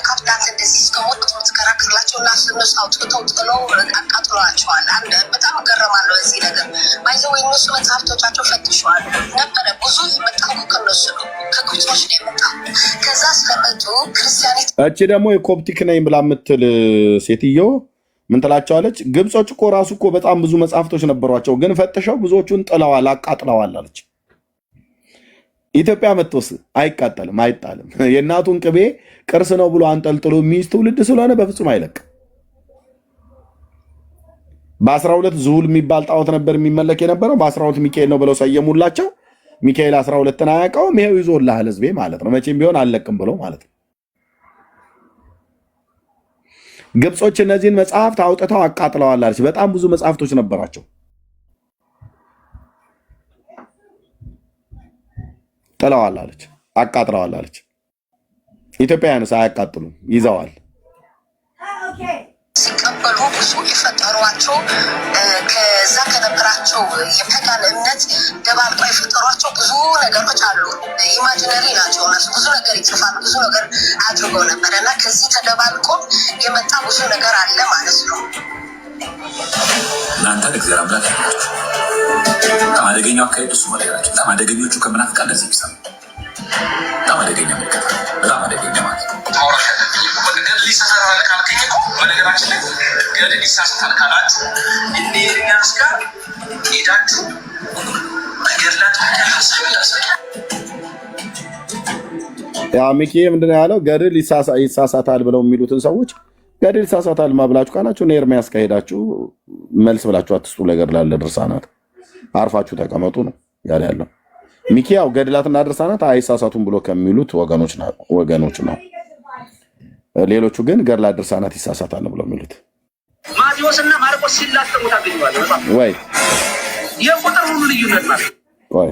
ካፕታን እንደዚህ እስከሞት ምትከራከርላቸው እና እነሱ አውጥተው ጥለው አቃጥለዋቸዋል። አንድ በጣም እገረማለሁ እዚህ ነገር ባይዘው የእነሱ መጽሐፍቶቻቸው ፈትሸዋል ነበረ። ብዙ የመጣው ከነሱ ነው፣ ከግብጾች ነው የመጣው። ከዛ ስለመጡ ክርስቲያኒት እቺ ደግሞ የኮፕቲክ ነኝ ብላ የምትል ሴትዮ ምን ትላቸዋለች? ግብጾች እኮ ራሱ እኮ በጣም ብዙ መጽሐፍቶች ነበሯቸው፣ ግን ፈትሸው ብዙዎቹን ጥለዋል፣ አቃጥለዋል አለች። ኢትዮጵያ መጥቶስ አይቃጠልም፣ አይጣልም። የእናቱን ቅቤ ቅርስ ነው ብሎ አንጠልጥሎ የሚይዝ ትውልድ ስለሆነ በፍጹም አይለቅም። በ12 ዙሁል የሚባል ጣዖት ነበር የሚመለክ የነበረው። በ12 ሚካኤል ነው ብለው ሰየሙላቸው። ሚካኤል 12ን አያውቀውም። ይሄው ይዞልሃል ህዝቤ ማለት ነው። መቼም ቢሆን አልለቅም ብሎ ማለት ነው። ግብጾች እነዚህን መጽሐፍት አውጥተው አቃጥለዋል አለች። በጣም ብዙ መጽሐፍቶች ነበራቸው፣ ጥለዋል አለች፣ አቃጥለዋል አለች። ኢትዮጵያውያንስ አያቃጥሉም፣ ይዘዋል። ሲቀበሉ ብዙ የፈጠሯቸው ከዛ ከነበራቸው የፓጋን እምነት ደባልቀው የፈጠሯቸው ብዙ ነገሮች አሉ። ኢማጂነሪ ናቸው እነሱ። ብዙ ነገር ይጽፋል፣ ብዙ ነገር አድርገው ነበረ እና ከዚህ ተደባልቆ የመጣ ብዙ ነገር አለ ማለት ነው። እናንተ እግዚአብሔር አምላክ ያላችሁ በጣም አደገኛው አካሄድ እሱ ነገራችን። በጣም አደገኞቹ ከምናፍቃን ለዚህ ይሰማ በጣም አደገኛ ምልክት፣ በጣም አደገኛ ማለት ነው። ገድል ይሳሳታል ካልከኝ እኮ በነገራችን ላይ ገድል ይሳሳታል ካላችሁ እኔ ኤርሚያስ ጋር ሄዳችሁ ገድላት ሚኪ ምንድነው ያለው? ገድል ይሳሳታል ብለው የሚሉትን ሰዎች ገድል ይሳሳታል ማብላችሁ ካላችሁ እኔ ኤርሚያስ ከሄዳችሁ መልስ ብላችሁ አትስጡ። ለገድል አለ ድርሳናት አርፋችሁ ተቀመጡ ነው ያለ ያለው። ሚኪ ያው ገድላትና ድርሳናት አይሳሳቱም ብሎ ከሚሉት ወገኖች ነው። ሌሎቹ ግን ገድላት ድርሳናት ይሳሳታል ብለው የሚሉት ማቴዎስና ማርቆስ ሲላተሙ ታገኙዋለህ ወይ? የቁጥር ሁሉ ልዩነት ማለት ወይ?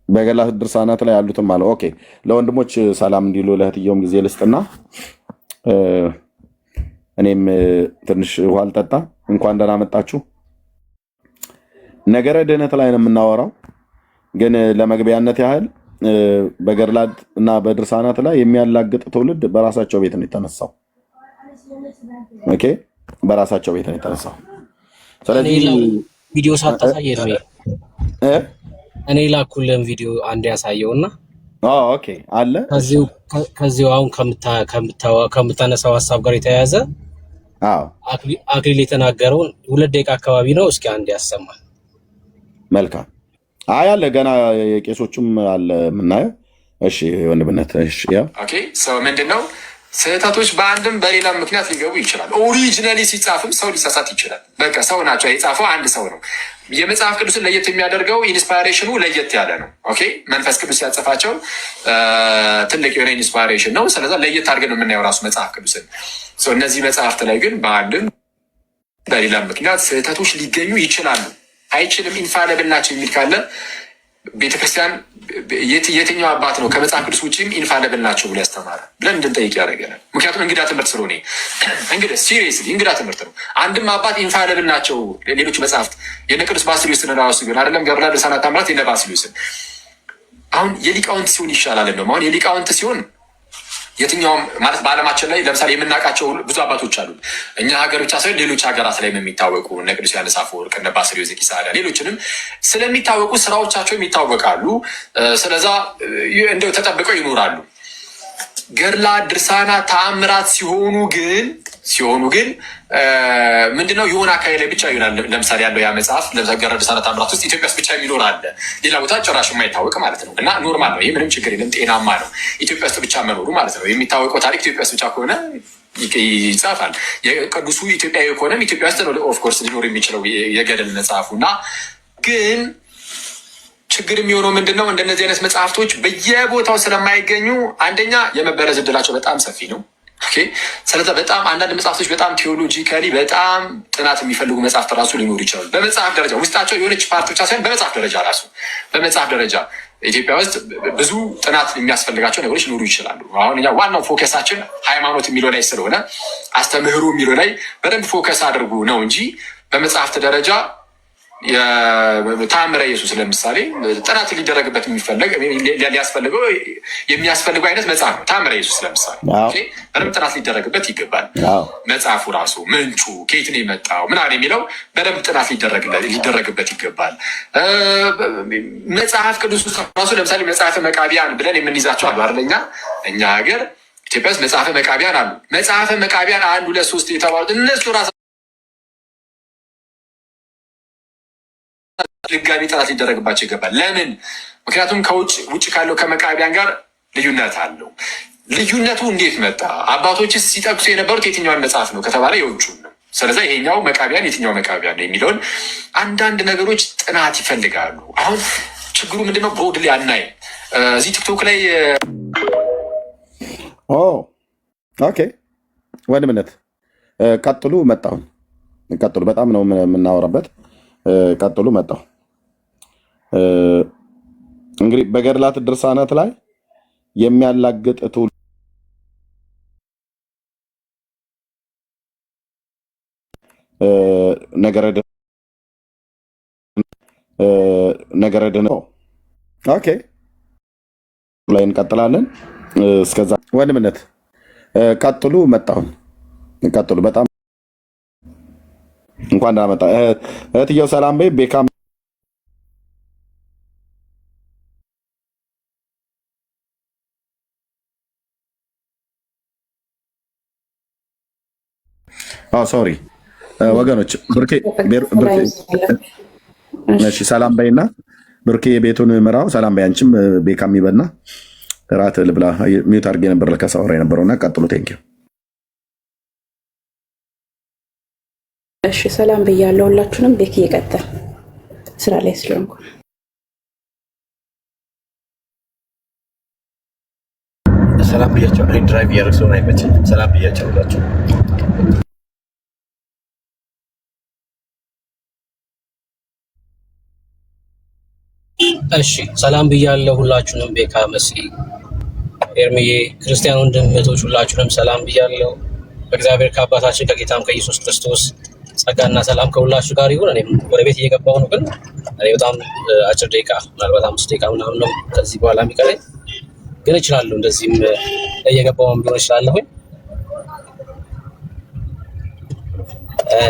በገድላት ድርሳናት ላይ ያሉትም ማለት ኦኬ። ለወንድሞች ሰላም እንዲሉ ለእህትየውም ጊዜ ልስጥና እኔም ትንሽ ውሃ ልጠጣ። እንኳን ደህና መጣችሁ። ነገረ ድህነት ላይ ነው የምናወራው፣ ግን ለመግቢያነት ያህል በገድላት እና በድርሳናት ላይ የሚያላግጥ ትውልድ በራሳቸው ቤት ነው የተነሳው። ኦኬ፣ በራሳቸው ቤት ነው የተነሳው። ስለዚህ ቪዲዮ ሳታሳይ እኔ ላኩልን ቪዲዮ አንድ ያሳየውና ኦኬ አለ ከዚሁ አሁን ከምታነሳው ሀሳብ ጋር የተያያዘ አክሊል የተናገረውን 2 ደቂቃ አካባቢ ነው። እስኪ አንድ ያሰማል። መልካም አለ ገና የቄሶቹም አለ የምናየው። እሺ ወንድምነት እሺ ያ ኦኬ ሰው ምንድነው ስህተቶች በአንድም በሌላ ምክንያት ሊገቡ ይችላል። ኦሪጂናሊ ሲጻፍም ሰው ሊሳሳት ይችላል። በቃ ሰው ናቸው፣ የጻፈው አንድ ሰው ነው። የመጽሐፍ ቅዱስን ለየት የሚያደርገው ኢንስፓይሬሽኑ ለየት ያለ ነው። ኦኬ መንፈስ ቅዱስ ያጽፋቸው ትልቅ የሆነ ኢንስፓይሬሽን ነው። ስለዛ ለየት አድርገን ነው የምናየው ራሱ መጽሐፍ ቅዱስን። እነዚህ መጽሐፍት ላይ ግን በአንድም በሌላ ምክንያት ስህተቶች ሊገኙ ይችላሉ። አይችልም ኢንፋሊብል ናቸው የሚል ካለ ቤተክርስቲያን የትኛው አባት ነው ከመጽሐፍ ቅዱስ ውጭም ኢንፋሊብል ናቸው ብሎ ያስተማረ ብለን እንድንጠይቅ ያደርገናል። ምክንያቱም እንግዳ ትምህርት ስለሆነ እንግዲህ ሲሪየስሊ እንግዳ ትምህርት ነው። አንድም አባት ኢንፋሊብል ናቸው ሌሎች መጽሐፍት የነ ቅዱስ ባስልዮስን ራሱ ግን አይደለም ገድላት ድርሳናት ተአምራት የነ ባስልዮስን አሁን የሊቃውንት ሲሆን ይሻላል ነው። አሁን የሊቃውንት ሲሆን የትኛውም ማለት በዓለማችን ላይ ለምሳሌ የምናውቃቸው ብዙ አባቶች አሉ። እኛ ሀገር ብቻ ሳይሆን ሌሎች ሀገራት ላይ የሚታወቁ እነ ቅዱስ ዮሐንስ አፈወርቅ፣ እነ ባስልዮስ ዘቂሳርያ ሌሎችንም ስለሚታወቁ ስራዎቻቸውም ይታወቃሉ። ስለዛ እንደው ተጠብቀው ይኖራሉ። ገድላት ድርሳናት ተአምራት ሲሆኑ ግን ምንድነው የሆነ አካባቢ ላይ ብቻ ይሆናል። ለምሳሌ ያለው ያ መጽሐፍ ለምሳሌ ገድላት ድርሳናት ተአምራት ውስጥ ኢትዮጵያ ውስጥ ብቻ የሚኖር አለ፣ ሌላ ቦታ ጭራሽ የማይታወቅ ማለት ነው። እና ኖርማል ነው፣ ይህ ምንም ችግር የለም፣ ጤናማ ነው ኢትዮጵያ ውስጥ ብቻ መኖሩ ማለት ነው። የሚታወቀው ታሪክ ኢትዮጵያ ውስጥ ብቻ ከሆነ ይጻፋል። የቅዱሱ ኢትዮጵያዊ ከሆነም ኢትዮጵያ ውስጥ ነው ኦፍኮርስ ሊኖር የሚችለው የገድል መጽሐፉ። እና ግን ችግር የሚሆነው ምንድነው እንደነዚህ አይነት መጽሐፍቶች በየቦታው ስለማይገኙ አንደኛ የመበረዝ እድላቸው በጣም ሰፊ ነው። ስለዚህ በጣም አንዳንድ መጽሐፍቶች በጣም ቴዎሎጂካሊ በጣም ጥናት የሚፈልጉ መጽሐፍት ራሱ ሊኖሩ ይችላሉ። በመጽሐፍ ደረጃ ውስጣቸው የሆነች ፓርት ብቻ ሳይሆን በመጽሐፍ ደረጃ ኢትዮጵያ ውስጥ ብዙ ጥናት የሚያስፈልጋቸው ነገሮች ሊኖሩ ይችላሉ። አሁን እኛ ዋናው ፎከሳችን ሃይማኖት የሚለው ላይ ስለሆነ አስተምህሮ የሚለው ላይ በደንብ ፎከስ አድርጉ ነው እንጂ በመጽሐፍት ደረጃ ታምረ ኢየሱስ ለምሳሌ ጥናት ሊደረግበት የሚያስፈልገው አይነት መጽሐፍ ነው። ታምረ ኢየሱስ ለምሳሌ በደንብ ጥናት ሊደረግበት ይገባል። መጽሐፉ ራሱ ምንጩ ከየት ነው የመጣው ምናምን የሚለው በደንብ ጥናት ሊደረግበት ይገባል። መጽሐፍ ቅዱስ ራሱ ለምሳሌ መጽሐፈ መቃቢያን ብለን የምንይዛቸው አሉ አይደል? እኛ ሀገር ኢትዮጵያ ውስጥ መጽሐፈ መቃቢያን አሉ። መጽሐፈ መቃቢያን 1 2 3 የተባሉት እነሱ ራሱ ድጋሚ ጥናት ሊደረግባቸው ይገባል። ለምን? ምክንያቱም ውጭ ካለው ከመቃቢያን ጋር ልዩነት አለው። ልዩነቱ እንዴት መጣ? አባቶችስ ሲጠቅሱ የነበሩት የትኛውን መጽሐፍ ነው ከተባለ የውጩን ነው። ስለዚህ ይሄኛው መቃቢያን የትኛው መቃቢያን ነው የሚለውን አንዳንድ ነገሮች ጥናት ይፈልጋሉ። አሁን ችግሩ ምንድነው? ብሮድ ላይ አናይም። እዚህ ቲክቶክ ላይ ኦኬ ወንድምነት ቀጥሉ። መጣሁን ቀጥሉ። በጣም ነው የምናወራበት። ቀጥሉ። መጣሁ። እንግዲህ በገድላት ድርሳናት ላይ የሚያላግጥ ትውልድ ነገረ ድኅነት ኦኬ ላይ እንቀጥላለን። እስከዛ ወንድምነት ቀጥሉ። መጣሁን ቀጥሉ። በጣም እንኳን ደህና መጣ እህትየው። ሰላም በይ። ቤካም ሶሪ ወገኖች፣ እሺ ሰላም በይና ብርኬ የቤቱን ምራው። ሰላም በይ አንቺም። ቤካም ይበልና ራት ልብላ። ሚውት አድርጌ ነበር ለከሳወራ የነበረውና ቀጥሉ። ቴንኪው። እሺ ሰላም ብያለሁ ሁላችሁንም። ቤክ እየቀጠል ስራ ላይ ስለሆንኩ ሰላም ብያቸው። እኔ ድራይቭ እያደረግ ስለሆነ አይመችም። ሰላም ብያቸው ሁላችሁ። እሺ ሰላም ብያለሁ ሁላችሁንም። ቤካ መሲ፣ ኤርሚዬ፣ ክርስቲያን ወንድምቶች ሁላችሁንም ሰላም ብያለሁ። በእግዚአብሔር ከአባታችን ከጌታም ከኢየሱስ ክርስቶስ ጸጋና ሰላም ከሁላችሁ ጋር ይሁን። እኔም ወደ ቤት እየገባሁ ነው፣ ግን እኔ በጣም አጭር ደቂቃ ምናልባት 5 ደቂቃ ምናምን ነው ከዚህ በኋላ የሚቀረኝ፣ ግን እችላለሁ። እንደዚህም እየገባሁም ቢሆን እችላለሁኝ።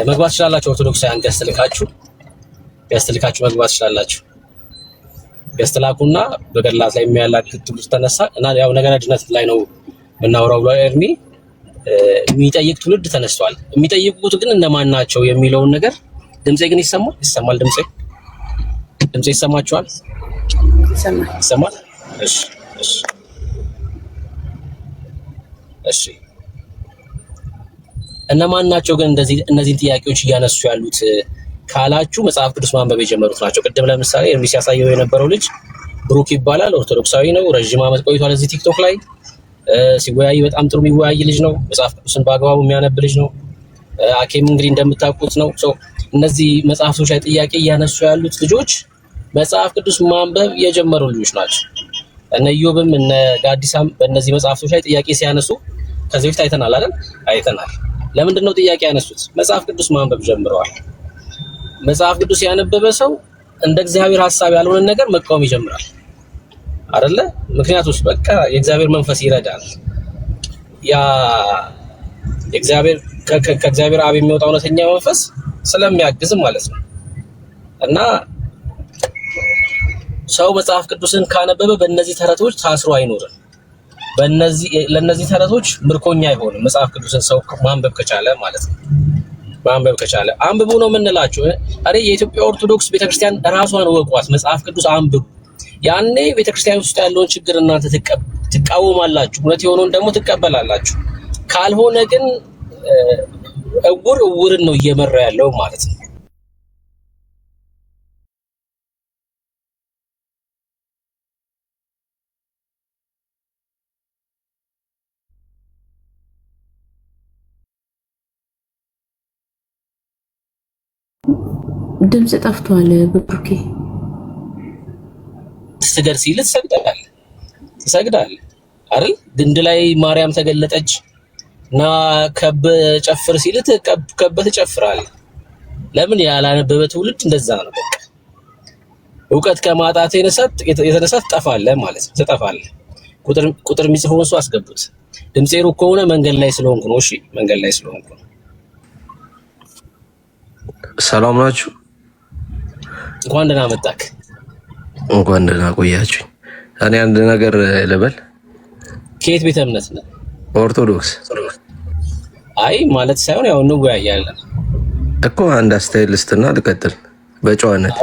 መግባት ትችላላችሁ። ኦርቶዶክሳውያን ገዝት ልካችሁ መግባት ትችላላችሁ። ገዝት ላኩና በገድላት ላይ የሚያላግጥ ትምህርት ተነሳ እና ያው ነገረ ድነት ላይ ነው የምናወራው ብሏል ኤርሚ። የሚጠይቅ ትውልድ ተነስቷል። የሚጠይቁት ግን እነማን ናቸው የሚለውን ነገር ድምጼ ግን ይሰማል። ድምጼ ይሰማችኋል? ይሰማል። እሺ እነማን ናቸው ግን እነዚህን ጥያቄዎች እያነሱ ያሉት ካላችሁ መጽሐፍ ቅዱስ ማንበብ የጀመሩት ናቸው። ቅድም ለምሳሌ ኤርሚ ሲያሳየው የነበረው ልጅ ብሩክ ይባላል። ኦርቶዶክሳዊ ነው። ረዥም ዓመት ቆይቷል እዚህ ቲክቶክ ላይ ሲወያይ በጣም ጥሩ የሚወያይ ልጅ ነው። መጽሐፍ ቅዱስን በአግባቡ የሚያነብ ልጅ ነው። አኬም እንግዲህ እንደምታውቁት ነው። እነዚህ መጽሐፍቶች ላይ ጥያቄ እያነሱ ያሉት ልጆች መጽሐፍ ቅዱስ ማንበብ የጀመሩ ልጆች ናቸው። እነ ኢዮብም እነ ጋዲሳም በእነዚህ መጽሐፍቶች ላይ ጥያቄ ሲያነሱ ከዚህ በፊት አይተናል አይደል? አይተናል። ለምንድን ነው ጥያቄ ያነሱት? መጽሐፍ ቅዱስ ማንበብ ጀምረዋል። መጽሐፍ ቅዱስ ያነበበ ሰው እንደ እግዚአብሔር ሐሳብ ያልሆነ ነገር መቃወም ይጀምራል አይደለ? ምክንያቱም በቃ የእግዚአብሔር መንፈስ ይረዳል። ያ ከእግዚአብሔር አብ የሚወጣው እውነተኛ መንፈስ ስለሚያግዝ ማለት ነው። እና ሰው መጽሐፍ ቅዱስን ካነበበ በእነዚህ ተረቶች ታስሮ አይኖርም። ለእነዚህ ተረቶች ምርኮኛ አይሆንም። መጽሐፍ ቅዱስን ሰው ማንበብ ከቻለ ማለት ነው። ማንበብ ከቻለ አንብቡ ነው የምንላችሁ። የኢትዮጵያ ኦርቶዶክስ ቤተክርስቲያን ራሷን ወቋት፣ መጽሐፍ ቅዱስ አንብቡ። ያኔ ቤተክርስቲያን ውስጥ ያለውን ችግር እናንተ ትቃወማላችሁ፣ እውነት የሆነውን ደግሞ ትቀበላላችሁ። ካልሆነ ግን እውርን ነው እየመራ ያለው ማለት ነው። ድምጽ ጠፍቷል። ብሩኬ ስገድ ሲል ትሰግዳለህ አይደል? ግንድ ላይ ማርያም ተገለጠች እና ከብ ጨፍር ሲል ከብ ትጨፍራለህ። ለምን ያላነበበ ትውልድ እንደዛ ነው። በቃ እውቀት ከማጣት የተነሳ ትጠፋለህ ማለት ነው። ትጠፋለህ። ቁጥር የሚጽፈውን ሰው አስገቡት። ድምጼ ሩቅ ከሆነ መንገድ ላይ ስለሆንኩ ነው። እሺ መንገድ ላይ ስለሆንኩ ነው። ሰላም ናችሁ? እንኳን ደህና መጣክ። እንኳን ደህና ቆያችሁ። እኔ አንድ ነገር ልበል። ከየት ቤተ እምነት ነው? ኦርቶዶክስ። አይ ማለት ሳይሆን ያው እንወያያለን እኮ። አንድ አስተያየት ልስጥና ልቀጥል በጨዋነት።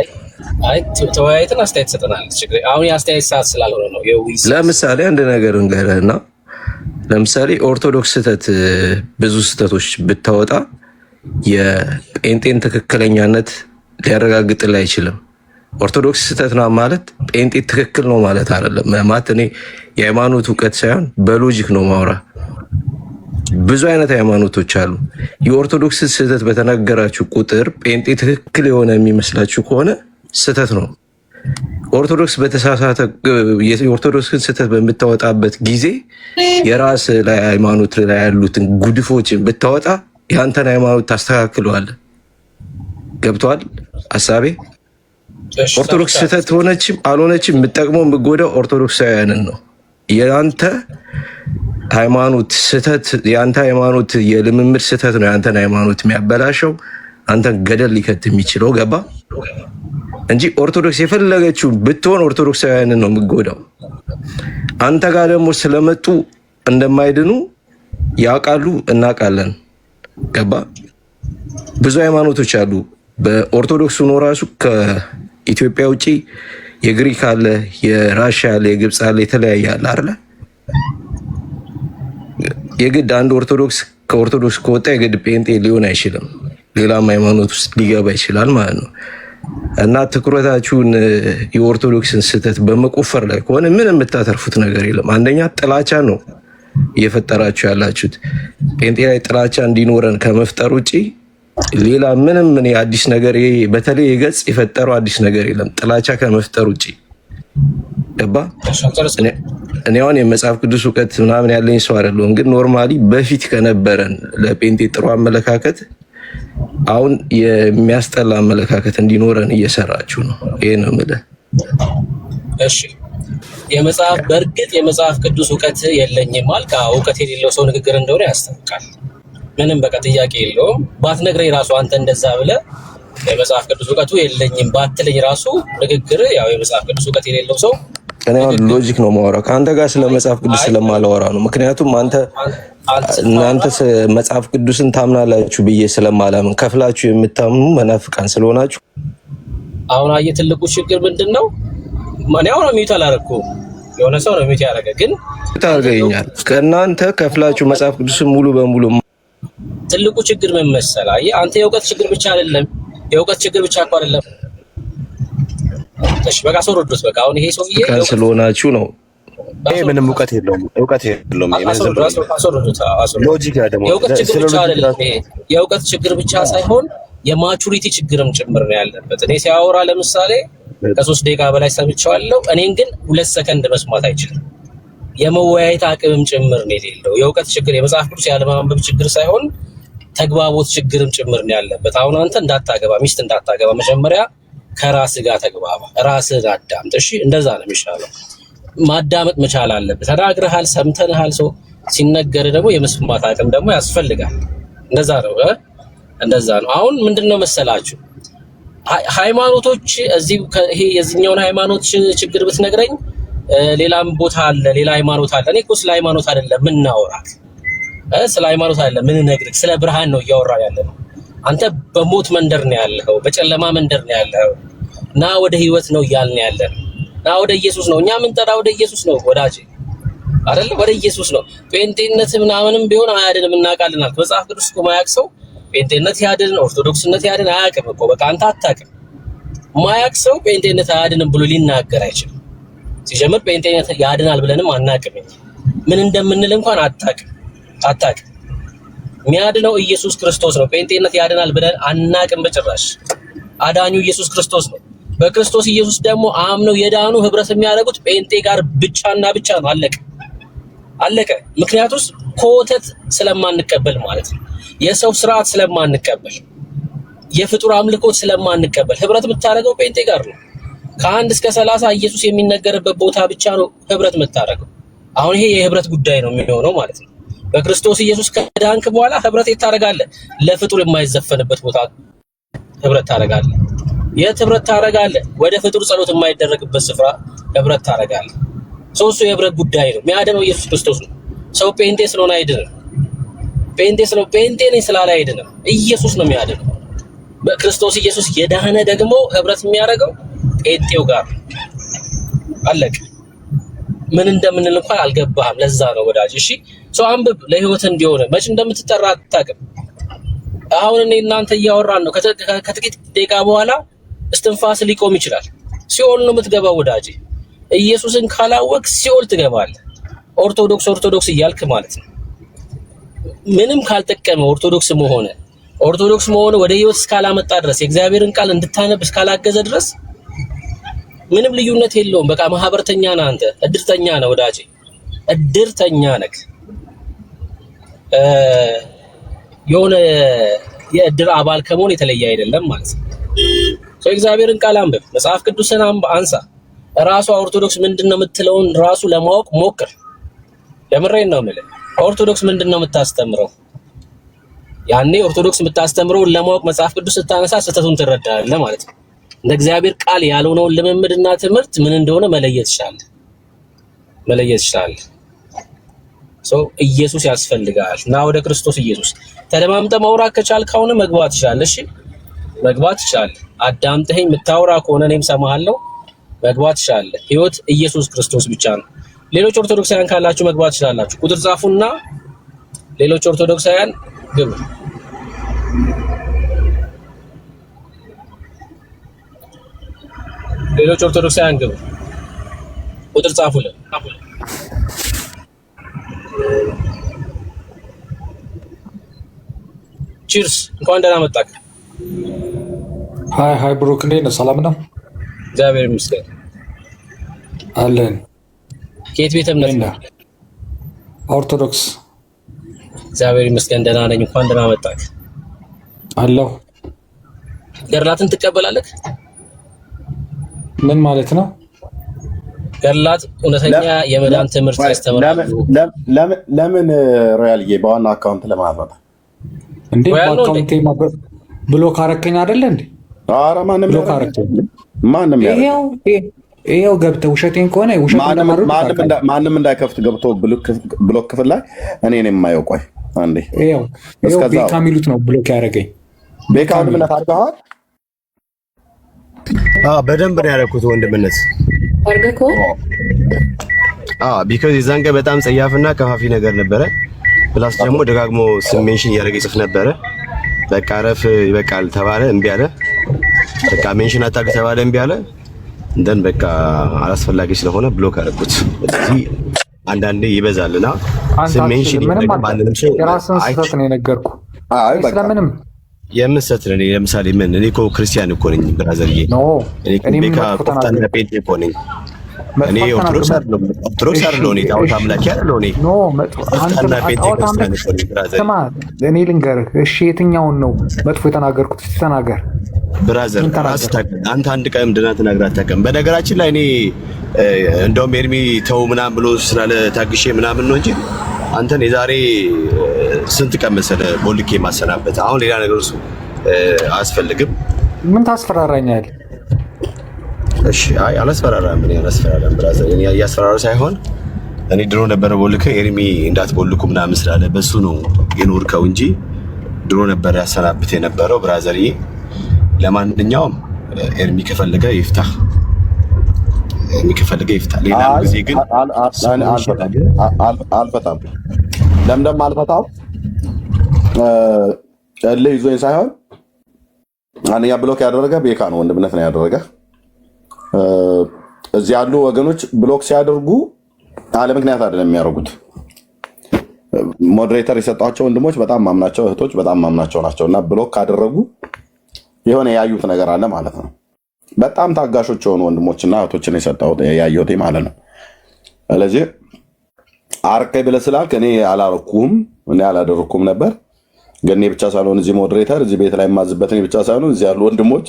አይ ተወያይተን አስተያየት ሰጠናል። ችግር አሁን የአስተያየት ሰዓት ስላልሆነ ነው። ለምሳሌ አንድ ነገር እንገርህና ለምሳሌ ኦርቶዶክስ ስህተት ብዙ ስህተቶች ብታወጣ የጴንጤን ትክክለኛነት ሊያረጋግጥልህ አይችልም። ኦርቶዶክስ ስህተት ነው ማለት ጴንጤ ትክክል ነው ማለት አይደለም። ማለት እኔ የሃይማኖት እውቀት ሳይሆን በሎጂክ ነው ማውራ። ብዙ አይነት ሃይማኖቶች አሉ። የኦርቶዶክስ ስህተት በተነገራችሁ ቁጥር ጴንጤ ትክክል የሆነ የሚመስላችሁ ከሆነ ስህተት ነው። ኦርቶዶክስ በተሳሳተ የኦርቶዶክስን ስህተት በምታወጣበት ጊዜ የራስ ላይ ሃይማኖት ላይ ያሉትን ጉድፎችን ብታወጣ ያንተን ሃይማኖት ታስተካክለዋለህ። ገብቷል ሀሳቤ? ኦርቶዶክስ ስህተት ሆነችም አልሆነችም የምጠቅመው የምጎዳው ኦርቶዶክሳውያንን ነው። የአንተ ሃይማኖት ስህተት የአንተ ሃይማኖት የልምምድ ስህተት ነው ያንተን ሃይማኖት የሚያበላሸው፣ አንተን ገደል ሊከት የሚችለው ገባ እንጂ ኦርቶዶክስ የፈለገችው ብትሆን ኦርቶዶክሳውያንን ነው የምጎዳው። አንተ ጋር ደግሞ ስለመጡ እንደማይድኑ ያውቃሉ፣ እናውቃለን። ገባ? ብዙ ሃይማኖቶች አሉ። በኦርቶዶክሱ ነው ራሱ ከኢትዮጵያ ውጪ የግሪክ አለ፣ የራሽያ አለ፣ የግብፅ አለ፣ የተለያየ አለ አይደለ? የግድ አንድ ኦርቶዶክስ ከኦርቶዶክስ ከወጣ የግድ ጴንጤ ሊሆን አይችልም። ሌላም ሃይማኖት ውስጥ ሊገባ ይችላል ማለት ነው። እና ትኩረታችሁን የኦርቶዶክስን ስህተት በመቆፈር ላይ ከሆነ ምን የምታተርፉት ነገር የለም። አንደኛ ጥላቻ ነው እየፈጠራችሁ ያላችሁት። ጴንጤ ላይ ጥላቻ እንዲኖረን ከመፍጠር ውጭ ሌላ ምንም ምን አዲስ ነገር በተለይ የገጽ የፈጠረው አዲስ ነገር የለም ጥላቻ ከመፍጠር ውጭ። ገባ? እኔ አሁን የመጽሐፍ ቅዱስ እውቀት ምናምን ያለኝ ሰው አይደለሁም፣ ግን ኖርማሊ በፊት ከነበረን ለጴንጤ ጥሩ አመለካከት አሁን የሚያስጠላ አመለካከት እንዲኖረን እየሰራችሁ ነው። ይሄ ነው የምልህ። እሺ በእርግጥ የመጽሐፍ ቅዱስ እውቀት የለኝም አልክ። እውቀት የሌለው ሰው ንግግር እንደሆነ ያስታውቃል። ምንም በቃ ጥያቄ የለውም። ባትነግረኝ ራሱ አንተ እንደዛ ብለህ የመጽሐፍ ቅዱስ እውቀቱ የለኝም ባትለኝ ራሱ ንግግር ያው የመጽሐፍ ቅዱስ እውቀት የሌለው ሰው እኔ አሁን ሎጂክ ነው የማወራው። ከአንተ ጋር ስለ መጽሐፍ ቅዱስ ስለማላወራ ነው። ምክንያቱም እናንተ መጽሐፍ ቅዱስን ታምናላችሁ ብዬ ስለማላምን ከፍላችሁ የምታምኑ መናፍቃን ስለሆናችሁ። አሁን አየህ ትልቁ ችግር ምንድን ነው? እኔ አሁን ሚዩት አላደረኩም። የሆነ ሰው ነው ሚዩት ያደረገ፣ ግን ታርገኛል። ከእናንተ ከፍላችሁ መጽሐፍ ቅዱስን ሙሉ በሙሉ ትልቁ ችግር ምን መሰለህ? አየህ አንተ የእውቀት ችግር ብቻ አይደለም፣ የእውቀት ችግር ብቻ እኮ አይደለም። እሺ በቃ አስወርዱት። በቃ አሁን ይሄ ሰውዬ ስለሆናችሁ ነው። ይሄ ምንም እውቀት የለውም። ሎጂክ ደግሞ የእውቀት ችግር ብቻ አይደለም። የእውቀት ችግር ብቻ ሳይሆን የማቹሪቲ ችግርም ጭምር ነው ያለበት። እኔ ሲያወራ ለምሳሌ ከ3 ደቂቃ በላይ ሰምቼዋለሁ። እኔን ግን 2 ሰከንድ መስማት አይችልም። የመወያየት አቅምም ጭምር ነው የሌለው። የእውቀት ችግር የመጽሐፍ ቅዱስ ያለማንበብ ችግር ሳይሆን ተግባቦት ችግርም ጭምር ነው ያለበት። አሁን አንተ ሚስት እንዳታገባ መጀመሪያ ከራስህ ጋር ተግባባ፣ ራስህን አዳምጥ። እሺ እንደዛ ነው የሚሻለው። ማዳመጥ መቻል አለብህ። ተናግረሃል፣ ሰምተንሃል። ሰው ሲነገር ደግሞ የመስማት አቅም ደግሞ ያስፈልጋል። እንደዛ ነው። አሁን ምንድነው መሰላችሁ ሃይማኖቶች ይሄ የዚህኛውን ሃይማኖት ችግር ብትነግረኝ ሌላም ቦታ አለ፣ ሌላ ሃይማኖት አለ። እኔ እኮ ስለ ሃይማኖት አይደለም ምናወራክ፣ ስለ ሃይማኖት አይደለም ምን ነግርክ፣ ስለ ብርሃን ነው እያወራን ያለነው። አንተ በሞት መንደር ነው ያለኸው፣ በጨለማ መንደር ነው ያለኸው። ና ወደ ህይወት ነው እያልን ያለነው። ና ወደ ኢየሱስ ነው እኛ የምንጠራ፣ ወደ ኢየሱስ ነው ወዳጄ፣ አይደል? ወደ ኢየሱስ ነው። ጴንጤነት ምናምንም ቢሆን አያድንም እናውቃለን አልክ። መጽሐፍ ቅዱስ እኮ ማያውቅ ሰው ጴንጤነት ያድን ኦርቶዶክስነት ያድን አያውቅም እኮ። በቃ አንተ አታውቅም። ማያውቅ ሰው ጴንጤነት አያድንም ብሎ ሊናገር አይችልም። ሲጀምር ጴንጤነት ያድናል ብለንም አናውቅም። ምን እንደምንል እንኳን አታውቅም። የሚያድነው ኢየሱስ ክርስቶስ ነው። ጴንጤነት ያድናል ብለን አናውቅም በጭራሽ። አዳኙ ኢየሱስ ክርስቶስ ነው። በክርስቶስ ኢየሱስ ደግሞ አምነው የዳኑ ህብረት የሚያደርጉት ጴንጤ ጋር ብቻና ብቻ ነው። አለቀ። ምክንያቱም ኮተት ስለማንቀበል ማለት ነው። የሰው ስርዓት ስለማንቀበል የፍጡር አምልኮት ስለማንቀበል ህብረት የምታደርገው ጴንጤ ጋር ነው። ከ1 እስከ 30 ኢየሱስ የሚነገርበት ቦታ ብቻ ነው ህብረት የምታደርገው። አሁን ይሄ የህብረት ጉዳይ ነው የሚሆነው ማለት ነው። በክርስቶስ ኢየሱስ ከዳንክ በኋላ ህብረት ታደርጋለህ። ለፍጡር የማይዘፈንበት ቦታ ህብረት ታደርጋለህ። የት ህብረት ታደርጋለህ? ወደ ፍጡር ጸሎት የማይደረግበት ስፍራ ህብረት ታደርጋለህ። ሶስቱ የህብረት ጉዳይ ነው። የሚያድነው ኢየሱስ ክርስቶስ ነው። ሰው ጴንጤ ስለሆነ አይድንም። ጴንጤ ነኝ ስላለ አይድንም። ኢየሱስ ነው የሚያድነው። በክርስቶስ ኢየሱስ የዳነ ደግሞ ህብረት የሚያደርገው ጴንጤው ጋር አለቀ። ምን እንደምንል እንኳን አልገባህም። ለዛ ነው ወዳጅ። እሺ ሰው አንብብ፣ ለህይወት እንዲሆነ መች እንደምትጠራ አታውቅም። አሁን እኔ እናንተ እያወራን ነው። ከጥቂት ደቂቃ በኋላ እስትንፋስ ሊቆም ይችላል። ሲኦል ነው የምትገባው ወዳጅ። ኢየሱስን ካላወቅ ሲኦል ትገባለህ። ኦርቶዶክስ እያልክ ማለት ነው። ምንም ካልጠቀመ ኦርቶዶክስ መሆን ወደ ህይወት እስካላመጣ ድረስ የእግዚአብሔርን ቃል እንድታነብ እስካላገዘ ድረስ ምንም ልዩነት የለውም። በቃ ማህበርተኛ ነህ አንተ፣ እድርተኛ ነህ ወዳጄ፣ እድርተኛ ነህ። የሆነ የእድር አባል ከመሆን የተለየ አይደለም ማለት ነው። እግዚአብሔርን ቃል አንብብ፣ መጽሐፍ ቅዱስን አንሳ። ራሷ ኦርቶዶክስ ምንድነው የምትለውን ራሱ ለማወቅ ሞክር። ለምሬን ነው የምልህ። ኦርቶዶክስ ምንድነው የምታስተምረው? ያኔ ኦርቶዶክስ የምታስተምረውን ለማወቅ መጽሐፍ ቅዱስ ስታነሳ ስህተቱን ትረዳለህ ማለት ነው። እንደ እግዚአብሔር ቃል ያልሆነውን ልምምድና ትምህርት ምን እንደሆነ መለየት ይችላል። ኢየሱስ ያስፈልጋል። ና ወደ ክርስቶስ ኢየሱስ ተደማምጠህ ማውራት ከቻልክ አሁን መግባት ይችላል። እሺ መግባት ይችላል። አዳምጠኸኝ የምታወራ ከሆነ እኔም ሰማሃለሁ። መግባት ይችላል። ህይወት ኢየሱስ ክርስቶስ ብቻ ነው። ሌሎች ኦርቶዶክሳውያን ካላችሁ መግባት ይችላላችሁ። ቁጥር ጻፉና ሌሎች ኦርቶዶክሳውያን ግቡ። ቁጥር ጻፉልን። ቺርስ። እንኳን ደህና መጣክ። ሃይ ብሩክ፣ እንዴት ነህ? ሰላም ነው? እግዚአብሔር ይመስገን አለን። ከየት ቤተ እምነት ነው? ኦርቶዶክስ። እግዚአብሔር ይመስገን ደህና ነኝ። እንኳን ደህና መጣክ። አለሁ። ገድላትን ትቀበላለህ? ምን ማለት ነው? ገድላት እውነተኛ የመዳን ትምህርት ያስተምራሉ። ለምን ሮያልዬ በዋና አካውንት ለማድረግ እንዴ? በአካውንቴ ብሎክ አረከኝ አይደለ እንዴ? ኧረ ማንም ይሄው ገብተህ ውሸቴን ከሆነ ማንም እንዳይከፍት ገብቶ ብሎክ ክፍል ላይ እኔ ነው የማየው። ቆይ አንዴ ይሄው ቤካ የሚሉት ነው ብሎክ ያደረገኝ። ቤካ ወንድምነት አድርገዋል? በደንብ ነው ያደረኩት ወንድምነት አርገኮ ቢኮዝ የዛን ቀን በጣም ጸያፍና ከፋፊ ነገር ነበረ። ፕላስ ደግሞ ደጋግሞ ሜንሽን እያደረገ ይጽፍ ነበረ። በቃ ረፍ ይበቃል ተባለ፣ እምቢ አለ። በቃ ሜንሽን አታርግ ተባለ፣ እምቢ አለ። እንደን በቃ አላስፈላጊ ስለሆነ ብሎክ አደረኩት። ስለዚህ አንዳንዴ ይበዛልና ሜንሽን ማንንም ሰው የራስን ስህተት ነው የነገርኩ። አይ በቃ ስለምንም የምሰት ነኝ። ለምሳሌ ምን እኔ እኮ ክርስቲያን እኮ ነኝ ብራዘርዬ። እኔ ቤካ ኮፍታና ጴንጤ እኮ ነኝ። እኔ ኦርቶዶክስ አይደለሁም። እኔ ጣዖት አምላኪ አይደለሁም። እኔ ኮፍታና ጴንጤ ክርስቲያን እኮ ነኝ ብራዘር። ስማ እኔ ልንገርህ እሺ፣ የትኛውን ነው መጥፎ የተናገርኩት? ተናገር ብራዘር። አንተ አንድ ቀን ምንድን ነው ተናግረህ አታውቅም። በነገራችን ላይ እኔ እንደውም ኤርሚ ተው ምናምን ብሎ ስላለ ታግሼ ምናምን ነው እንጂ አንተን የዛሬ ስንት ቀን መሰለህ ቦልኬ ማሰናበት። አሁን ሌላ ነገር እሱ አያስፈልግም። ምን ታስፈራራኛለህ? እሺ አይ አላስፈራራም። እኔ አላስፈራራም ብራዘር። እኔ እያስፈራራ ሳይሆን እኔ ድሮ ነበረ ቦልከ ኤርሚ እንዳትቦልኩ ምናምን ስላለ በሱ ነው የኖርከው እንጂ ድሮ ነበረ ያሰናብት የነበረው ብራዘርዬ። ለማንኛውም ኤርሚ ከፈለገ ይፍታ፣ ሌላ ጊዜ ግን አልፈታም። ለምንድነው አልፈታም? እልህ ይዞኝ ሳይሆን አንደኛ ብሎክ ያደረገ ቤካ ነው፣ ወንድምነት ነው ያደረገ። እዚህ ያሉ ወገኖች ብሎክ ሲያደርጉ አለ ምክንያት አይደለም የሚያደርጉት። ሞዴሬተር የሰጧቸው ወንድሞች በጣም ማምናቸው፣ እህቶች በጣም ማምናቸው ናቸው እና ብሎክ ካደረጉ የሆነ ያዩት ነገር አለ ማለት ነው። በጣም ታጋሾች የሆኑ ወንድሞችና እህቶችን የሰጠሁት ያየሁት ማለት ነው። ስለዚህ አርከኝ ብለህ ስላልክ እኔ አላደረኩም ነበር። ግን እኔ ብቻ ሳልሆን እዚህ ሞዴሬተር እዚህ ቤት ላይ የማዝበት እኔ ብቻ ሳልሆን እዚህ ያሉ ወንድሞች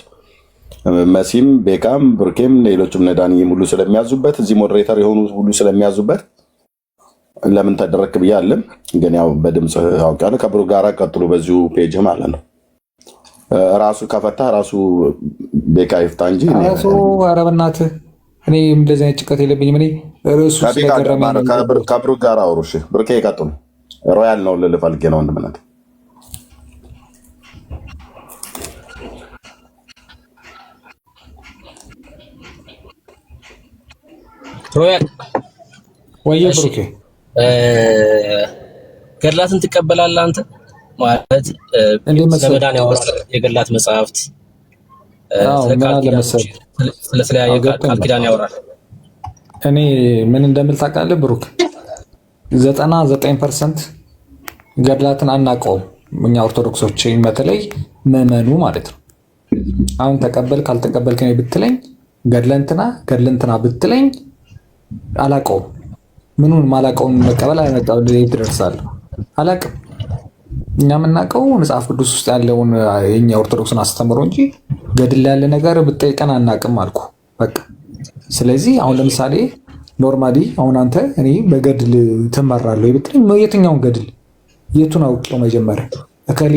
መሲም፣ ቤካም፣ ብርኬም ሌሎችም ነዳንይም ሁሉ ስለሚያዙበት እዚህ ሞዴሬተር የሆኑ ሁሉ ስለሚያዙበት ለምን ተደረክ ብዬ አለም። ግን ያው በድምፅ አውቃለሁ። ከብሩክ ጋር ቀጥሉ በዚሁ ፔጅ ማለት ነው። ራሱ ከፈታ ራሱ ቤካ ይፍታ እንጂ ራሱ ኧረ በእናትህ እኔ እንደዚህ አይነት ጭቀት የለብኝም። እኔ ርዕሱ ስለገረመኝ ከብሩክ ጋር አውሩ። እሺ ብሩኬ ይቀጥሉ። ሮያል ነው ልል ፈልጌ ነው ወንድምነት ሮያል ወይ ብሩኬ ገድላትን ትቀበላለህ አንተ? ማለት ስለመዳን ያወራል የገድላት መጽሐፍት ስለተለያየ ቃል ኪዳን ያወራል። እኔ ምን እንደምል ታውቃለህ ብሩክ? 99% ገድላትን አናውቀውም እኛ ኦርቶዶክሶች፣ በተለይ ምዕመኑ ማለት ነው። አሁን ተቀበል ካልተቀበልክ ነው ብትለኝ ገድለንትና ብትለኝ አላውቀውም። ምኑን ማላውቀውን መቀበል አይመጣው ይደርሳል። አላውቅም። እኛ የምናውቀው መጽሐፍ ቅዱስ ውስጥ ያለውን የኛ ኦርቶዶክስን አስተምሮ እንጂ ገድል ያለ ነገር ብጠይቀን አናውቅም አልኩ በቃ። ስለዚህ አሁን ለምሳሌ ኖርማሊ አሁን አንተ እኔ በገድል ትመራለህ ብትለኝ የትኛውን ገድል የቱን አውቄው? መጀመሪያ እከሌ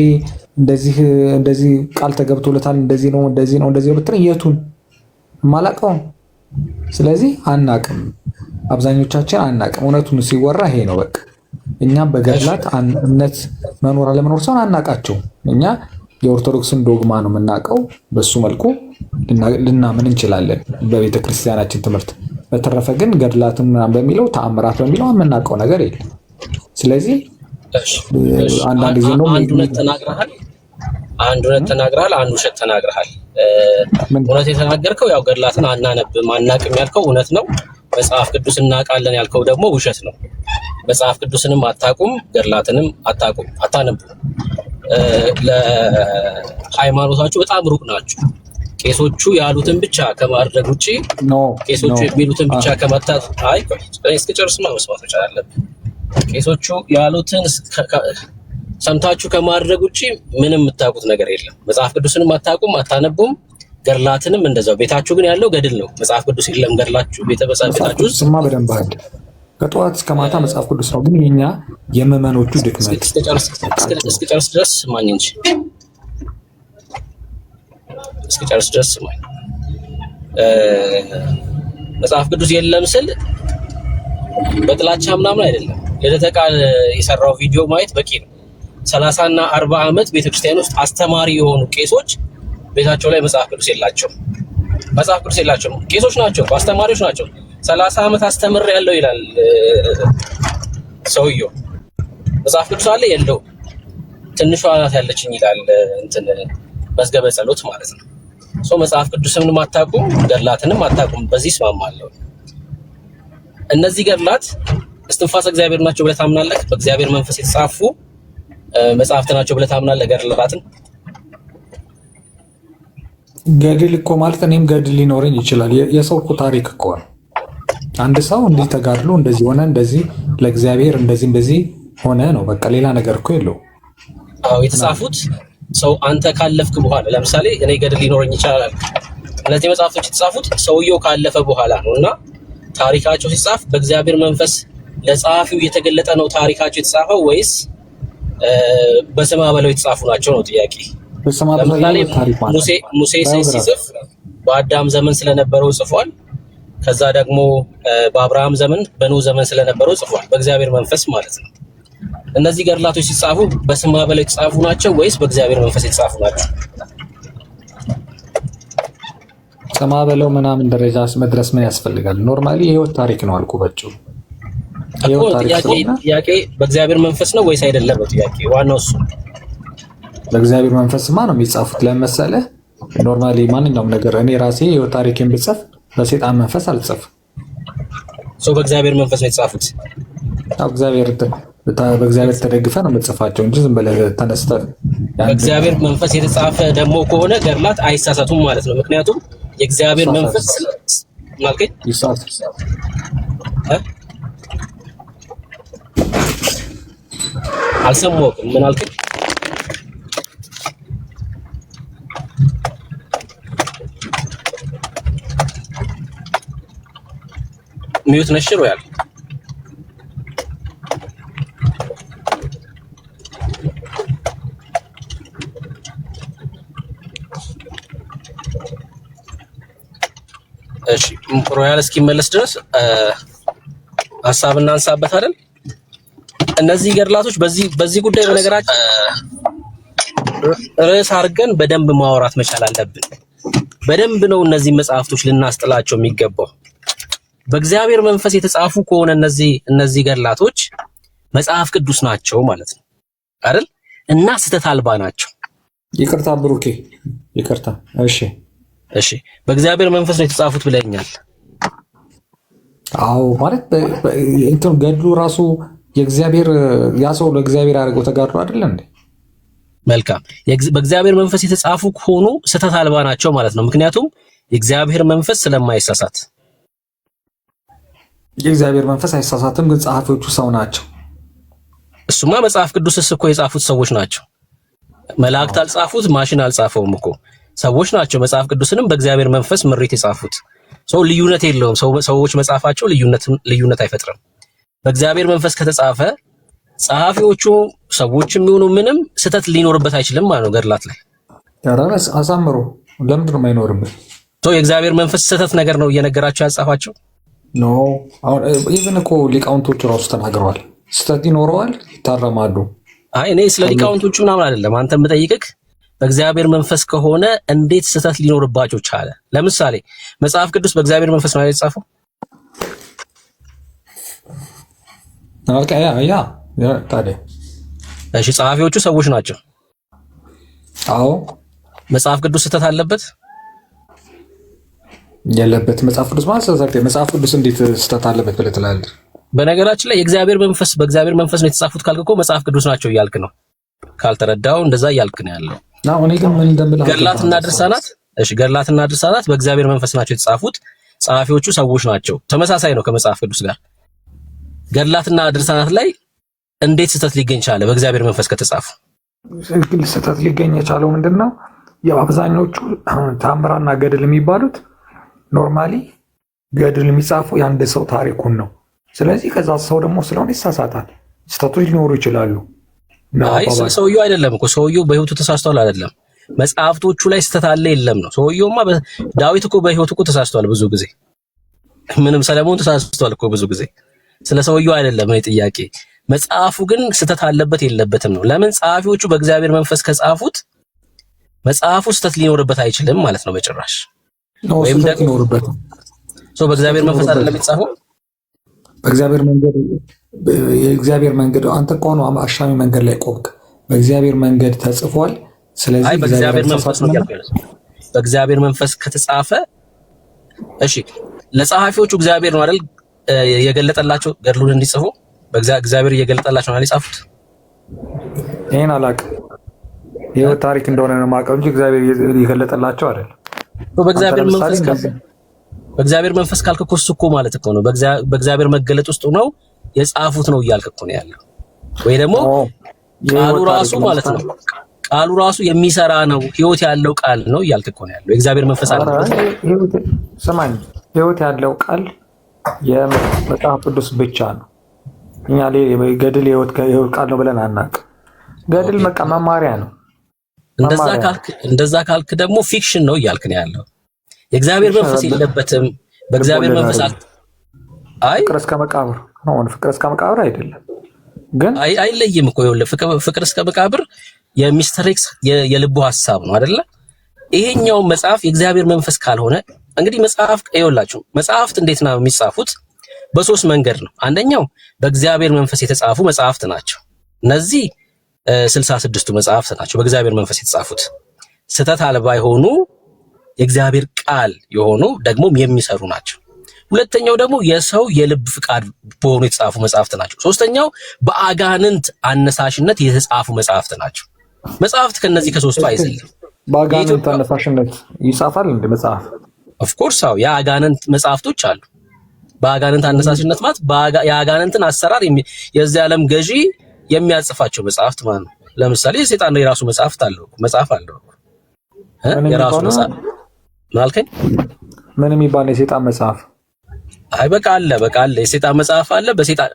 እንደዚህ ቃል ተገብቶለታል እንደዚህ ነው ብትለኝ የቱን ማላውቀው? ስለዚህ አናውቅም። አብዛኞቻችን አናውቅም። እውነቱን ሲወራ ይሄ ነው በቃ። እኛ በገድላት እምነት መኖር አለመኖር ሰውን አናውቃቸው። እኛ የኦርቶዶክስን ዶግማ ነው የምናውቀው። በሱ መልኩ ልናምን እንችላለን በቤተ ክርስቲያናችን ትምህርት። በተረፈ ግን ገድላትን በሚለው ተአምራት በሚለው የምናውቀው ነገር የለም። ስለዚህ አንዳንድ ጊዜ ነው አንድ እውነት ተናግረሃል፣ አንድ ውሸት ተናግረሃል። እውነት የተናገርከው ያው ገድላትን አናነብም አናውቅም ያልከው እውነት ነው። መጽሐፍ ቅዱስ እናውቃለን ያልከው ደግሞ ውሸት ነው። መጽሐፍ ቅዱስንም አታውቁም፣ ገድላትንም አታነቡ። ለሃይማኖታችሁ በጣም ሩቅ ናችሁ። ቄሶቹ ያሉትን ብቻ ከማድረግ ውጪ ቄሶቹ የሚሉትን ብቻ ከመታት እስክጨርስማ መስማት መቻል አለብን። ቄሶቹ ያሉትን ሰምታችሁ ከማድረግ ውጪ ምንም የምታውቁት ነገር የለም። መጽሐፍ ቅዱስንም አታውቁም፣ አታነቡም። ገድላትንም እንደዛው። ቤታችሁ ግን ያለው ገድል ነው፣ መጽሐፍ ቅዱስ የለም። ገድላችሁ ቤታችሁ ስማ በደንብ አለ። ከጠዋት እስከ ማታ መጽሐፍ ቅዱስ ነው። ግን የኛ የምዕመኖቹ ድክመት እስክጨርስ ድረስ ስማኝ እንጂ እስክጨርስ ድረስ ስማኝ። መጽሐፍ ቅዱስ የለም ስል በጥላቻ ምናምን አይደለም። ልደተ ቃል የሰራው ቪዲዮ ማየት በቂ ነው። 30 እና 40 ዓመት ቤተክርስቲያን ውስጥ አስተማሪ የሆኑ ቄሶች ቤታቸው ላይ መጽሐፍ ቅዱስ የላቸውም። ቄሶች ናቸው፣ አስተማሪዎች ናቸው። 30 ዓመት አስተምር ያለው ይላል ሰውየው። መጽሐፍ ቅዱስ አለ የለው? ትንሿ ናት ያለችኝ ይላል እንትን መዝገበ ጸሎት ማለት ነው። መጽሐፍ ቅዱስንም አታውቁም፣ ገድላትንም አታውቁም። በዚህ እስማማለሁ። እነዚህ ገድላት እስትንፋሰ እግዚአብሔር ናቸው ብለህ ታምናለህ? በእግዚአብሔር መንፈስ የተጻፉ መጽሐፍት ናቸው ብለህ ታምናለህ? ገድላትን ገድል እኮ ማለት እኔም ገድል ሊኖረኝ ይችላል። የሰው እኮ ታሪክ እኮ ነው። አንድ ሰው እንዲህ ተጋድሎ እንደዚህ ሆነ፣ እንደዚህ ለእግዚአብሔር እንደዚህ ሆነ ነው በቃ። ሌላ ነገር እኮ የለው። አዎ የተጻፉት ሰው አንተ ካለፍክ በኋላ ለምሳሌ እኔ ገድል ሊኖረኝ ይችላል። እነዚህ መጽሐፍቶች የተጻፉት ሰውየው ካለፈ በኋላ ነው እና ታሪካቸው ሲጻፍ በእግዚአብሔር መንፈስ ለጸሐፊው የተገለጠ ነው ታሪካቸው የተጻፈው ወይስ በስማ በለው የተጻፉ ናቸው ነው ጥያቄ። ለምሳሌ ሙሴ ሲጽፍ በአዳም ዘመን ስለነበረው ጽፏል። ከዛ ደግሞ በአብርሃም ዘመን በኖህ ዘመን ስለነበረው ጽፏል፣ በእግዚአብሔር መንፈስ ማለት ነው። እነዚህ ገድላቶች ሲጻፉ በስማ በለው የተጻፉ ናቸው ወይስ በእግዚአብሔር መንፈስ የተጻፉ ናቸው? ስማ በለው ምናምን ደረጃ መድረስ ምን ያስፈልጋል? ኖርማሊ የህይወት ታሪክ ነው አልኩ በጭ ጥያቄ በእግዚአብሔር መንፈስ ነው ወይስ አይደለም ነው ጥያቄ። ዋናው እሱ በእግዚአብሔር መንፈስማ ነው የሚጻፉት። ለምሳሌ ኖርማሊ ማንኛውም ነገር እኔ ራሴ የህይወት ታሪክን ብጽፍ በሰይጣን መንፈስ አልጽፍም። በእግዚአብሔር መንፈስ ነው የተጻፉት። በእግዚአብሔር ተደግፈ ነው የምትጽፋቸው እንጂ ዝም ብለህ ተነስተህ በእግዚአብሔር መንፈስ የተጻፈ ደግሞ ከሆነ ገድላት አይሳሳቱም ማለት ነው። ምክንያቱም የእግዚአብሔር መንፈስ ማልከኝ አልሰማሁም። ምን አልከኝ? ሚዩት ነሽ ሮያል እሺ ሮያል እስኪመለስ ድረስ ሐሳብ እናንሳበት አይደል? እነዚህ ገድላቶች በዚህ ጉዳይ በነገራችን ርዕስ አድርገን በደንብ ማውራት መቻል አለብን። በደንብ ነው እነዚህ መጽሐፍቶች ልናስጥላቸው የሚገባው። በእግዚአብሔር መንፈስ የተጻፉ ከሆነ እነዚህ ገድላቶች መጽሐፍ ቅዱስ ናቸው ማለት ነው አይደል? እና ስህተት አልባ ናቸው። ይቅርታ ብሩኬ ይቅርታ። እሺ በእግዚአብሔር መንፈስ ነው የተጻፉት ብለኛል። አዎ ማለት እንትን ገድሉ ራሱ የእግዚአብሔር ያ ሰው ለእግዚአብሔር ያደረገው ተጋድሎ አይደለ እንዴ? መልካም። በእግዚአብሔር መንፈስ የተጻፉ ከሆኑ ስህተት አልባ ናቸው ማለት ነው። ምክንያቱም የእግዚአብሔር መንፈስ ስለማይሳሳት። የእግዚአብሔር መንፈስ አይሳሳትም፣ ግን ጸሐፊዎቹ ሰው ናቸው። እሱማ መጽሐፍ ቅዱስስ እኮ የጻፉት ሰዎች ናቸው። መላእክት አልጻፉት፣ ማሽን አልጻፈውም እኮ ሰዎች ናቸው። መጽሐፍ ቅዱስንም በእግዚአብሔር መንፈስ ምሪት የጻፉት ሰው ልዩነት የለውም። ሰዎች መጻፋቸው ልዩነት አይፈጥርም። በእግዚአብሔር መንፈስ ከተጻፈ ጸሐፊዎቹ ሰዎችም ይሁኑ ምንም ስህተት ሊኖርበት አይችልም ማለት ነው። ገድላት ላይ ያራስ አሳምሮ ለምንድን ነው የማይኖርበት? የእግዚአብሔር መንፈስ ስህተት ነገር ነው እየነገራቸው ያጻፋቸው ኖ። አሁን ኢቭን እኮ ሊቃውንቶቹ ራሱ ተናግረዋል። ስህተት ይኖረዋል፣ ይታረማሉ። አይ እኔ ስለ ሊቃውንቶቹ ምናምን አይደለም አንተ የምጠይቅህ በእግዚአብሔር መንፈስ ከሆነ እንዴት ስህተት ሊኖርባቸው ቻለ? ለምሳሌ መጽሐፍ ቅዱስ በእግዚአብሔር መንፈስ ነው የተጻፈው? ያ ታዲያ እሺ፣ ጸሐፊዎቹ ሰዎች ናቸው። አዎ። መጽሐፍ ቅዱስ ስህተት አለበት? የለበት። መጽሐፍ ቅዱስ ማለት መጽሐፍ ቅዱስ እንዴት ስህተት አለበት ብለህ ትላለህ? በነገራችን ላይ በእግዚአብሔር መንፈስ ነው የተጻፉት ካልክ እኮ መጽሐፍ ቅዱስ ናቸው እያልክ ነው። ካልተረዳው እንደዛ እያልክ ነው ያለው። እኔ ግን ምን እንደምልህ ገድላትና ድርሳናት በእግዚአብሔር መንፈስ ናቸው የተጻፉት። ጸሐፊዎቹ ሰዎች ናቸው። ተመሳሳይ ነው ከመጽሐፍ ቅዱስ ጋር። ገድላትና ድርሳናት ላይ እንዴት ስህተት ሊገኝ ቻለ? በእግዚአብሔር መንፈስ ከተጻፉ ስህተት ሊገኝ የቻለው ምንድነው? ያው አብዛኞቹ ታምራና ገድል የሚባሉት ኖርማሊ ገድል የሚጻፉ የአንድ ሰው ታሪኩን ነው። ስለዚህ ከዛ ሰው ደግሞ ስለሆነ ይሳሳታል፣ ስህተቶች ሊኖሩ ይችላሉ። አይ ሰውየው አይደለም እኮ ሰውየው በህይወቱ ተሳስቷል አይደለም። መጽሐፍቶቹ ላይ ስህተት አለ የለም ነው። ሰውየውማ ዳዊት እኮ በህይወቱ እኮ ተሳስቷል ብዙ ጊዜ። ምንም ሰለሞን ተሳስቷል እኮ ብዙ ጊዜ። ስለ ሰውየው አይደለም እኔ ጥያቄ። መጽሐፉ ግን ስህተት አለበት የለበትም ነው። ለምን ጸሐፊዎቹ በእግዚአብሔር መንፈስ ከጻፉት መጽሐፉ ስህተት ሊኖርበት አይችልም ማለት ነው በጭራሽ። ወይም ደግሞ ሊኖርበት በእግዚአብሔር መንፈስ አይደለም የተጻፈው። የእግዚአብሔር መንገድ አንተ እኮ ነው አሻሚ መንገድ ላይ ቆምክ። በእግዚአብሔር መንገድ ተጽፏል። ስለዚህ በእግዚአብሔር መንፈስ ነው ያለው። በእግዚአብሔር መንፈስ ከተጻፈ እሺ፣ ለጸሐፊዎቹ እግዚአብሔር ነው አይደል የገለጠላቸው ገድሉን እንዲጽፉ? እግዚአብሔር እየገለጠላቸው ነው የጻፉት። ይሄን አላውቅም። ይሄው ታሪክ እንደሆነ ነው የማውቀው እንጂ እግዚአብሔር እየገለጠላቸው አይደል። በእግዚአብሔር መንፈስ ካልክ እኮ እሱ እኮ ማለት እኮ ነው በእግዚአብሔር መገለጥ ውስጥ ነው የጻፉት ነው እያልክ እኮ ነው ያለው። ወይ ደግሞ ቃሉ ራሱ ማለት ነው ቃሉ ራሱ የሚሰራ ነው፣ ህይወት ያለው ቃል ነው እያልክ እኮ ነው ያለው። የእግዚአብሔር መንፈስ አለበት። ሰማኝ፣ ህይወት ያለው ቃል የመጽሐፍ ቅዱስ ብቻ ነው። እኛ ገድል የህይወት ቃል ነው ብለን አናውቅም። ገድል በቃ መማሪያ ነው። እንደዛ ካልክ ደግሞ ፊክሽን ነው እያልክ ነው ያለው። የእግዚአብሔር መንፈስ የለበትም። በእግዚአብሔር መንፈስ ፍቅር እስከ መቃብር ነው። ፍቅር እስከ መቃብር አይደለም ግን አይለይም እኮ ይኸውልህ፣ ፍቅር እስከ መቃብር የሚስተር ኤክስ የልቡ ሐሳብ ነው አይደለ? ይሄኛው መጽሐፍ የእግዚአብሔር መንፈስ ካልሆነ እንግዲህ ይኸውላችሁ መጽሐፍት እንዴት ነው የሚጻፉት? በሶስት መንገድ ነው። አንደኛው በእግዚአብሔር መንፈስ የተጻፉ መጽሐፍት ናቸው። እነዚህ 66ቱ መጽሐፍት ናቸው በእግዚአብሔር መንፈስ የተጻፉት። ስህተት አልባ የሆኑ የእግዚአብሔር ቃል የሆኑ ደግሞም የሚሰሩ ናቸው። ሁለተኛው ደግሞ የሰው የልብ ፍቃድ በሆኑ የተጻፉ መጽሐፍት ናቸው። ሶስተኛው በአጋንንት አነሳሽነት የተጻፉ መጽሐፍት ናቸው። መጽሐፍት ከነዚህ ከሶስቱ አይዘልም። በአጋንንት አነሳሽነት ይጻፋል እንደ መጽሐፍ ኦፍ ኮርስ አዎ፣ የአጋንንት መጽሐፍቶች አሉ። በአጋንንት አነሳሽነት ማለት የአጋንንትን አሰራር የዚህ ዓለም ገዢ የሚያጽፋቸው መጽሐፍት ማለት ነው። ለምሳሌ የሰይጣን የራሱ መጽሐፍ አለው። የራሱ መጽሐፍ ማልከኝ ምን የሚባል የሰይጣን መጽሐፍ? አይ በቃ አለ የሰይጣን መጽሐፍ አለ።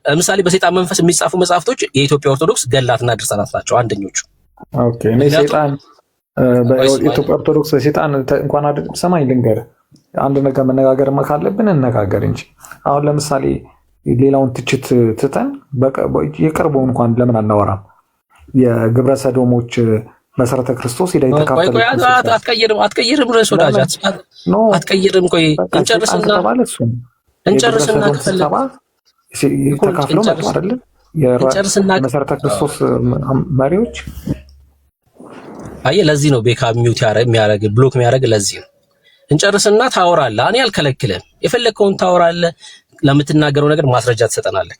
ለምሳሌ በሰይጣን መንፈስ የሚጻፉ መጽሐፍቶች የኢትዮጵያ ኦርቶዶክስ ገድላትና ድርሳናት ናቸው አንደኞቹ። ኦኬ እኔ ሰይጣን በኢትዮጵያ ኦርቶዶክስ ሰይጣን እንኳን አይደለም ሰማኝ ልንገርህ፣ አንድ ነገር መነጋገር ካለብን እንነጋገር እንጂ አሁን ለምሳሌ ሌላውን ትችት ትተን የቅርቡን እንኳን ለምን አናወራም? የግብረ ሰዶሞች መሰረተ ክርስቶስ ሄዳ የተካፈለ አትቀይርም ርዕስ ወዳጅ አትቀይርም። ቆይ እንጨርስና ተካፍለው መጡ አይደል? የመሰረተ ክርስቶስ መሪዎች አየ። ለዚህ ነው ቤካ ሚውት የሚያደርግ ብሎክ የሚያደርግ ለዚህ ነው። እንጨርስና ታወራለህ። እኔ አልከለክልም፣ የፈለግከውን ታወራለህ። ለምትናገረው ነገር ማስረጃ ትሰጠናለህ።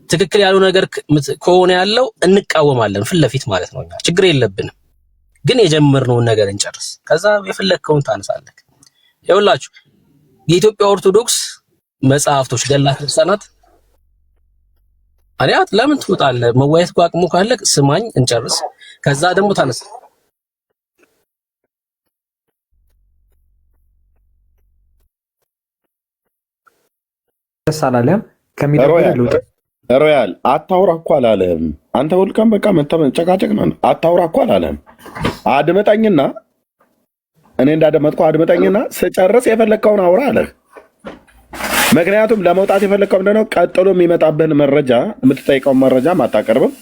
ትክክል ያለው ነገር ከሆነ ያለው እንቃወማለን ፊት ለፊት ማለት ነው። እኛ ችግር የለብንም፣ ግን የጀመርነውን ነገር እንጨርስ። ከዛ የፈለግከውን ታነሳለህ። ይኸውላችሁ የኢትዮጵያ ኦርቶዶክስ መጽሐፍቶች ገድላት፣ ድርሳናት አሪያት ለምን ትወጣለህ? መወያየት አቅሙ ካለ ስማኝ እንጨርስ። ከዛ ደግሞ ታነሳ። ተሳናለም ሮያል አታውራ እኮ አላለህም አንተ። ሁልቀን በቃ መጨቃጨቅ ነው። አታውራ እኮ አላለህም። አድመጠኝና እኔ እንዳደመጥኩ አድመጠኝና ስጨርስ የፈለግከውን አውራ አለህ። ምክንያቱም ለመውጣት የፈለግከው ምንድነው? ቀጥሎ የሚመጣብህን መረጃ የምትጠይቀውን መረጃ አታቀርብም።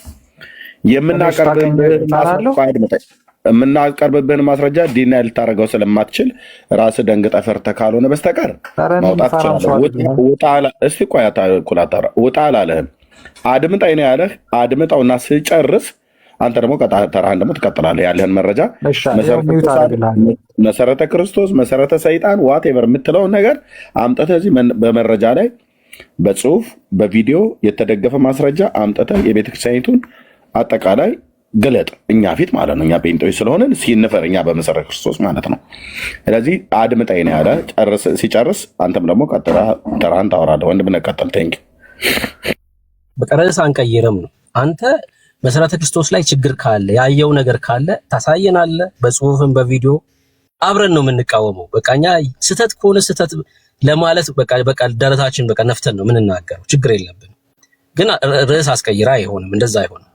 የምናቀርብብህን ማስረጃ ዲና ልታደርገው ስለማትችል ራስህ ደንግጠህ ፈርተህ ካልሆነ በስተቀር ማውጣት ትችላለህ። እስቲ ቆይ ውጣ አላለህም። አድምጠኝ ነው ያለህ። አድምጠውና ስጨርስ አንተ ደግሞ ተራህን ደግሞ ትቀጥላለህ። ያለህን መረጃ መሰረተ ክርስቶስ፣ መሰረተ ሰይጣን ዋቴቨር የምትለውን ነገር አምጥተህ እዚህ በመረጃ ላይ በጽሁፍ በቪዲዮ የተደገፈ ማስረጃ አምጥተህ የቤተክርስቲያኒቱን አጠቃላይ ግለጥ፣ እኛ ፊት ማለት ነው። እኛ ጴንጤዎች ስለሆንን ሲንፈር እኛ በመሰረተ ክርስቶስ ማለት ነው። ስለዚህ አድምጠኝ ነው ያለ። ሲጨርስ አንተም ደግሞ ተራህን ታወራለህ። ወንድምነህ ቀጥል። ቴንክ በቃ ርዕስ አንቀይርም ነው። አንተ መሰረተ ክርስቶስ ላይ ችግር ካለ ያየው ነገር ካለ ታሳየናለህ፣ በጽሁፍም በቪዲዮ አብረን ነው የምንቃወመው። በቃ እኛ ስህተት ከሆነ ስህተት ለማለት በቃ ደረታችን በቃ ነፍተን ነው የምንናገረው። ችግር የለብንም። ግን ርዕስ አስቀይራ አይሆንም፣ እንደዛ አይሆንም።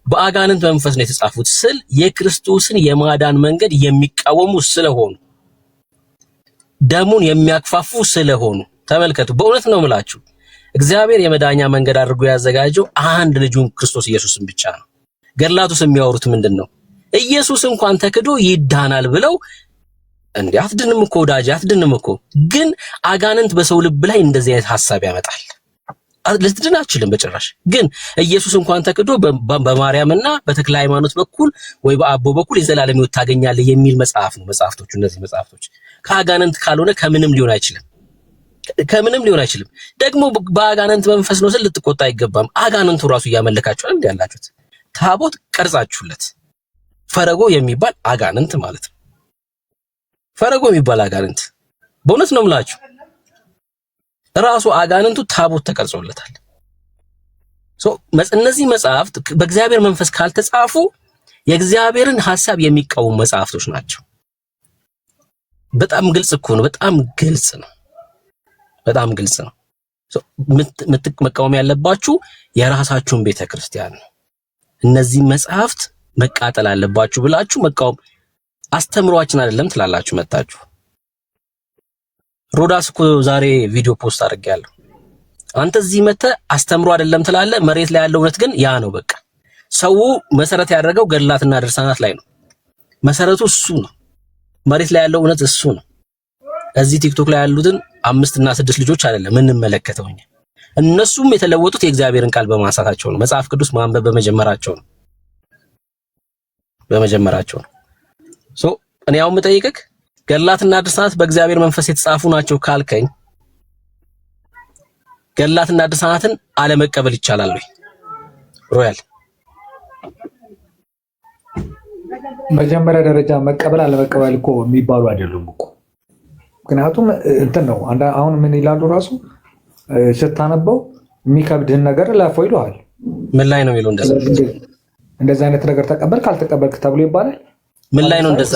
በአጋንንት መንፈስ ነው የተጻፉት ስል የክርስቶስን የማዳን መንገድ የሚቃወሙ ስለሆኑ ደሙን የሚያክፋፉ ስለሆኑ ተመልከቱ። በእውነት ነው የምላችሁ እግዚአብሔር የመዳኛ መንገድ አድርጎ ያዘጋጀው አንድ ልጁን ክርስቶስ ኢየሱስን ብቻ ነው። ገድላቱስ የሚያወሩት ምንድን ነው? ኢየሱስ እንኳን ተክዶ ይዳናል ብለው እንዴ! አትድንም እኮ ወዳጅ አትድንም እኮ። ግን አጋንንት በሰው ልብ ላይ እንደዚህ አይነት ሐሳብ ያመጣል። ልትድን አትችልም በጭራሽ። ግን ኢየሱስ እንኳን ተክዶ በማርያምና በተክለ ሃይማኖት በኩል ወይ በአቦ በኩል የዘላለም ሕይወት ታገኛለህ የሚል መጽሐፍ ነው። መጽሐፍቶቹ እነዚህ መጽሐፍቶች ከአጋንንት ካልሆነ ከምንም ሊሆን አይችልም። ደግሞ በአጋንንት መንፈስ ነው ስል ልትቆጣ አይገባም። አጋንንቱ ራሱ እያመለካችሁ እንዴ ያላችሁት ታቦት ቀርጻችሁለት ፈረጎ የሚባል አጋንንት ማለት ነው። ፈረጎ የሚባል አጋንንት በእውነት ነው የምላችሁ ራሱ አጋንንቱ ታቦት ተቀርጾለታል። እነዚህ መጽሐፍት በእግዚአብሔር መንፈስ ካልተጻፉ የእግዚአብሔርን ሐሳብ የሚቃወሙ መጽሐፍቶች ናቸው። በጣም ግልጽ እኮ ነው። በጣም ግልጽ ነው። መቃወም ያለባችሁ የራሳችሁን ቤተክርስቲያን ነው። እነዚህ መጽሐፍት መቃጠል አለባችሁ ብላችሁ መቃወም አስተምሯችን አይደለም ትላላችሁ መጣችሁ። ሮዳስ እኮ ዛሬ ቪዲዮ ፖስት አድርጌያለሁ። አንተ እዚህ መተህ አስተምሮ አይደለም ትላለህ። መሬት ላይ ያለው እውነት ግን ያ ነው። በቃ ሰው መሰረት ያደረገው ገድላትና ድርሳናት ላይ ነው። መሰረቱ እሱ ነው። መሬት ላይ ያለው እውነት እሱ ነው። እዚህ ቲክቶክ ላይ ያሉትን 5 እና 6 ልጆች አይደለም የምንመለከተው እኛ። እነሱም የተለወጡት የእግዚአብሔርን ቃል በማንሳታቸው ነው። መጽሐፍ ቅዱስ ማንበብ በመጀመራቸው ነው። እኔ አሁን የምጠይቅህ ገድላትና ድርሳናት በእግዚአብሔር መንፈስ የተጻፉ ናቸው ካልከኝ ገድላትና ድርሳናትን አለመቀበል ይቻላል ወይ? ሮያል መጀመሪያ ደረጃ መቀበል አለመቀበል እኮ የሚባሉ አይደሉም እኮ። ምክንያቱም እንትን ነው። አሁን ምን ይላሉ ራሱ ስታነበው የሚከብድህን ነገር ለፎ ይለዋል። ምን ላይ ነው የሚለው? እንደዛ አይነት ነገር ተቀበል ካልተቀበልክ ተብሎ ይባላል። ምን ላይ ነው እንደዛ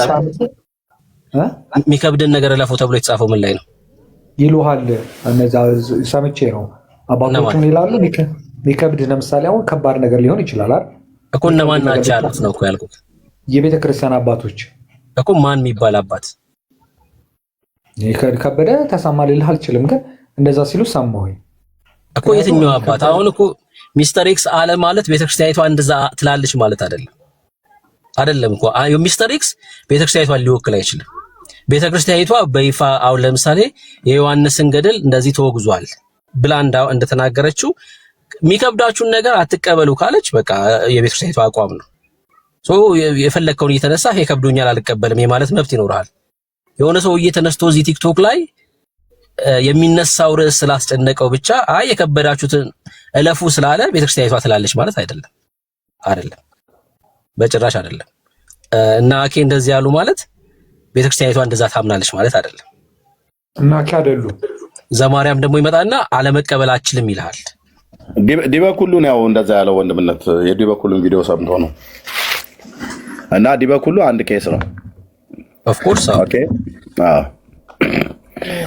የሚከብድህን ነገር ለፎ ተብሎ የተጻፈው? ምን ላይ ነው? ይሉሃል። እነዛ ሰምቼ ነው አባቶቹን ይላሉ። ሊከብድ ለምሳሌ አሁን ከባድ ነገር ሊሆን ይችላል አይደል እኮ። እነማን ናቸው ያሉት ነው እኮ ያልኩት። የቤተ ክርስቲያን አባቶች እኮ ማን የሚባል አባት ከበደ ተሰማ ልልህ አልችልም፣ ግን እንደዛ ሲሉ ሰማሁኝ እኮ። የትኛው አባት? አሁን እኮ ሚስተር ኤክስ አለ ማለት ቤተክርስቲያኒቷ እንደዛ ትላለች ማለት አይደለም እኮ። ሚስተር ኤክስ ቤተክርስቲያኒቷን ሊወክል አይችልም። ቤተክርስቲያኒቷ በይፋ አሁን ለምሳሌ የዮሐንስን ገድል እንደዚህ ተወግዟል ብላ እንደተናገረችው የሚከብዳችሁን ነገር አትቀበሉ ካለች በቃ የቤተክርስቲያኒቷ አቋም ነው። የፈለግከውን እየተነሳ ከብዶኛል አልቀበልም የማለት መብት ይኖርሃል። የሆነ ሰው እየተነስቶ እዚህ ቲክቶክ ላይ የሚነሳው ርዕስ ስላስጨነቀው ብቻ የከበዳችሁትን እለፉ ስላለ ቤተክርስቲያኒቷ ትላለች ማለት አይደለም። በጭራሽ አይደለም። እና አኬ እንደዚህ ያሉ ማለት ቤተክርስቲያኒቷ እንደዛ ታምናለች ማለት አይደለም። እና አኬ አይደሉ ዘማርያም ደግሞ ይመጣና አለመቀበል አችልም ይልሃል። ዲበኩሉን ያው እንደዛ ያለው ወንድምነት የዲበኩሉን ቪዲዮ ሰምቶ ነው። እና ዲበኩሉ አንድ ኬስ ነው። ኦፍ ኮርስ ኦኬ።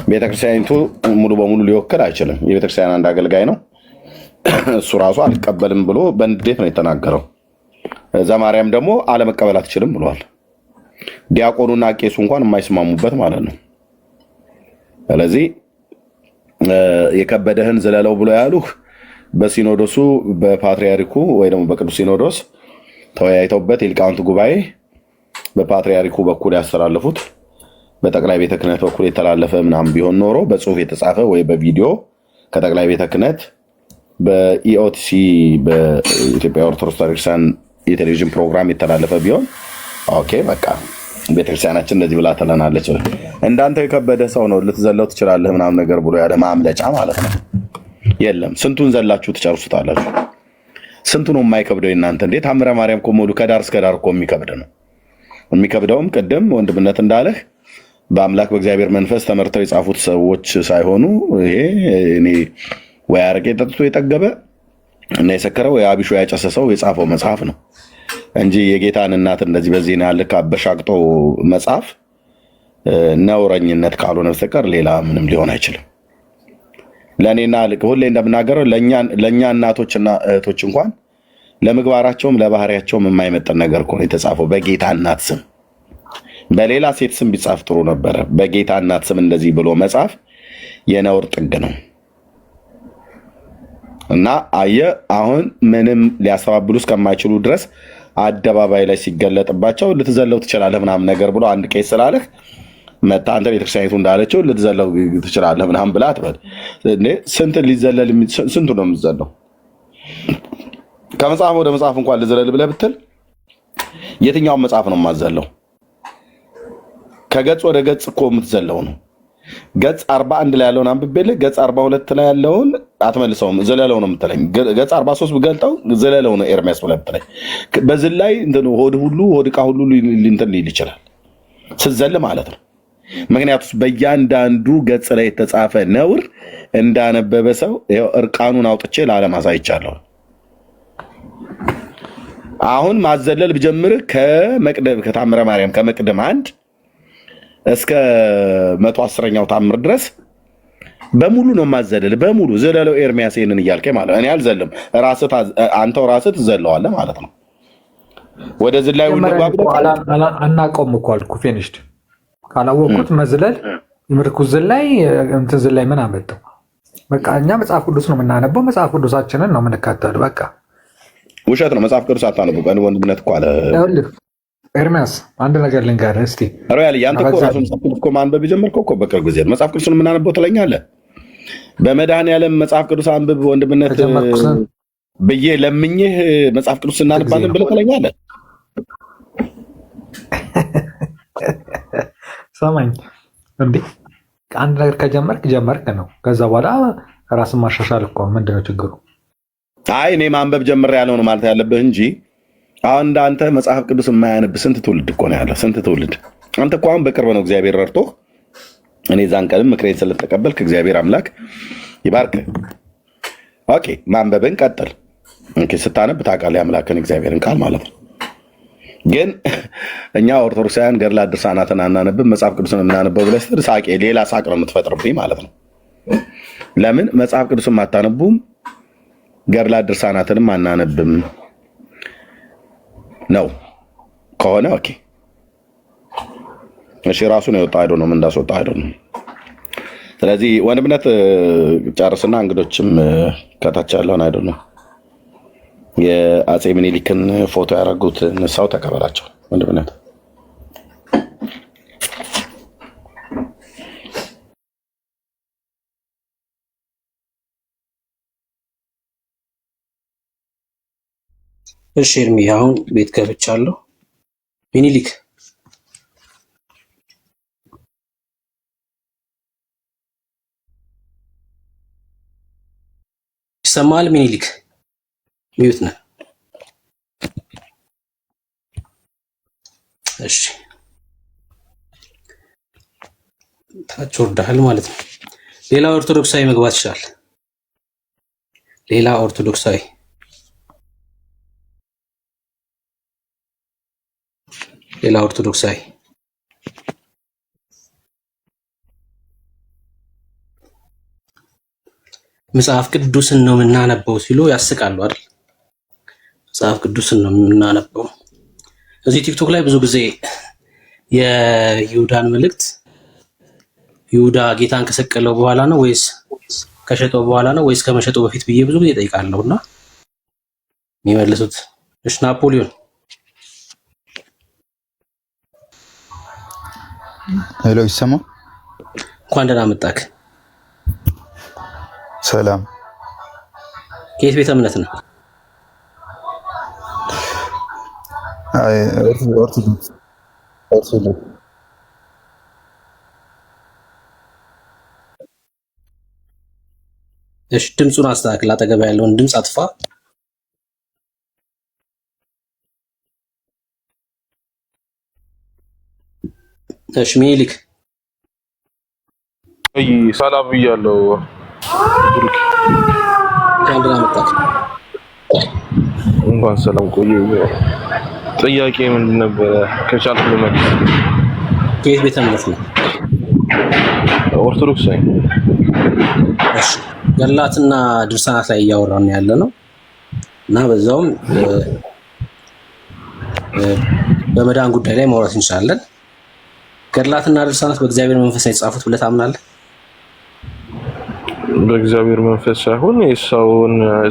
ቤተክርስቲያኒቱ ሙሉ በሙሉ ሊወክል አይችልም። የቤተክርስቲያን አንድ አገልጋይ ነው። እሱ ራሱ አልቀበልም ብሎ በንዴት ነው የተናገረው። ዘማርያም ደግሞ አለመቀበል አትችልም ብሏል። ዲያቆኑና ቄሱ እንኳን የማይስማሙበት ማለት ነው። ስለዚህ የከበደህን ዝለለው ብሎ ያሉህ በሲኖዶሱ በፓትሪያርኩ ወይ ደግሞ በቅዱስ ሲኖዶስ ተወያይተውበት የሊቃውንት ጉባኤ በፓትሪያርኩ በኩል ያስተላለፉት በጠቅላይ ቤተ ክህነት በኩል የተላለፈ ምናምን ቢሆን ኖሮ በጽሁፍ የተጻፈ ወይ በቪዲዮ ከጠቅላይ ቤተ ክህነት በኢኦቲሲ በኢትዮጵያ ኦርቶዶክስ ቤተክርስቲያን የቴሌቪዥን ፕሮግራም የተላለፈ ቢሆን ኦኬ በቃ ቤተክርስቲያናችን እንደዚህ ብላ ተለናለች። እንዳንተ የከበደ ሰው ነው ልትዘለው ትችላለህ ምናምን ነገር ብሎ ያለ ማምለጫ ማለት ነው። የለም ስንቱን ዘላችሁ ትጨርሱታላችሁ። ስንቱ ነው የማይከብደው እናንተ? እንዴት ታምረ ማርያም እኮ ሙሉ ከዳር እስከ ዳር እኮ የሚከብድ ነው። የሚከብደውም ቅድም ወንድምነት እንዳለህ በአምላክ በእግዚአብሔር መንፈስ ተመርተው የጻፉት ሰዎች ሳይሆኑ ይሄ እኔ ወይ አረቄ ጠጥቶ የጠገበ እና የሰከረ ወይ አቢሾ ያጨሰሰው የጻፈው መጽሐፍ ነው እንጂ የጌታን እናት እንደዚህ በዚህ ነው ያልክ አበሻቅጦ መጽሐፍ ነውረኝነት ካልሆነ በስተቀር ሌላ ምንም ሊሆን አይችልም። ለእኔና ሁሌ እንደምናገረው ለእኛ እናቶችና እህቶች እንኳን ለምግባራቸውም ለባህሪያቸውም የማይመጠን ነገር እኮ ነው የተጻፈው። በጌታ እናት ስም በሌላ ሴት ስም ቢጻፍ ጥሩ ነበረ። በጌታ እናት ስም እንደዚህ ብሎ መጻፍ የነውር ጥግ ነው። እና አሁን ምንም ሊያስተባብሉ እስከማይችሉ ድረስ አደባባይ ላይ ሲገለጥባቸው ልትዘለው ትችላለህ ምናምን ነገር ብሎ አንድ ቄስ ስላለህ መታ አንተ ቤተክርስቲያኒቱ እንዳለችው ልትዘለው ትችላለህ ምናምን ብላ አትበል። ስንት ሊዘለል ስንቱ ነው የምትዘለው? ከመጽሐፍ ወደ መጽሐፍ እንኳን ልዘለል ብለህ ብትል የትኛውን መጽሐፍ ነው የማዘለው? ከገጽ ወደ ገጽ እኮ የምትዘለው ነው። ገጽ 41 ላይ ያለውን አንብቤልህ ገጽ 42 ላይ ያለውን አትመልሰውም፣ ዘለለው ነው የምትለኝ። ገጽ 43 ብገልጠው ዘለለው ነው ኤርሚያስ ብለህ ብትለኝ በዚህ ላይ ሆድ ሁሉ ሆድ ዕቃ ሁሉ እንትን ሊል ይችላል ስትዘል ማለት ነው። ምክንያቱም በእያንዳንዱ ገጽ ላይ የተጻፈ ነውር እንዳነበበ ሰው እርቃኑን አውጥቼ ለዓለም አሳይቻለሁ። አሁን ማዘለል ብጀምር ከታምረ ማርያም ከመቅደም 1 እስከ 110ኛው ታምር ድረስ በሙሉ ነው ማዘለል። በሙሉ ዘለለው ኤርሚያስ ይሄንን እያልከኝ ማለት እኔ አልዘልም፣ አንተው ራስህ ትዘለዋለህ ማለት ነው። ወደ ዝላይ አናውቀውም እኮ አልኩህ። ፊኒሽድ ካላወቅኩት መዝለል የምርኩዝ ዝላይ እንትን ዝላይ ምን አመጣው? በቃ እኛ መጽሐፍ ቅዱስ ነው የምናነበው፣ መጽሐፍ ቅዱሳችንን ነው የምንከተለው። በቃ ውሸት ነው መጽሐፍ ቅዱስ አታነቡ። ወንድምነት እኮ አለ ኤርሚያስ አንድ ነገር ልንገርህ እስቲ። ሮያል ያንተ እኮ ራሱ መጽሐፍ ቅዱስ እኮ ማንበብ የጀመርከው እኮ በቅርብ ጊዜ መጽሐፍ ቅዱስን የምናነበው ትለኛለህ። በመድኃኔዓለም መጽሐፍ ቅዱስ አንብብ ወንድምነት ብዬ ለምኝህ መጽሐፍ ቅዱስ እናነባለን ብለህ ትለኛለህ። ሰማኝ እንዴ? አንድ ነገር ከጀመርክ ጀመርክ ነው። ከዛ በኋላ ራስን ማሻሻል እኮ ምንድን ነው ችግሩ? አይ እኔ ማንበብ ጀምሬ ያለው ነው ማለት ያለብህ እንጂ አሁን እንዳንተ መጽሐፍ ቅዱስ የማያነብ ስንት ትውልድ እኮ ነው ያለው። ስንት ትውልድ። አንተ እኮ አሁን በቅርብ ነው እግዚአብሔር ረድቶህ እኔ ዛን ቀንም ምክሬን ስለተቀበልክ እግዚአብሔር አምላክ ይባርክ። ኦኬ ማንበብን ቀጥል። ኦኬ ስታነብ ታውቃለህ የአምላክን እግዚአብሔርን ቃል ማለት ነው። ግን እኛ ኦርቶዶክሳውያን ገድላት ድርሳናትን አናነብም መጽሐፍ ቅዱስን የምናነበው ብለህ ስትል ሌላ ሳቅ ነው የምትፈጥርብኝ ማለት ነው። ለምን መጽሐፍ ቅዱስም አታነቡም? ገድላት ድርሳናትንም አናነብም ነው ከሆነ ኦኬ እሺ ራሱ ነው የወጣው አይደል ነው ምን እንዳስወጣ አይደል ነው። ስለዚህ ወንድምነት ጨርስና እንግዶችም ከታች ያለውን አይደል ነው የአፄ ምኒልክን ፎቶ ያደረጉትን ሰው ተቀበላቸው ወንድምነት። እሺ እርሚ አሁን ቤት ገብቻለሁ። ምኒልክ ይሰማል? ምኒልክ ሚዩት ነህ? እሺ ታች ወርደሃል ማለት ነው። ሌላ ኦርቶዶክሳዊ መግባት ይችላል። ሌላ ኦርቶዶክሳዊ መጽሐፍ ቅዱስን ነው የምናነበው ሲሉ ያስቃሉ አይደል? መጽሐፍ ቅዱስን ነው የምናነበው። እዚህ ቲክቶክ ላይ ብዙ ጊዜ የይሁዳን መልእክት ይሁዳ ጌታን ከሰቀለው በኋላ ነው ወይስ ከሸጠው በኋላ ነው ወይስ ከመሸጠው በፊት ብዬ ብዙ ጊዜ ጠይቃለሁና የሚመልሱት እሺ ናፖሊዮን ሄሎ ይሰማ? እንኳን ደህና መጣክ። ሰላም። ከየት ቤተ እምነት ነው? አይ ኦርቶዶክስ። እሺ ድምፁን አስተካክል። አጠገብ ያለውን ድምፅ አጥፋ። እሺ ምኒልክ ሰላም ብያለሁ። እንኳን መጣክ። እንኳን ሰላም ቆዩ። ጥያቄ ምንድን ነበረ? ከቻልኩ ልመልስ። ከየት ቤተ እምነት ነው? ኦርቶዶክስ ነኝ። እሺ ገድላትና ድርሳናት ላይ እያወራን ያለ ነው እና በዛውም በመዳን ጉዳይ ላይ ማውራት እንችላለን። ገድላትና ድርሳናት በእግዚአብሔር መንፈስ ነው የተጻፉት ብለህ ታምናለህ? በእግዚአብሔር መንፈስ ሳይሆን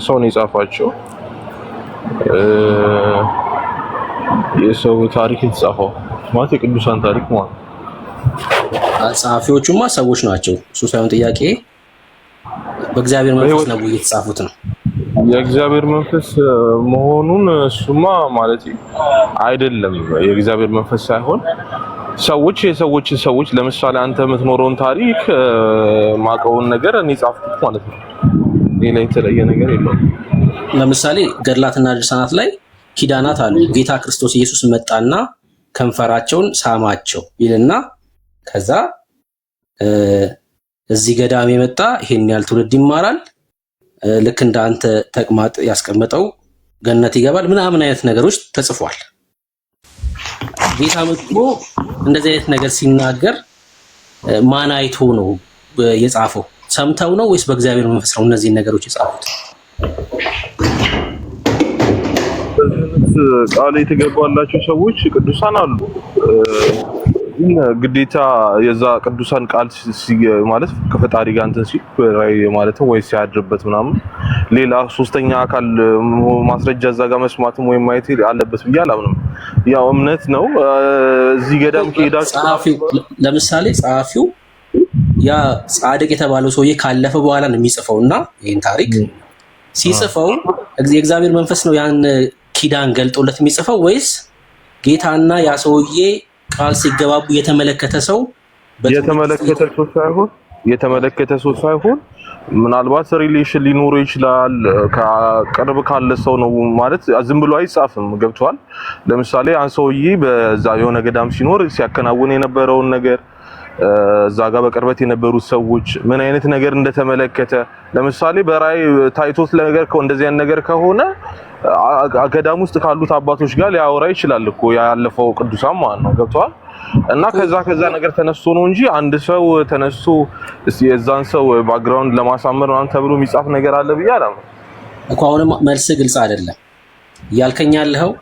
ሰውን የጻፋቸው የሰው ታሪክ የተጻፈው ማለት የቅዱሳን ታሪክ ማለት። ጸሐፊዎቹማ ሰዎች ናቸው። እሱ ሳይሆን ጥያቄ በእግዚአብሔር መንፈስ ነው የተጻፉት ነው። የእግዚአብሔር መንፈስ መሆኑን እሱማ ማለት አይደለም። የእግዚአብሔር መንፈስ ሳይሆን ሰዎች ለምሳሌ አንተ የምትኖረውን ታሪክ ማቀውን ነገር እኔ ጻፍኩት ማለት ነው። ሌላ የተለየ ነገር የለውም። ለምሳሌ ገድላትና ድርሳናት ላይ ኪዳናት አሉ። ጌታ ክርስቶስ ኢየሱስ መጣና ከንፈራቸውን ሳማቸው ይልና ከዛ እዚህ ገዳም የመጣ ይሄን ያህል ትውልድ ይማራል፣ ልክ እንደ አንተ ተቅማጥ ያስቀመጠው ገነት ይገባል ምናምን አይነት ነገሮች ተጽፏል። ጌታ መጥቶ እንደዚህ አይነት ነገር ሲናገር ማን አይቶ ነው የጻፈው? ሰምተው ነው ወይስ በእግዚአብሔር መንፈስ ነው እነዚህ ነገሮች የጻፉት? ቃል የተገባላቸው ሰዎች ቅዱሳን አሉ። ግዴታ የዛ ቅዱሳን ቃል ማለት ከፈጣሪ ጋር እንትን ሲል ማለትም ወይ ሲያድርበት ምናምን ሌላ ሶስተኛ አካል ማስረጃ እዛ ጋር መስማትም ወይ ማየት አለበት ብዬ አላምንም። ያው እምነት ነው። እዚህ ገዳም ከሄዳችሁ ለምሳሌ ጸሐፊው ያ ጻድቅ የተባለው ሰውዬ ካለፈ በኋላ ነው የሚጽፈውና ይሄን ታሪክ ሲጽፈው የእግዚአብሔር መንፈስ ነው ያን ኪዳን ገልጦለት የሚጽፈው ወይስ ጌታና ያ ሰውዬ ቃል ሲገባቡ የተመለከተ ሰው የተመለከተ ሰው ሳይሆን ምናልባት ሪሌሽን ሊኖረው ይችላል። ከቅርብ ካለ ሰው ነው ማለት ዝም ብሎ አይጻፍም። ገብቷል? ለምሳሌ አንድ ሰውዬ በዛ የሆነ ገዳም ሲኖር ሲያከናውን የነበረውን ነገር እዛ ጋር በቅርበት የነበሩት ሰዎች ምን አይነት ነገር እንደተመለከተ ለምሳሌ በራእይ ታይቶት ነገር እንደዚህ አይነት ነገር ከሆነ ገዳም ውስጥ ካሉት አባቶች ጋር ሊያወራ ይችላል እኮ ያለፈው ቅዱሳን ማለት ነው። ገብቷል? እና ከዛ ነገር ተነስቶ ነው እንጂ አንድ ሰው ተነስቶ የዛን ሰው ባክግራውንድ ለማሳመር ነው ተብሎ የሚጻፍ ነገር አለ ብዬ አላምንም እኮ። አሁንም መልስ ግልጽ አይደለም እያልከኝ ያለኸው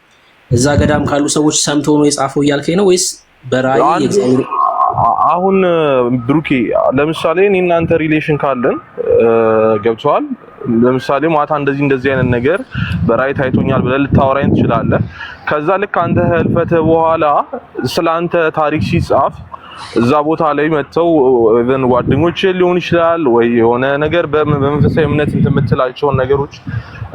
እዛ ገዳም ካሉ ሰዎች ሰምቶ ነው የጻፈው እያልከኝ ነው ወይስ በራእይ የእግዚአብሔር? አሁን ብሩኬ ለምሳሌ እኔ እናንተ ሪሌሽን ካለን ገብቷል። ለምሳሌ ማታ እንደዚህ አይነት ነገር በራእይ ታይቶኛል ብለህ ልታወራኝ ትችላለህ። ከዛ ልክ አንተ ህልፈተ በኋላ ስላንተ ታሪክ ሲጻፍ እዛ ቦታ ላይ መተው ኢቭን ጓደኞች ሊሆን ይችላል ወይ የሆነ ነገር በመንፈሳዊ እምነት የምትላቸው ነገሮች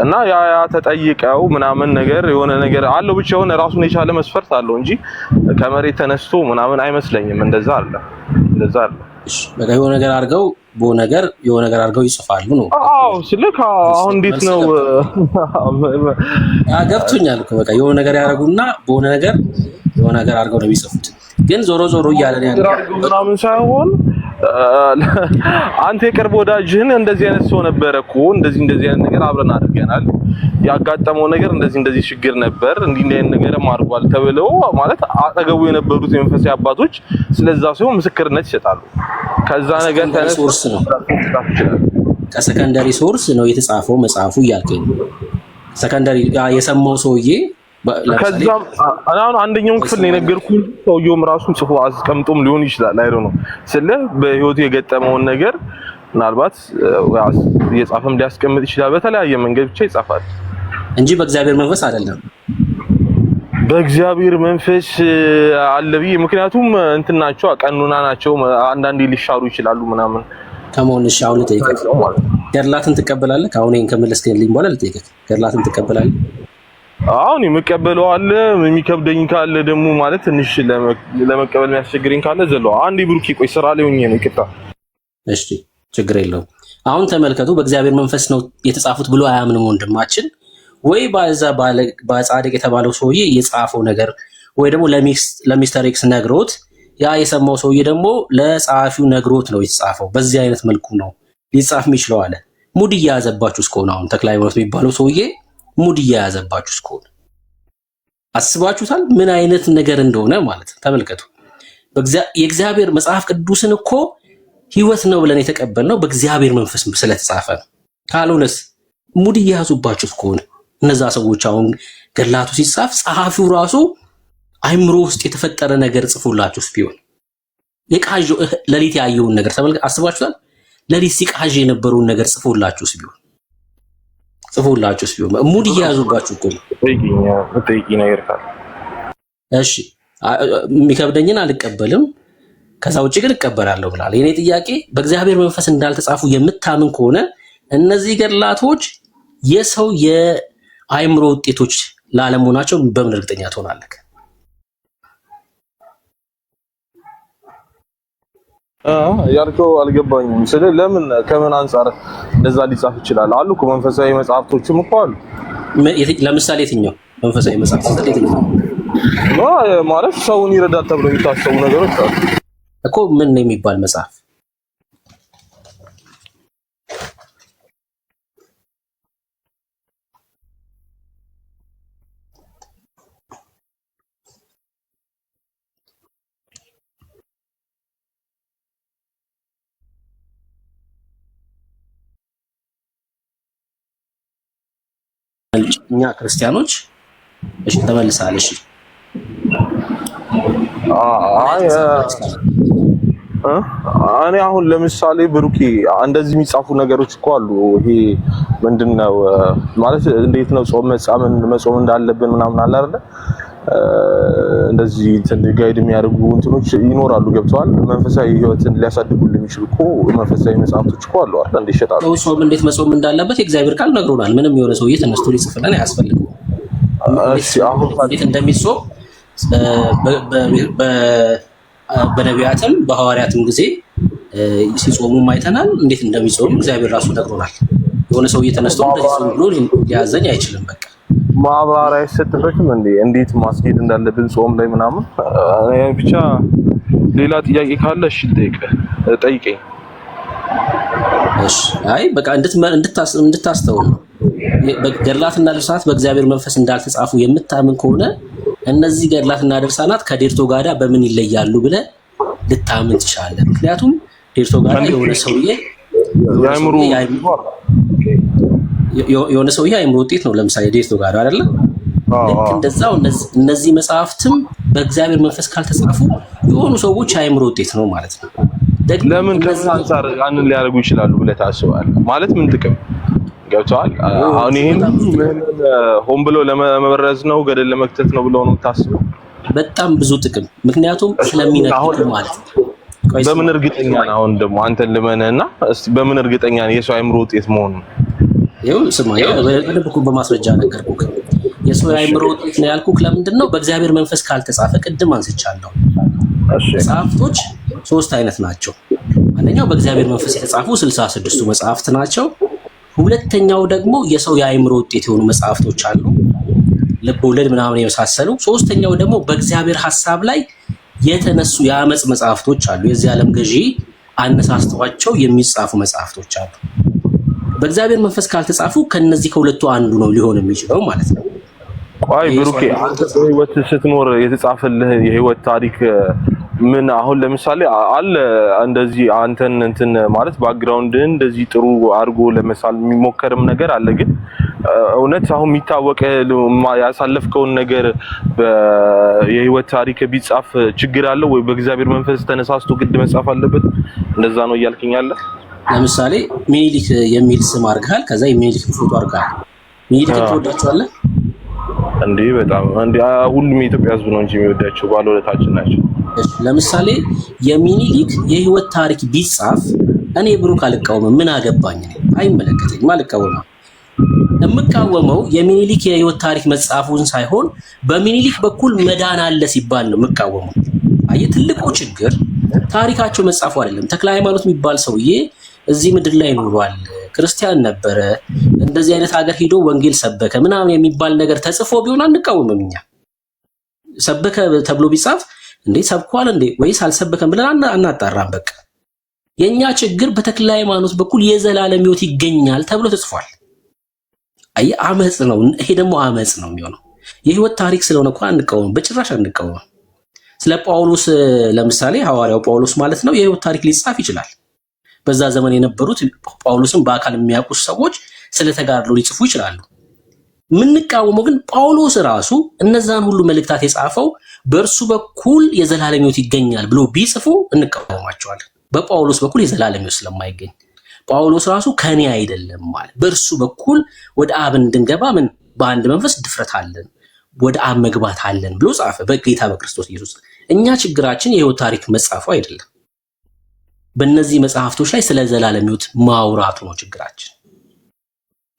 እና ያ ተጠይቀው ምናምን ነገር የሆነ ነገር አለው ብቻ የሆነ ራሱን የቻለ መስፈርት አለው እንጂ ከመሬት ተነስቶ ምናምን አይመስለኝም። እንደዛ አለ። በቃ የሆነ ነገር አድርገው ይጽፋሉ ነው። አዎ ስለካ አሁን እንዴት ነው ገብቶኛል እኮ በቃ የሆነ ነገር ያደርጉና የሆነ ነገር አድርገው ነው የሚጽፉት። ግን ዞሮ እያለ ነው ምናምን ሳይሆን አንተ የቅርብ ወዳጅህን እንደዚህ አይነት ሰው ነበረ እኮ እንደዚህ አይነት ነገር አብረን አድርገናል፣ ያጋጠመው ነገር እንደዚህ ችግር ነበር እንዲህ አይነት ነገርም አድርጓል ተብለው ማለት አጠገቡ የነበሩት የመንፈሳዊ አባቶች ስለዛ ሰው ምስክርነት ይሰጣሉ። ከዛ ነገር ሶርስ ነው ከሰከንደሪ ሶርስ ነው የተጻፈው መጽሐፉ እያልከኝ ነው። ሰከንደሪ የሰማው ሰውዬ ከዛም አሁን አንደኛውን ክፍል ነው የነገርኩህ። ሰውየውም ራሱን ጽፎ አስቀምጦም ሊሆን ይችላል። አይዶ ነው ስለ በህይወቱ የገጠመውን ነገር ምናልባት የጻፈም ሊያስቀምጥ ይችላል። በተለያየ መንገድ ብቻ ይጻፋል እንጂ በእግዚአብሔር መንፈስ አይደለም። በእግዚአብሔር መንፈስ አለብይ ምክንያቱም እንትናቸው ቀኑና ናቸው። አንዳንዴ ሊሻሩ ይችላሉ ምናምን ከመሆንሽ አሁን ልጠይቅህ፣ ገድላትን ትቀበላለህ? አሁን ይሄን ከመለስከልኝ በኋላ ልጠይቅህ፣ ገድላትን ትቀበላለህ? አሁን የምቀበለው አለ፣ የሚከብደኝ ካለ ደግሞ ማለት ትንሽ ለመቀበል የሚያስቸግረኝ ካለ ዘለው አንዴ ብሩክ ቆይ ስራ ላይ ሆኜ ነው ይቅርታ። እሺ ችግር የለውም። አሁን ተመልከቱ፣ በእግዚአብሔር መንፈስ ነው የተጻፉት ብሎ አያምንም ወንድማችን። ወይ በጻድቅ የተባለው ሰውዬ የጻፈው ነገር ወይ ደግሞ ለሚስተር ኤክስ ነግሮት ያ የሰማው ሰውዬ ደግሞ ለጸሐፊው ነግሮት ነው የተጻፈው። በዚህ አይነት መልኩ ነው ሊጻፍ የሚችለው አለ። ሙድ እያያዘባችሁ እስከሆነ አሁን ተክለ ሃይማኖት የሚባለው ሰውዬ ሙድ እያያዘባችሁ እስከሆነ አስባችሁታል ምን አይነት ነገር እንደሆነ ማለት ተመልከቱ። የእግዚአብሔር መጽሐፍ ቅዱስን እኮ ህይወት ነው ብለን የተቀበልነው በእግዚአብሔር መንፈስ ስለተጻፈ ነው። ካልሆነስ ሙድ እያያዙባችሁ እስከሆነ እነዛ ሰዎች አሁን ገድላቱ ሲጻፍ ጸሐፊው ራሱ አይምሮ ውስጥ የተፈጠረ ነገር ጽፎላችሁስ ቢሆን የቃዥው ለሊት ያየውን ነገር አስባችሁታል? ለሊት ሲቃዥ የነበረውን ነገር ጽፎላችሁስ ቢሆን ሙድ እያያዙባችሁ እኮ ነው። እሺ የሚከብደኝን አልቀበልም ከዛ ውጪ ግን እቀበላለሁ ብላል። የኔ ጥያቄ በእግዚአብሔር መንፈስ እንዳልተጻፉ የምታምን ከሆነ እነዚህ ገድላቶች የሰው የአይምሮ ውጤቶች ላለመሆናቸው በምን እርግጠኛ ትሆናለህ? ያልከው አልገባኝም። ለምን ከምን አንፃር እንደዛ ሊጻፍ ይችላል? አሉ እኮ መንፈሳዊ መጽሐፍቶችም እኮ አሉ። ለምሳሌ የትኛው መንፈሳዊ መጽሐፍ የትኛው ማለት ሰውን ይረዳል ተብሎ የሚታሰቡ ነገሮች አሉ እኮ። ምን የሚባል መጽሐፍ? እኛ ክርስቲያኖች እሺ ተመልሳለህ። እሺ እኔ አሁን ለምሳሌ ብሩኬ እንደዚህ የሚጻፉ ነገሮች እኮ አሉ። ይሄ ምንድነው ማለት እንዴት ነው መጾም እንዳለብን ምናምን አለ አይደል? እንደዚህ ጋይድ የሚያደርጉ እንትኖች ይኖራሉ። ገብተዋል። መንፈሳዊ ህይወትን ሊያሳድጉልን የሚችሉ እኮ መንፈሳዊ መጽሐፍቶች እኮ አሉ አይደል? እንዴት ይሸጣሉ? ጾም እንዴት መጾም እንዳለበት የእግዚአብሔር ቃል ነግሮናል። ምንም የሆነ ሰውዬ ተነስቶ ሊጽፍልን አያስፈልግም። እሺ አሁን እንዴት እንደሚጾም በነቢያትም በሐዋርያትም ጊዜ ሲጾሙም አይተናል። እንዴት እንደሚጾም እግዚአብሔር ራሱ ነግሮናል። የሆነ ሰውዬ ተነስቶ እንደዚህ ጾም ብሎ ሊያዘኝ አይችልም። በቃ ማብራሪያ አይሰጥበትም እንዴ? እንዴት ማስኬድ እንዳለብን ጾም ላይ ምናምን። ብቻ ሌላ ጥያቄ ካለ እሺ ጠይቀኝ። እሺ አይ በቃ እንድታስተውል ነው። ገድላትና ድርሳናት በእግዚአብሔር መንፈስ እንዳልተጻፉ የምታምን ከሆነ እነዚህ ገድላትና ድርሳናት ከዴርቶ ጋዳ በምን ይለያሉ ብለህ ልታምን ትችላለህ። ምክንያቱም ዴርቶ ጋዳ የሆነ ሰውዬ የአእምሮ ውጤት ነው። ለምሳሌ ዴርቶ ጋዳ አይደለ? ልክ እንደዛው እነዚህ መጽሐፍትም በእግዚአብሔር መንፈስ ካልተጻፉ የሆኑ ሰዎች የአእምሮ ውጤት ነው ማለት ነው። ለምን ከዛ አንፃር ያንን ሊያደርጉ ይችላሉ ብለህ ታስባለህ? ማለት ምን ጥቅም ገብቷል? አሁን ይሄን ሆን ብሎ ለመበረዝ ነው ገደል ለመክተት ነው ብለው ነው የምታስበው? በጣም ብዙ ጥቅም። ምክንያቱም ስለሚነግሩ ማለት ነው። በምን እርግጠኛ ነህ? አሁን ደግሞ አንተን ልመነህና እስቲ በምን እርግጠኛ ነህ የሰው አእምሮ ውጤት መሆኑ? ይኸው ስማ፣ በደንብ በማስረጃ ነገርኩህ። የሰው አእምሮ ውጤት ነው ያልኩህ ለምንድን ነው? በእግዚአብሔር መንፈስ ካልተጻፈ ቅድም አንስቻለሁ። መጽሐፍቶች 3 አይነት ናቸው። አንደኛው በእግዚአብሔር መንፈስ የተጻፉ 66ቱ መጽሐፍት ናቸው። ሁለተኛው ደግሞ የሰው የአእምሮ ውጤት የሆኑ መጽሐፍቶች አሉ፣ ልብ ወለድ ምናምን የመሳሰሉ። ሶስተኛው ደግሞ በእግዚአብሔር ሐሳብ ላይ የተነሱ የአመጽ መጽሐፍቶች አሉ። የዚህ ዓለም ገዢ አነሳስተዋቸው የሚጻፉ መጽሐፍቶች አሉ። በእግዚአብሔር መንፈስ ካልተጻፉ ከነዚህ ከሁለቱ አንዱ ነው ሊሆን የሚችለው ማለት ነው። ቆይ ብሩኬ፣ አንተ በህይወት ስትኖር የተጻፈልህ የህይወት ታሪክ ምን አሁን ለምሳሌ አለ እንደዚህ አንተን እንትን ማለት ባክግራውንድን እንደዚህ ጥሩ አድርጎ ለመሳል የሚሞከርም ነገር አለ። ግን እውነት አሁን የሚታወቀ ያሳለፍከውን ነገር የህይወት ታሪክ ቢጻፍ ችግር አለው ወይ? በእግዚአብሔር መንፈስ ተነሳስቶ ግድ መጻፍ አለበት? እንደዛ ነው እያልከኝ አለ? ለምሳሌ ሚኒሊክ የሚል ስም አድርገሃል፣ ከዛ የሚኒሊክ ፎቶ አድርገሃል። ሚኒሊክ ትወዳቸዋለህ እንዴ? በጣም እንዴ! ሁሉም የኢትዮጵያ ህዝብ ነው እንጂ የሚወዳቸው ባለውለታችን ናቸው። ለምሳሌ የሚኒሊክ የህይወት ታሪክ ቢጻፍ እኔ ብሩክ አልቃወምም። ምን አገባኝ? አይመለከተኝም፣ አልቃወምም። የምቃወመው የሚኒሊክ የህይወት ታሪክ መጻፉን ሳይሆን በሚኒሊክ በኩል መዳን አለ ሲባል ነው የምቃወመው። አየህ፣ ትልቁ ችግር ታሪካቸው መጻፉ አይደለም። ተክለ ሃይማኖት የሚባል ሰውዬ እዚህ ምድር ላይ ኖሯል፣ ክርስቲያን ነበረ፣ እንደዚህ አይነት ሀገር ሄዶ ወንጌል ሰበከ ምናምን የሚባል ነገር ተጽፎ ቢሆን አንቃወምም። እኛ ሰበከ ተብሎ ቢጻፍ እንዴ ሰብኳል እንዴ ወይስ አልሰበከም ብለን አናጣራም። በቃ የኛ ችግር በተክለ ሃይማኖት በኩል የዘላለም ሕይወት ይገኛል ተብሎ ተጽፏል። አይ አመጽ ነው። ይሄ ደግሞ አመጽ ነው የሚሆነው። የህይወት ታሪክ ስለሆነ እንኳን አንቃወም፣ በጭራሽ አንቃወም። ስለ ጳውሎስ ለምሳሌ ሐዋርያው ጳውሎስ ማለት ነው የህይወት ታሪክ ሊጻፍ ይችላል። በዛ ዘመን የነበሩት ጳውሎስን በአካል የሚያውቁ ሰዎች ስለተጋድሎ ሊጽፉ ይችላሉ። ምንቃወመው ግን ጳውሎስ ራሱ እነዛን ሁሉ መልእክታት የጻፈው በእርሱ በኩል የዘላለም ሕይወት ይገኛል ብሎ ቢጽፉ እንቃወማቸዋለን። በጳውሎስ በኩል የዘላለም ሕይወት ስለማይገኝ ጳውሎስ ራሱ ከኔ አይደለም ማለት በእርሱ በኩል ወደ አብ እንድንገባ ምን በአንድ መንፈስ ድፍረት አለን፣ ወደ አብ መግባት አለን ብሎ ጻፈ በጌታ በክርስቶስ ኢየሱስ። እኛ ችግራችን የህይወት ታሪክ መጻፉ አይደለም፣ በእነዚህ መጽሐፍቶች ላይ ስለ ዘላለም ሕይወት ማውራቱ ነው ችግራችን።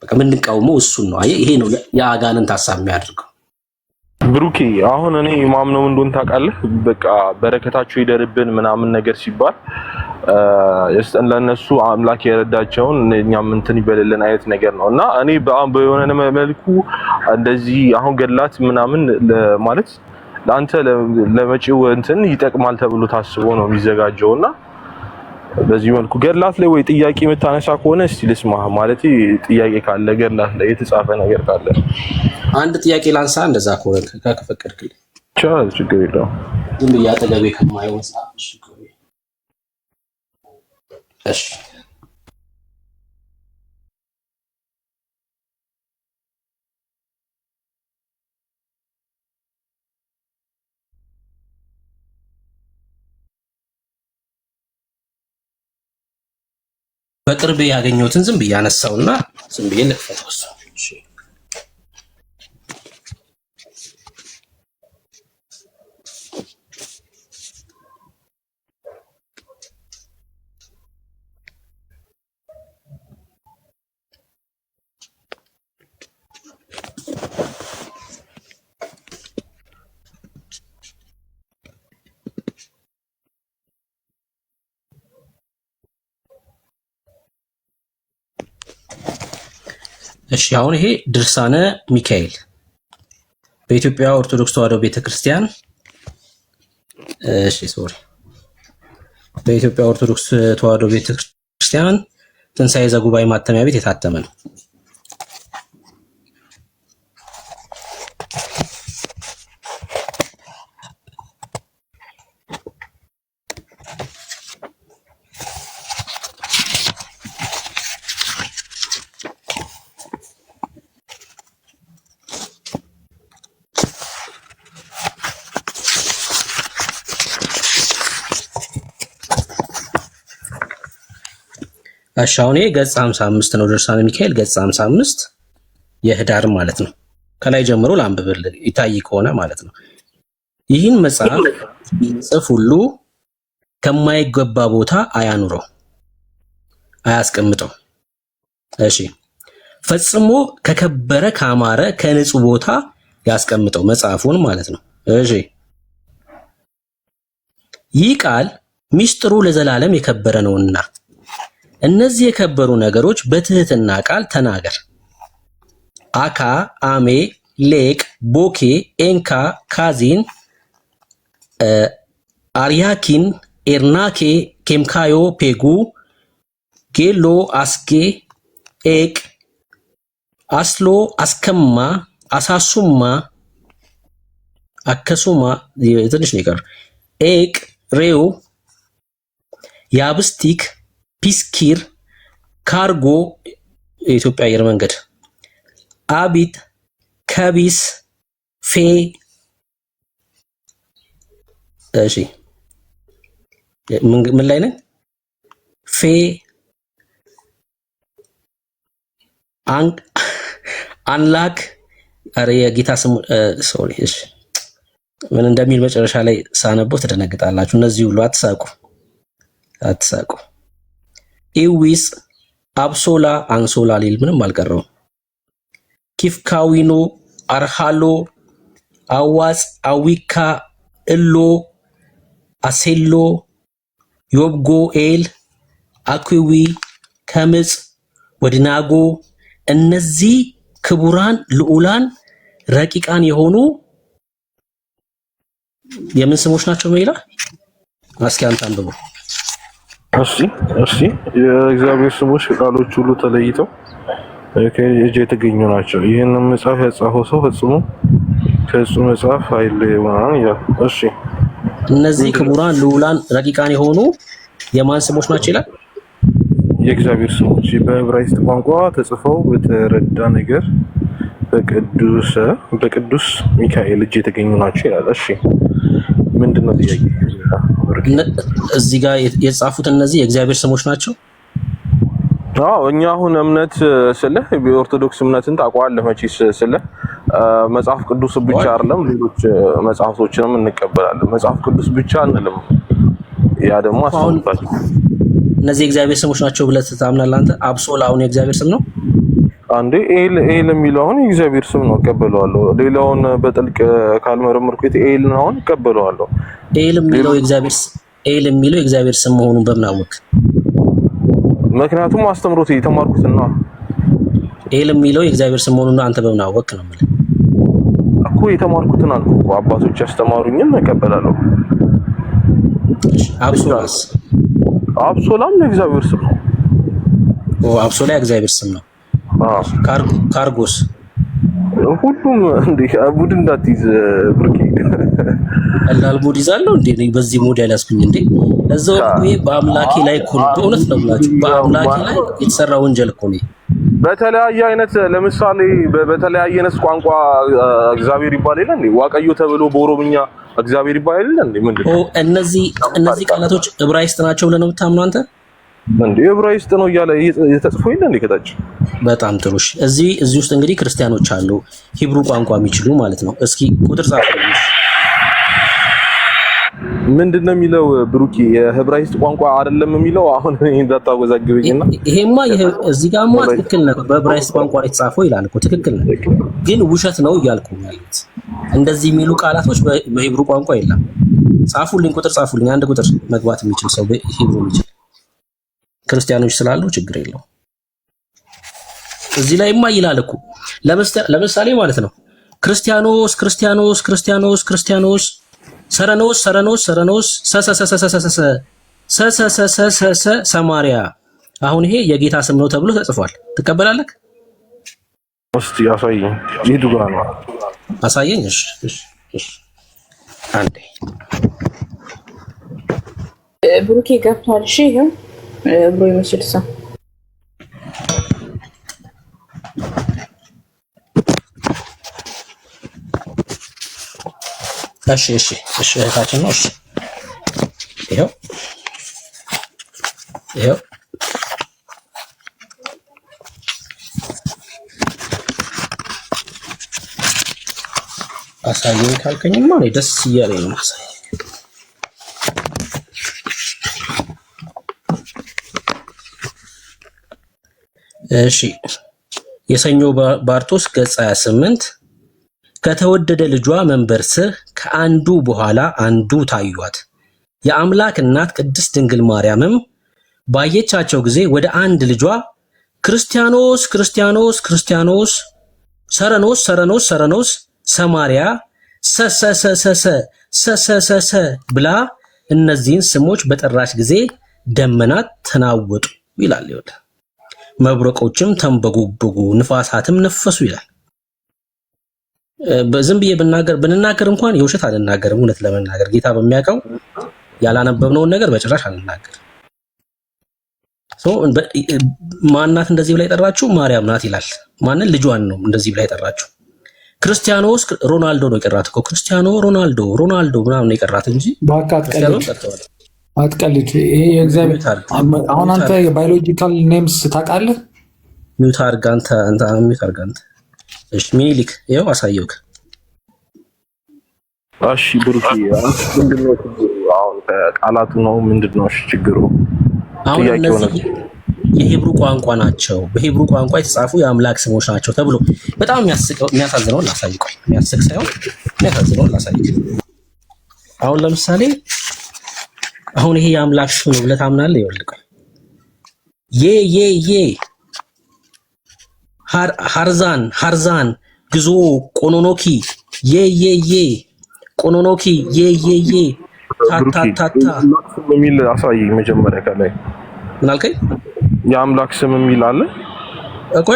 በቃ የምንቃወመው እሱን ነው። ይሄ ነው የአጋንንት ሐሳብ የሚያደርገው። ብሩኬ አሁን እኔ ማምነው እንደሆነ ታውቃለህ፣ በቃ በረከታቸው ይደርብን ምናምን ነገር ሲባል ለነሱ አምላክ የረዳቸውን እኛም እንትን ይበልልን አይነት ነገር ነው። እና እኔ በሆነ መልኩ እንደዚህ አሁን ገድላት ምናምን ማለት ለአንተ ለመጪው እንትን ይጠቅማል ተብሎ ታስቦ ነው የሚዘጋጀውና በዚህ መልኩ ገድላት ላይ ወይ ጥያቄ የምታነሳ ከሆነ እስቲ ልስማ። ማለት ጥያቄ ካለ ገድላት ላይ የተጻፈ ነገር ካለ አንድ ጥያቄ ላንሳ። እንደዛ ከሆነ ከፈቀድክልኝ ችግር የለውም። ዝም ብዬ አጠገቤ ከማይሆን እሺ በቅርብ ያገኘሁትን ዝም ብዬ አነሳውና ዝም ብዬ ልክፈተው። እሺ አሁን ይሄ ድርሳነ ሚካኤል በኢትዮጵያ ኦርቶዶክስ ተዋሕዶ ቤተክርስቲያን በኢትዮጵያ ኦርቶዶክስ ተዋሕዶ ቤተክርስቲያን ትንሣኤ ዘጉባኤ ማተሚያ ቤት የታተመ ነው። እሺ አሁን ይሄ ገጽ 55 ነው። ድርሳነ ሚካኤል ገጽ 55 የህዳር ማለት ነው። ከላይ ጀምሮ ላንብብል ይታይ ከሆነ ማለት ነው። ይህን መጽሐፍ ጽፍ ሁሉ ከማይገባ ቦታ አያኑረው፣ አያስቀምጠው። እሺ ፈጽሞ ከከበረ ካማረ ከንጹህ ቦታ ያስቀምጠው መጽሐፉን ማለት ነው። እሺ ይህ ቃል ሚስጥሩ ለዘላለም የከበረ ነውና እነዚህ የከበሩ ነገሮች በትህትና ቃል ተናገር። አካ፣ አሜ፣ ሌቅ፣ ቦኬ፣ ኤንካ፣ ካዚን፣ አርያኪን፣ ኤርናኬ፣ ኬምካዮ፣ ፔጉ፣ ጌሎ፣ አስጌ፣ ኤቅ፣ አስሎ፣ አስከማ፣ አሳሱማ፣ አከሱማ ትንሽ ነው የቀረው፣ ኤቅ፣ ሬው፣ ያብስቲክ፣ ፒስኪር፣ ካርጎ የኢትዮጵያ አየር መንገድ፣ አቢት፣ ከቢስ፣ ፌ። እሺ ምን ላይ ነን? ፌ አንላክ አረ የጌታ ስሙ ሶሪ። እሺ ምን እንደሚል መጨረሻ ላይ ሳነበው ትደነግጣላችሁ። እነዚህ ሁሉ አትሳቁ። ኢዊስ አብሶላ አንሶላ ሊል ምንም አልቀረውም። ኪፍካዊኖ አርሃሎ አዋጽ አዊካ እሎ አሴሎ ዮብጎ ኤል አኩዊ ከምጽ ወድናጎ እነዚህ ክቡራን ልዑላን ረቂቃን የሆኑ የምን ስሞች ናቸው? ሜላ እስኪ አንተ አንብበው። እሺ የእግዚአብሔር ስሞች ቃሎች ሁሉ ተለይተው ከእጅ የተገኙ ናቸው። ይህን መጽሐፍ ያጻፈው ሰው ፈጽሞ ከእሱ መጽሐፍ አይለይም ይላል። እሺ እነዚህ ክቡራን ልዑላን ረቂቃን የሆኑ የማን ስሞች ናቸው ይላል? የእግዚአብሔር ስሞች በዕብራይስጥ ቋንቋ ተጽፈው በተረዳ ነገር በቅዱስ ሚካኤል እጅ የተገኙ ናቸው ይላል። እሺ ምንድነው ጥያቄ? እዚህ ጋር የተጻፉት እነዚህ የእግዚአብሔር ስሞች ናቸው። አዎ እኛ አሁን እምነት ስለ የኦርቶዶክስ እምነትን ታውቀዋለህ መቼስ ስለ መጽሐፍ ቅዱስ ብቻ አይደለም ሌሎች መጽሐፍቶችንም እንቀበላለን። መጽሐፍ ቅዱስ ብቻ አንልም። ያ ደግሞ አስተምጣችሁ እነዚህ የእግዚአብሔር ስሞች ናቸው ብለህ ታምናለህ አንተ? አብሶላ አሁን የእግዚአብሔር ስም ነው አንዴ ኤል የሚለው አሁን የእግዚአብሔር ስም ነው እቀበለዋለሁ። ሌላውን በጥልቅ ካልመረመርኩት ኤል ነው አሁን እቀበለዋለሁ። ኤል የሚለው የእግዚአብሔር ስም መሆኑን በምን አወቅ? ምክንያቱም አስተምሮት የተማርኩትና ኤል የሚለው የእግዚአብሔር ስም መሆኑን አንተ በምን አወቅ ነው የምልህ እኮ። የተማርኩትን አልኩ እኮ አባቶች ያስተማሩኝን እቀበላለሁ። አብሶላም የእግዚአብሔር ስም ነው። አብሶላ የእግዚአብሔር ስም ነው። ካርጎስ ሁሉም እንዴ ሙድ እንዳትይዝ ብርኪ አላል ሙድ ይዛለው እንዴ? በዚህ ሙድ ያላስኩኝ እንዴ? ለዛው ይሄ በአምላኬ ላይ እኮ ነው በእውነት ነው ብላችሁ በአምላኬ ላይ የተሰራ ወንጀል እኮ ነው። በተለያየ አይነት ለምሳሌ በተለያየ አይነት ቋንቋ እግዚአብሔር ይባል የለ እንዴ? ዋቀዩ ተብሎ በኦሮምኛ እግዚአብሔር ይባል የለ እንዴ? ምንድነው እነዚህ ቃላቶች ዕብራይስጥ ናቸው ብለህ ነው የምታምነው አንተ? እንዴ ዕብራይስጥ ነው እያለ የተጽፎ የለ እንዴ ከታች? በጣም ጥሩ። እዚህ ውስጥ እንግዲህ ክርስቲያኖች አሉ ሂብሩ ቋንቋ የሚችሉ ማለት ነው። እስኪ ቁጥር ጻፉልኝ። ምንድነው የሚለው ብሩኪ? የዕብራይስጥ ቋንቋ አይደለም የሚለው አሁን እንዳታወዛግበኝና ይሄማ እዚህ ጋርማ ትክክል ነው። በዕብራይስጥ ቋንቋ ላይ ተጻፈው ይላል እኮ ትክክል ነው፣ ግን ውሸት ነው እያልኩ ነው ያሉት። እንደዚህ የሚሉ ቃላቶች በሂብሩ ቋንቋ የለም። ጻፉልኝ፣ ቁጥር ጻፉልኝ። አንድ ቁጥር መግባት የሚችል ሰው በሂብሩ የሚችል ክርስቲያኖች ስላሉ ችግር የለው። እዚህ ላይማ ይላል እኮ ለምሳሌ ማለት ነው ክርስቲያኖስ ሰረኖስ ሰማሪያ። አሁን ይሄ የጌታ ስም ነው ተብሎ ተጽፏል። ትቀበላለህ? እስቲ አሳየኝ። የቱ ጋር ነው? አሳየኝ። እሺ አንዴ ብሩኬ ገብቷል። እሺ ይሄው ብሩ ይመስል ሰው እሺ እህታችን ነው። እሺ ይሄው አሳየኝ ካልከኝማ እኔ ደስ እያለኝ ነው። እሺ የሰኞ ባርቶስ ገጽ 28 ከተወደደ ልጇ መንበር ስር ከአንዱ በኋላ አንዱ ታዩአት። የአምላክ እናት ቅድስት ድንግል ማርያምም ባየቻቸው ጊዜ ወደ አንድ ልጇ ክርስቲያኖስ ክርስቲያኖስ ክርስቲያኖስ ሰረኖስ ሰረኖስ ሰረኖስ ሰማሪያ ሰሰሰሰሰ ብላ እነዚህን ስሞች በጠራች ጊዜ ደመናት ተናወጡ ይላል። ይወጣ መብረቆችም ተንበጎበጉ ንፋሳትም ነፈሱ ይላል። በዝም ብዬ ብንናገር እንኳን የውሸት አልናገርም። እውነት ለመናገር ጌታ በሚያውቀው ያላነበብነውን ነገር በጭራሽ አልናገርም። ማናት እንደዚህ ብላ የጠራችሁ? ማርያም ናት ይላል። ማንን? ልጇን ነው እንደዚህ ብላ የጠራችሁ። ክርስቲያኖስ ሮናልዶ ነው የቀራት እኮ ክርስቲያኖ ሮናልዶ ምናምን ነው የቀራት እንጂ አትቀልድ። ይሄ የእግዚአብሔር አሁን አንተ የባዮሎጂካል ኔምስ ታውቃለህ? ሚውት አድርግ አንተ ሚውት አድርግ አንተ። እሺ ሚኒሊክ ይኸው አሳየውክ። እሺ ብሩክ ምንድነው አሁን ቃላቱ ነው ምንድነው ችግሩ? አሁን እነዚህ የሂብሩ ቋንቋ ናቸው፣ በሂብሩ ቋንቋ የተጻፉ የአምላክ ስሞች ናቸው ተብሎ በጣም የሚያሳዝነው ላሳይቅ። የሚያስቅ ሳይሆን የሚያሳዝነው ላሳይቅ። አሁን ለምሳሌ አሁን ይሄ የአምላክ ስም ነው ብለህ ታምናለህ? ይወልቀው የ ሃርዛን ግዞ ቆኖኖኪ የ ቆኖኖኪ የ ታታታታ የሚል አሳይ። መጀመሪያ ከላይ ምን አልከኝ? የአምላክ ስም የሚል አለ እኮ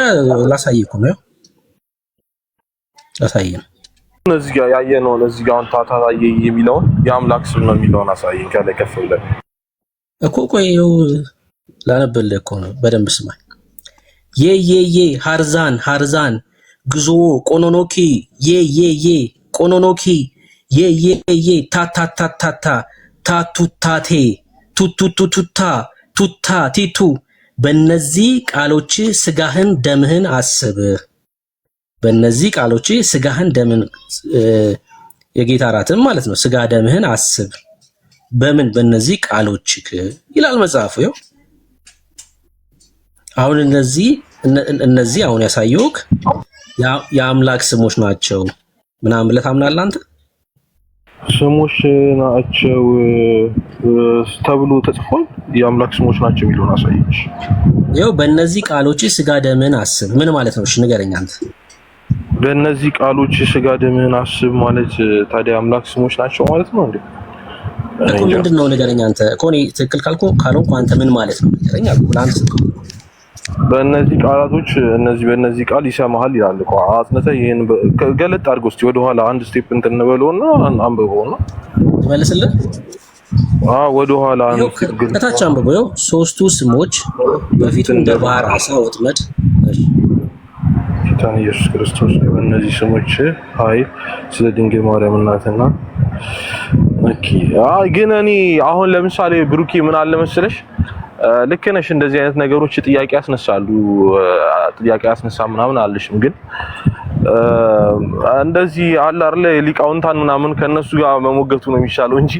ላሳይህ እኮ ነው ላሳይህ ነው። እዚህ ጋር ያየነው እዚህ ጋር ታታታየ የሚለውን የአምላክ ስም ነው የሚለውን አሳይ። ከላይ ከፍ ብለህ እኮ ቆይው ላነብልህ እኮ ነው። በደንብ ስማኝ። የ ሃርዛን ግዞ ቆኖኖኪ የ ቆኖኖኪ የ ታታታታታ ታቱታቴ ቱቱቱቱታ ቱታ ቲቱ በእነዚህ ቃሎች ስጋህን ደምህን አስብ። በእነዚህ ቃሎች ስጋህን ደምህን የጌታ እራትም ማለት ነው። ስጋ ደምህን አስብ በምን? በእነዚህ ቃሎች ይላል መጽሐፉ። ይኸው አሁን እነዚህ አሁን ያሳየውክ የአምላክ ስሞች ናቸው ምናምን ብለህ ታምናለህ አንተ? ስሞች ናቸው ተብሎ ተጽፏል። የአምላክ ስሞች ናቸው የሚለውን አሳየች። ይኸው በእነዚህ ቃሎች ስጋ ደምህን አስብ ምን ማለት ነው? እሺ ንገረኝ አንተ። በእነዚህ ቃሎች ስጋ ደምህን አስብ ማለት ታዲያ አምላክ ስሞች ናቸው ማለት ነው እንዴ? እኮ ምንድን ነው ንገረኝ አንተ። እኮ እኔ ትክክል ካልኩ አንተ ምን ማለት ነው ንገረኝ አልኩ ለአንተ። በእነዚህ ቃላቶች በእነዚህ ቃል ይሰማሃል ይላል እኮ። አጥነተ ይሄን ገለጥ አድርገው እስቲ ወደ ኋላ አንድ ስቴፕ እንትን እንበለውና አንብበውና ትመልስልህ። ወደ ኋላ ከታች አንብበው። ይኸው ሶስቱ ስሞች በፊቱ እንደ ባህር ዓሣ ወጥመድ ጌታን ኢየሱስ ክርስቶስ በእነዚህ ስሞች ኃይል ስለ ድንግል ማርያም እናትና ግን እኔ አሁን ለምሳሌ ብሩኬ ምን አለ መሰለሽ ልክ ነሽ። እንደዚህ አይነት ነገሮች ጥያቄ ያስነሳሉ። ጥያቄ ያስነሳ ምናምን አልልሽም፣ ግን እንደዚህ አለ አይደል ሊቃውንታን ምናምን ከነሱ ጋር መሞገቱ ነው የሚሻለው እንጂ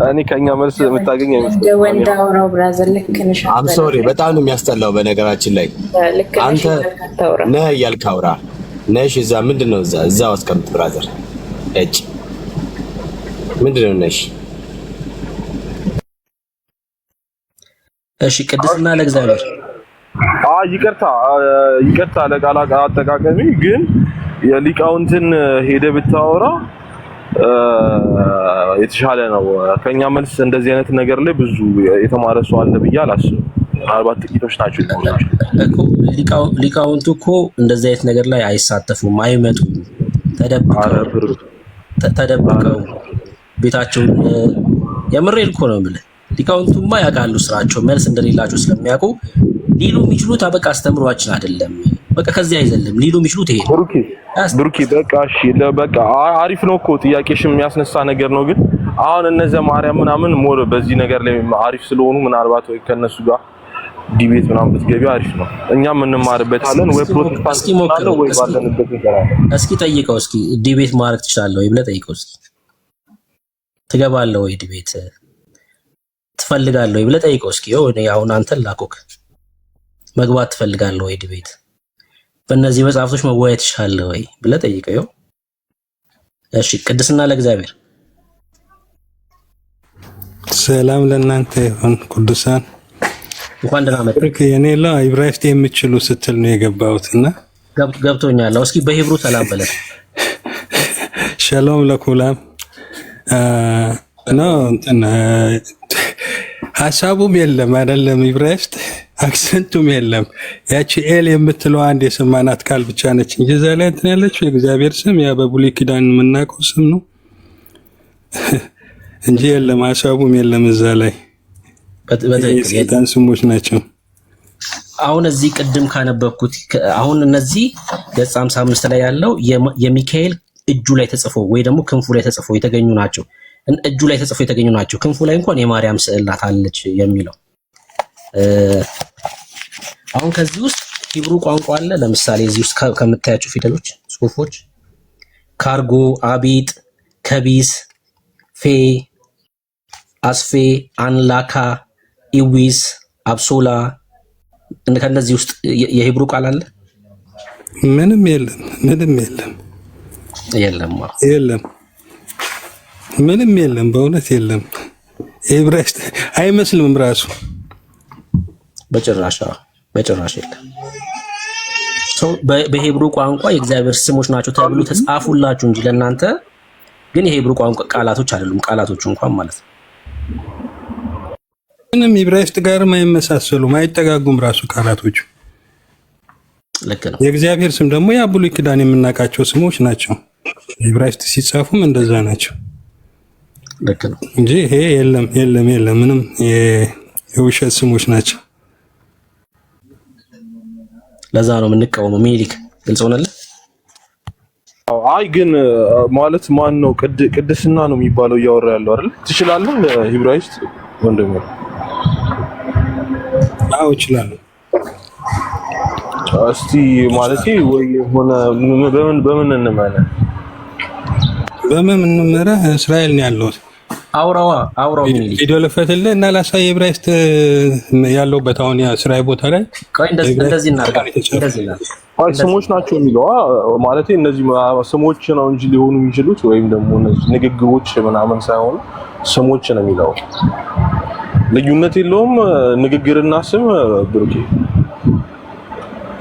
እኔ ከኛ መልስ የምታገኝ አይመስልም። ወንዳውራው ብራዘር ልክ ነሽ። አም ሶሪ በጣም ነው የሚያስጠላው። በነገራችን ላይ አንተ ነህ እያልክ አውራ ነሽ። እዛ ምንድነው እዛው አስቀምጥ ብራዘር። እጭ ምንድነው ነሽ? እሺ ቅድስና ለእግዚአብሔር። ይቅርታ ለቃል አጠቃቀሚ፣ ግን የሊቃውንትን ሄደ ብታወራ የተሻለ ነው። ከኛ መልስ እንደዚህ አይነት ነገር ላይ ብዙ የተማረ ሰው አለ ብዬ አላስብም። ምናልባት ጥቂቶች ናቸው እኮ ሊቃውንቱ እኮ እንደዚህ አይነት ነገር ላይ አይሳተፉም፣ አይመጡም። ተደብቀው ቤታቸውን የምሬን እኮ ነው የምልህ። ሊቃውንቱማ ያውቃሉ ስራቸው መልስ እንደሌላቸው ስለሚያውቁ ሊሉ የሚችሉት በቃ አስተምሯችን አይደለም፣ በቃ ከዚህ አይዘልም ሊሉ የሚችሉት ይሄ ብሩኬ በቃ እሺ፣ በቃ አሪፍ ነው እኮ ጥያቄሽ የሚያስነሳ ነገር ነው። ግን አሁን እነዚያ ማርያም ምናምን ሞር በዚህ ነገር ላይ አሪፍ ስለሆኑ ምናልባት ወይ ከነሱ ጋር ዲቤት ምናምን ብትገቢ አሪፍ ነው። እኛም እንማርበታለን። ወይ ፕሮቴስታንት ነው ወይ ባለንበት ይቀራል። እስኪ ጠይቀው እስኪ ዲቤት ማድረግ ትችላለህ ወይ ብለህ ጠይቀው እስኪ። ትገባለህ ወይ ዲቤት ትፈልጋለህ ወይ ብለህ ጠይቀው እስኪ። እኔ አሁን አንተን ላኮክ መግባት ትፈልጋለህ ወይ ዲቤት በእነዚህ መጽሐፍቶች መወያየት ትችላለህ ወይ ብለህ ጠይቀው። እሺ ቅድስና ለእግዚአብሔር። ሰላም ለእናንተ ይሁን ቅዱሳን። እንኳን ደህና መጣህ። እኔ ዕብራይስጥ የምችሉ ስትል ነው የገባሁትና ገብቶኛል። እስኪ በሂብሩ ሰላም በለን። ሸሎም ለኩላም ነው እንትን ሐሳቡም የለም አይደለም፣ ዕብራይስጥ አክሰንቱም የለም። ያቺ ኤል የምትለው አንድ የሰማናት ቃል ብቻ ነች እንጂ እዛ ላይ እንትን ያለችው የእግዚአብሔር ስም ያ በብሉይ ኪዳን የምናውቀው ስም ነው እንጂ የለም፣ ሐሳቡም የለም እዛ ላይ። የሰይጣን ስሞች ናቸው። አሁን እዚህ ቅድም ካነበብኩት አሁን እነዚህ ገጽ 55 ላይ ያለው የሚካኤል እጁ ላይ ተጽፎ ወይ ደግሞ ክንፉ ላይ ተጽፎ የተገኙ ናቸው። እጁ ላይ ተጽፎ የተገኙ ናቸው። ክንፉ ላይ እንኳን የማርያም ስዕል አለች የሚለው። አሁን ከዚህ ውስጥ ሂብሩ ቋንቋ አለ። ለምሳሌ እዚህ ውስጥ ከምታያቸው ፊደሎች ጽሁፎች ካርጎ፣ አቢጥ፣ ከቢስ፣ ፌ፣ አስፌ፣ አንላካ፣ ኢዊስ፣ አብሶላ ከነዚህ ውስጥ የሂብሩ ቃል አለ? ምንም የለም። ምንም የለም። የለም። ምንም የለም። በእውነት የለም። ዕብራይስጥ አይመስልም ራሱ በጭራሽ የለም። በሂብሩ ቋንቋ የእግዚአብሔር ስሞች ናቸው ተብሎ ተጻፉላችሁ እንጂ ለእናንተ ግን የሂብሩ ቋንቋ ቃላቶች አይደሉም። ቃላቶቹ እንኳን ማለት ነው ምንም ዕብራይስጥ ጋርም አይመሳሰሉም፣ አይጠጋጉም ራሱ ቃላቶቹ። ልክ ነው። የእግዚአብሔር ስም ደግሞ ያ ብሉይ ኪዳን የምናውቃቸው ስሞች ናቸው። ዕብራይስጥ ሲጻፉም እንደዛ ናቸው። ልክ ነው እንጂ ይሄ የለም ምንም የውሸት ስሞች ናቸው። ለዛ ነው የምንቃወመው። ሚኒሊክ ግልጽ ሆነልህ? አይ ግን ማለት ማን ነው ቅድስና ነው የሚባለው እያወራ ያለው አይደል? ትችላለህ ዕብራይስጥ ወንድሜ? አዎ እችላለሁ። እስቲ ማለቴ ወይ ሆነ በምን እንመነ እስራኤል ነው ያለው። አውራው ሚኒሊክ ቪዲዮ ልፈትልህ እና ላሳይ። ዕብራይስጥ ያለውበት አሁን ያ እስራኤል ቦታ ላይ እንደዚህ እናደርጋለን። አይ ስሞች ናቸው የሚለው ማለቴ እነዚህ ስሞች ነው እንጂ ሊሆኑ የሚችሉት ወይም ደግሞ እነዚህ ንግግሮች ምናምን ሳይሆን ስሞች ነው የሚለው። ልዩነት የለውም ንግግርና ስም ብሩኬ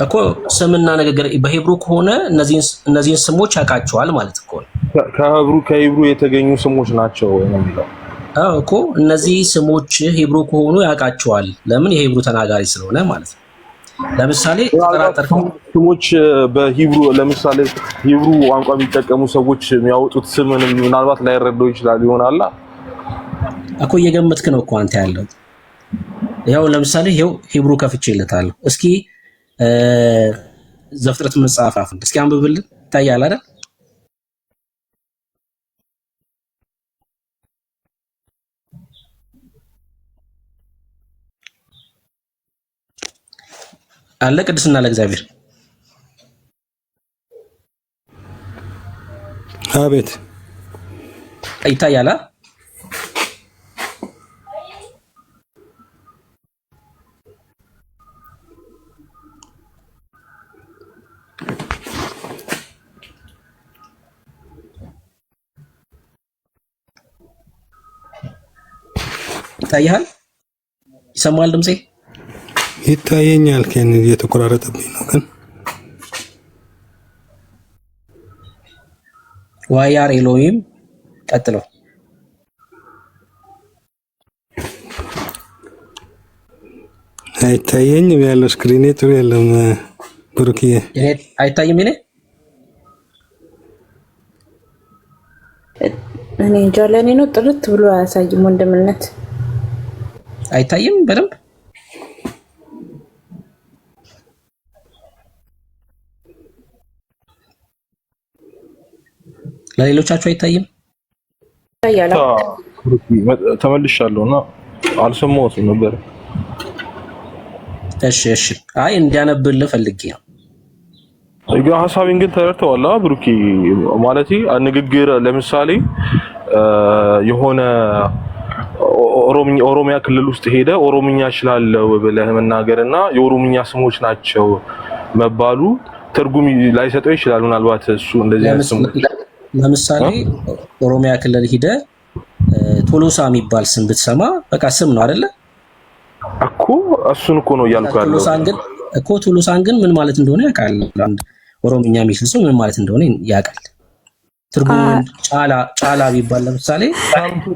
እኮ ስምና ንግግር በሂብሩ ከሆነ እነዚህን ስሞች ያውቃቸዋል ማለት እኮ ነው። ከሂብሩ የተገኙ ስሞች ናቸው የሚለው እኮ እነዚህ ስሞች ሂብሩ ከሆኑ ያውቃቸዋል። ለምን? የሂብሩ ተናጋሪ ስለሆነ ማለት ነው። ለምሳሌ ስሞች በሂብሩ ለምሳሌ ሂብሩ ቋንቋ የሚጠቀሙ ሰዎች የሚያወጡት ስምን ምናልባት ላይረዳው ይችላል ይሆናል እኮ እየገመትክ ነው እኮ አንተ ያለው። ያው ለምሳሌ ይሄው ሂብሩ ከፍቼልታለሁ። እስኪ ዘፍጥረት መጽሐፍ እስኪ አንብብልን። ታያለህ አይደል? አለ ቅድስና ለእግዚአብሔር። አቤት ይታያል። ይታያል? ይሰማል? ድምጼ ይታየኛል። ከኔ እየተቆራረጠብኝ ነው ግን ዋያር ኤሎሂም ቀጥለው አይታየኝም ያለው ስክሪኔ ጥሩ የለም። ብሩክዬ አይታይም። እኔ እንጃ ለእኔ ነው ጥርት ብሎ አያሳይም። ወንድምነት አይታይም በደንብ ለሌሎቻችሁ አይታይም። ተመልሻለሁና አልሰማሁትም ነበር። እሺ አይ እንዲያነብልህ ፈልጌ ነው። ሀሳቤን ግን ተረድተዋል ብሩኪ? ማለት ንግግር ለምሳሌ የሆነ ኦሮሚያ ክልል ውስጥ ሄደ ኦሮምኛ እችላለሁ ብለህ መናገርና የኦሮምኛ ስሞች ናቸው መባሉ ትርጉም ላይሰጠው ይችላል። ምናልባት እሱ እንደዚህ አይነት ስም ለምሳሌ ኦሮሚያ ክልል ሄደ ቶሎሳ የሚባል ስም ብትሰማ በቃ ስም ነው አይደለ እኮ እሱን እኮ ነው እያልኩ ያለው። ቶሎሳን ግን ምን ማለት እንደሆነ ያውቃል። አንድ ኦሮምኛ የሚችል ሰው ምን ማለት እንደሆነ ያውቃል። ትርጉሙን ጫላ ቢባል ለምሳሌ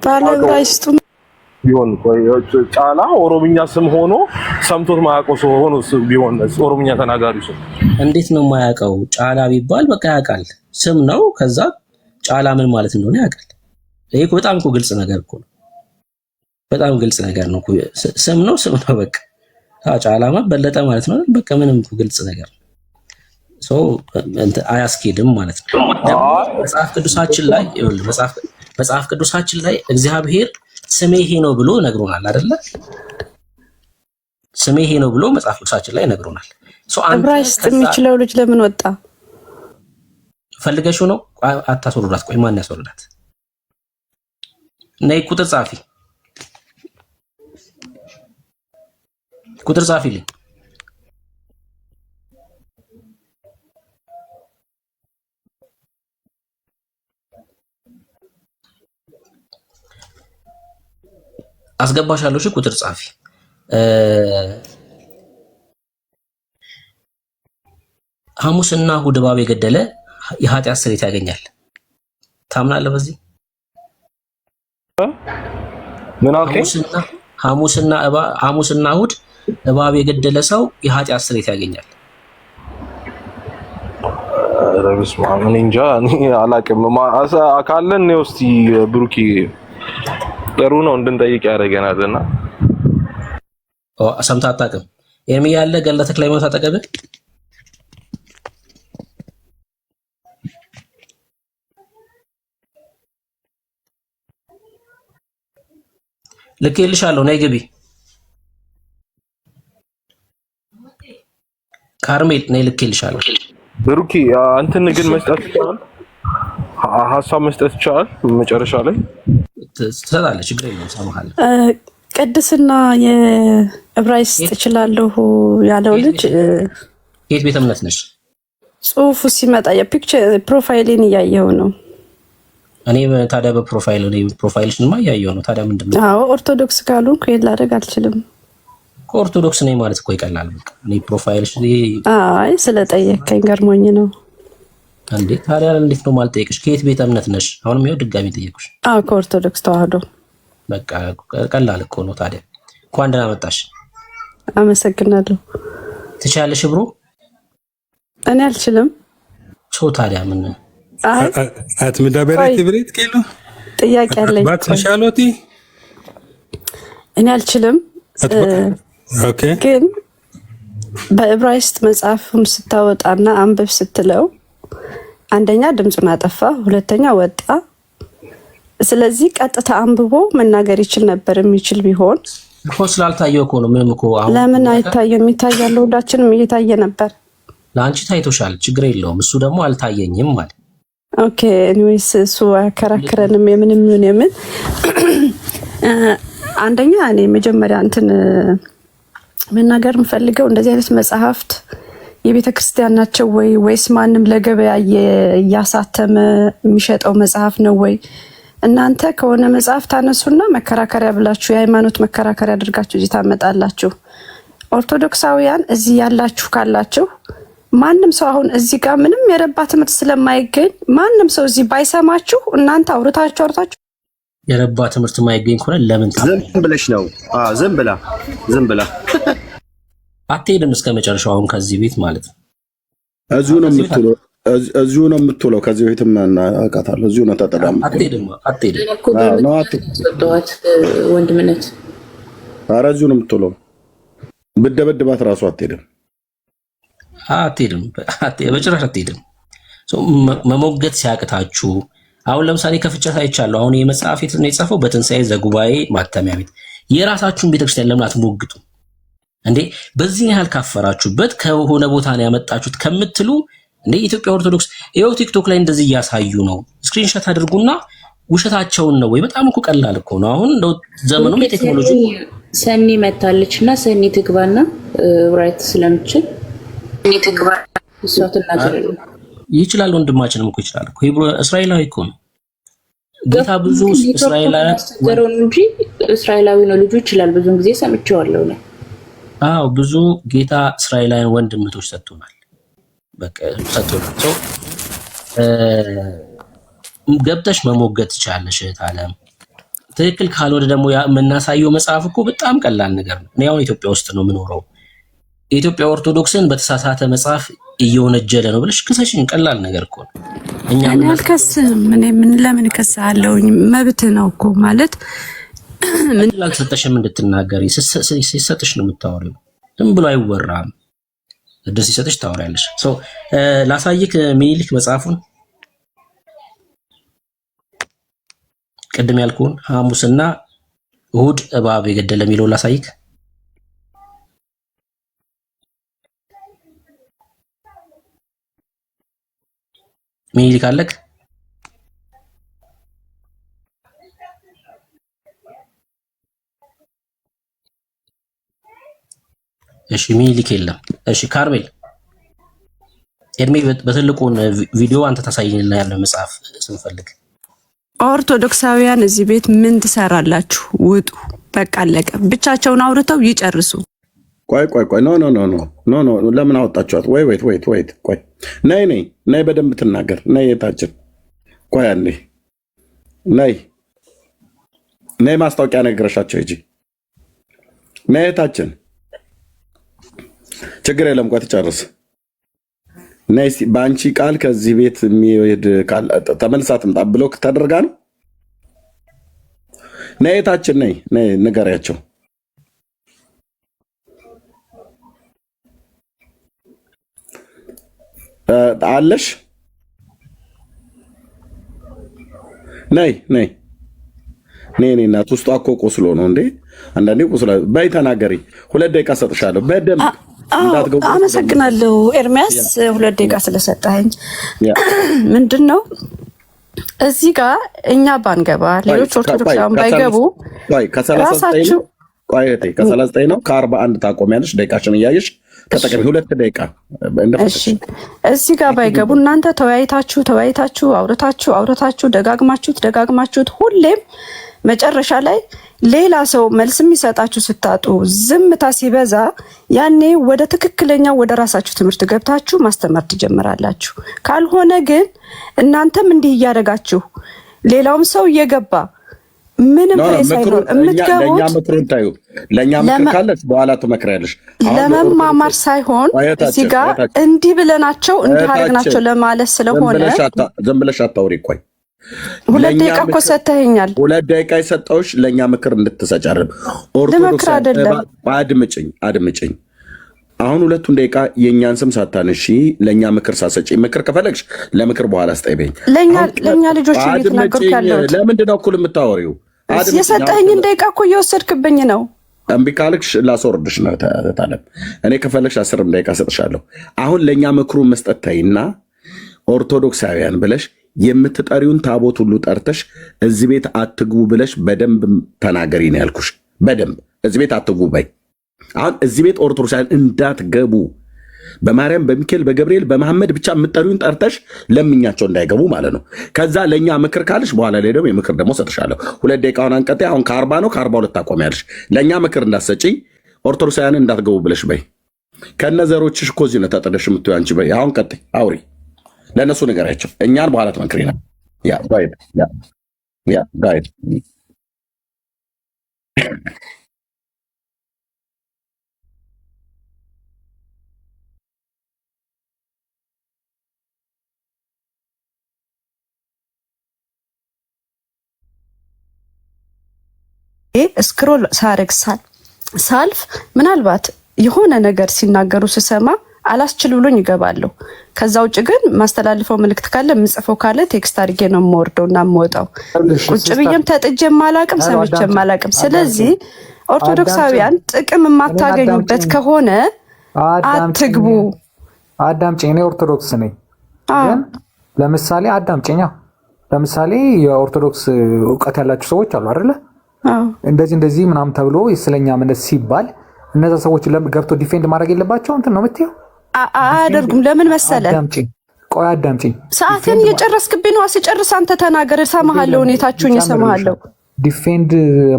ባለብራይስቱ ቢሆን ጫላ ኦሮምኛ ስም ሆኖ ሰምቶት ማያውቀው ሰው ሆኖ ቢሆን ኦሮምኛ ተናጋሪ ሰው እንዴት ነው የማያውቀው? ጫላ ቢባል በቃ ያውቃል፣ ስም ነው። ከዛ ጫላ ምን ማለት እንደሆነ ያውቃል። ይሄ በጣም እኮ ግልጽ ነገር እኮ ነው። በጣም ግልጽ ነገር ነው። ስም ነው በቃ ጫላማ በለጠ ማለት ነው። በቃ ምንም እኮ ግልጽ ነገር ነው። አያስኬድም ማለት ነው። መጽሐፍ ቅዱሳችን ላይ እግዚአብሔር ስሜ ይሄ ነው ብሎ ነግሮናል አይደለ? ስሜ ይሄ ነው ብሎ መጽሐፍ ቅዱሳችን ላይ ነግሮናል። ዕብራይስጥ የሚችለው ልጅ ለምን ወጣ? ፈልገሽው ነው? አታስወርዳት። ቆይ ማን ያስወርዳት? ነይ ቁጥር ጻፊልኝ። አስገባሻለሁ። እሺ ቁጥር ጻፊ። ሐሙስና እሑድ እባብ የገደለ የኃጢአት ስርየት ያገኛል። ታምናለህ በዚህ? ምን አልከኝ? ሐሙስና እሑድ እባብ የገደለ ሰው የኃጢአት ስርየት ያገኛል። ረብስማ ምን እንጃ እኔ አላውቅም። አካለን ነው እስቲ ብሩኪ ጥሩ ነው እንድንጠይቅ ያደርገናልና ሰምተህ አታውቅም? ኤርሚ ያለ ገድለ ተክለ ሃይማኖት አጠገብህ ልኬልሻለሁ። ነይ ግቢ። ካርሜል ነይ ልኬልሻለሁ። ብሩኪ አንተን ግን መስጠት ይችላል፣ ሀሳብ መስጠት ይችላል። መጨረሻ ላይ ትሰጣለህ፣ ችግር የለውም። ሰማሃለሁ። ቅድስና የዕብራይስጥ እችላለሁ ያለው ልጅ የት ቤተ እምነት ነሽ? ጽሁፉ ሲመጣ የፒክቸር ፕሮፋይልን እያየው ነው። እኔ ታዲያ ፕሮፋይልሽንማ እያየው ነው። ታዲያ ምንድነው? አዎ ኦርቶዶክስ ካልሆንኩ ይሄን ላደርግ አልችልም። ከኦርቶዶክስ ነኝ ማለት እኮ ይቀላል። በቃ እኔ ፕሮፋይልሽ አይ ስለጠየቀኝ ገርሞኝ ነው። እንዴ ታዲያ እንዴት ነው ማልጠየቅሽ? ከየት ቤተ እምነት ነሽ? አሁንም ይኸው ድጋሚ ጠየቅሽ። አዎ ከኦርቶዶክስ ተዋህዶ። በቃ ቀላል እኮ ነው። ታዲያ እንኳን ደህና መጣሽ። አመሰግናለሁ። ትችያለሽ ብሩ? እኔ አልችልም። ታዲያ ምን አትምዳበሬት ብሬት ኪሎ ጥያቄ አለኝ። ባትሻሎቲ እኔ አልችልም። ኦኬ ግን በዕብራይስጥ መጽሐፍም ስታወጣና አንብብ ስትለው አንደኛ ድምፁን አጠፋ፣ ሁለተኛ ወጣ። ስለዚህ ቀጥታ አንብቦ መናገር ይችል ነበር። የሚችል ቢሆን እኮ ስላልታየው እኮ ነው። ምንም እኮ አሁን ለምን አይታየም? ይታያል። ሁላችንም እየታየ ነበር። ለአንቺ ታይቶሻል፣ ችግር የለውም። እሱ ደግሞ አልታየኝም ማለት ኦኬ። ኤኒዌይስ እሱ አከራከረንም። የምንም ይሁን የምን አንደኛ እኔ መጀመሪያ እንትን መናገር የምፈልገው እንደዚህ አይነት መጽሐፍት የቤተ ክርስቲያን ናቸው ወይስ ማንም ለገበያ እያሳተመ የሚሸጠው መጽሐፍ ነው ወይ? እናንተ ከሆነ መጽሐፍ ታነሱና መከራከሪያ ብላችሁ የሃይማኖት መከራከሪያ አድርጋችሁ እዚህ ታመጣላችሁ። ኦርቶዶክሳውያን እዚህ ያላችሁ ካላችሁ ማንም ሰው አሁን እዚህ ጋር ምንም የረባ ትምህርት ስለማይገኝ ማንም ሰው እዚህ ባይሰማችሁ እናንተ አውርታችሁ የረባ ትምህርት የማይገኝ ከሆነ ለምን ዝም ብለሽ ነው? ዝም ብላ አትሄድም እስከ መጨረሻው። አሁን ከዚህ ቤት ማለት ነው እዚሁ ነው የምትውለው። ከዚህ ቤትም አውቃታለሁ። እዚሁ ነው ተጠዳም። አትሄድም። ወንድምነት ኧረ እዚሁ ነው የምትውለው። ብደበድባት እራሱ አትሄድም። በጭራሽ አትሄድም። መሞገት ሲያቅታችሁ አሁን ለምሳሌ ከፍቻት አይቻለሁ። አሁን የመጽሐፍ የት ነው የጻፈው? በትንሣኤ ዘጉባኤ ማተሚያ ቤት። የራሳችሁን ቤተክርስቲያን ለምን አትሞግጡ? እንዴ በዚህ ያህል ካፈራችሁበት ከሆነ ቦታ ነው ያመጣችሁት ከምትሉ እንዴ ኢትዮጵያ ኦርቶዶክስ ይኸው ቲክቶክ ላይ እንደዚህ እያሳዩ ነው። ስክሪንሾት አድርጉና ውሸታቸውን ነው ወይ? በጣም እኮ ቀላል እኮ ነው። አሁን እንደው ዘመኑም የቴክኖሎጂ ሰኒ መታለችና ሰኒ ትግባና ራይት ስለምችል ሰኒ ትግባ እሷ ትናገራለች። ይችላል ወንድማችንም እኮ ይችላል እኮ እስራኤላዊ እኮ ነው። ጌታ ብዙ እስራኤላዊ ዘሮን እንጂ እስራኤላዊ ነው ልጁ ይችላል። ብዙን ጊዜ ሰምቼዋለሁ ነው። አዎ ብዙ ጌታ እስራኤላውያን ወንድምቶች ሰጥቶናል። በቃ ሰጥቶናል። ገብተሽ መሞገት ትችላለሽ እህት ዓለም። ትክክል ካልሆነ ደግሞ የምናሳየው መጽሐፍ እኮ በጣም ቀላል ነገር ነው። እኔ አሁን ኢትዮጵያ ውስጥ ነው የምኖረው። የኢትዮጵያ ኦርቶዶክስን በተሳሳተ መጽሐፍ እየወነጀለ ነው ብለሽ ክሰሽኝ፣ ቀላል ነገር እኮ ነው። እኛ ምን አልከስም። ምን ለምን ከሳለውኝ? መብት ነው እኮ ማለት ምን ላልተሰጠሽም እንድትናገሪ ሲሰጥሽ ነው የምታወሪው። ዝም ብሎ አይወራም። ደስ ሲሰጥሽ ታወሪያለሽ። ላሳይክ ሚኒሊክ መጽሐፉን ቅድም ያልኩን ሐሙስና እሁድ እባብ የገደለ የሚለውን ላሳይክ። ሚኒሊክ አለክ? እሺ ሚኒሊክ የለም። እሺ ካርሜል ኤድሜ በትልቁን ቪዲዮ አንተ ታሳይኝና ያለ መጽሐፍ ስንፈልግ ኦርቶዶክሳውያን እዚህ ቤት ምን ትሰራላችሁ? ውጡ፣ በቃ አለቀ። ብቻቸውን አውርተው ይጨርሱ። ቆይ ኖ ለምን አወጣችኋት? ወይት ቆይ ነይ በደንብ ትናገር። ነይ የታችን ቆይ አንዴ ነይ ማስታወቂያ ነገረሻቸው ሂጂ። ነይ የታችን ችግር የለም። ቆይ ትጨርስ። ነይ በአንቺ ቃል ከዚህ ቤት የሚሄድ ቃል ተመልሳ ትምጣ ብሎ ተደርጋ ነው። ነይ የታችን ነይ ንገሪያቸው። አለሽ ነይ እናት ውስጧ እኮ ቁስሎ ነው እንዴ። አንዳንዴ ቁስሎ በይ ተናገሪ። 2 ደቂቃ ሰጥሻለሁ በደንብ እንዳትገቡ። አመሰግናለሁ ኤርሚያስ 2 ደቂቃ ስለሰጠኸኝ። ምንድነው እዚህ ጋር እኛ ባንገባ ሌሎች ኦርቶዶክሳውያን ባይገቡ ራሳችሁ ከ39 ነው ከ41 ታቆሚያለሽ። ደቂቃሽን እያየሽ ተጠቀሚ። 2 ደቂቃ እንደፈለግሽ። እዚህ ጋር ባይገቡ እናንተ ተወያይታችሁ አውርታችሁ ደጋግማችሁት ሁሌም መጨረሻ ላይ ሌላ ሰው መልስ የሚሰጣችሁ ስታጡ ዝምታ ሲበዛ ያኔ ወደ ትክክለኛው ወደ ራሳችሁ ትምህርት ገብታችሁ ማስተማር ትጀምራላችሁ። ካልሆነ ግን እናንተም እንዲህ እያደረጋችሁ ሌላውም ሰው እየገባ ምንም ሳይኖር የምትገቡት ለእኛ ምክር ካለች በኋላ ትመክሪያለሽ። ለመማማር ሳይሆን እዚህ ጋር እንዲህ ብለናቸው እንዲህ አደረግናቸው ለማለት ስለሆነ ዝም ብለሽ አታውሪ። ቆይ 2 ደቂቃ እኮ ሰጥተኸኛል። 2 ደቂቃ የሰጠሁሽ ለእኛ ምክር እንድትሰጫርም ልመክር አይደለም። አድምጭኝ። አሁን 2 ደቂቃ የእኛን ስም ሳታነሺ ለእኛ ምክር ሳሰጪ፣ ምክር ከፈለግሽ ለምክር በኋላ አስጠይበኝ። ለእኛ ልጆች እየተናገርኩ ያለሁት ለምንድን ነው እኩል የምታወሪው? የሰጠኸኝን ደቂቃ እኮ እየወሰድክብኝ ነው። እምቢ ካልክሽ ላስወርድሽ ነው ታለም። እኔ ከፈለግሽ 10 ደቂቃ ሰጥሻለሁ። አሁን ለእኛ ምክሩን መስጠት ተይና ኦርቶዶክሳውያን ብለሽ የምትጠሪውን ታቦት ሁሉ ጠርተሽ እዚህ ቤት አትግቡ ብለሽ በደንብ ተናገሪ ነው ያልኩሽ። በደንብ እዚህ ቤት አትግቡ በይ። አሁን እዚህ ቤት ኦርቶዶክሳውያን እንዳትገቡ በማርያም በሚካኤል በገብርኤል በመሐመድ ብቻ የምትጠሪውን ጠርተሽ ለምኛቸው እንዳይገቡ ማለት ነው። ከዛ ለእኛ ምክር ካልሽ በኋላ ላይ ደግሞ የምክር ደግሞ ሰጥሻለሁ። 2 ደቂቃውን አንቀጤ። አሁን ከ40 ነው ከ42 ታቆሚያለሽ። ለእኛ ምክር እንዳትሰጪ ኦርቶዶክሳውያን እንዳትገቡ ብለሽ በይ። ከነዘሮችሽ እኮ እዚህ ነው ተጠደሽ የምትይው አንቺ በይ። አሁን ቀጥይ አውሪ። ለእነሱ ንገሪያቸው። እኛን በኋላ ትመክሪና ጋይድ ስክሮል ሳረግ ሳልፍ ምናልባት የሆነ ነገር ሲናገሩ ስሰማ አላስችል ብሎኝ ይገባለሁ። ከዛ ውጭ ግን ማስተላልፈው መልእክት ካለ ምጽፈው ካለ ቴክስት አድርጌ ነው የምወርደው እና የምወጣው። ቁጭ ብዬም ተጥጄ ማላቅም ሰምቼ ማላቅም። ስለዚህ ኦርቶዶክሳውያን ጥቅም የማታገኙበት ከሆነ አትግቡ። አዳምጪኝ፣ እኔ ኦርቶዶክስ ነኝ። ግን ለምሳሌ አዳምጪኝ፣ ለምሳሌ የኦርቶዶክስ እውቀት ያላችሁ ሰዎች አሉ አይደለ? እንደዚህ ምናምን ተብሎ ስለኛ እምነት ሲባል እነዛ ሰዎች ገብቶ ዲፌንድ ማድረግ የለባቸውም እንትን ነው የምትይው? አያደርጉም። ለምን መሰለ? ቆይ አዳምጪኝ። ሰዓትን እየጨረስክብኝ ነው። ስጨርስ አንተ ተናገር፣ እሰማሃለሁ። ሁኔታችሁን እሰማሃለሁ። ዲፌንድ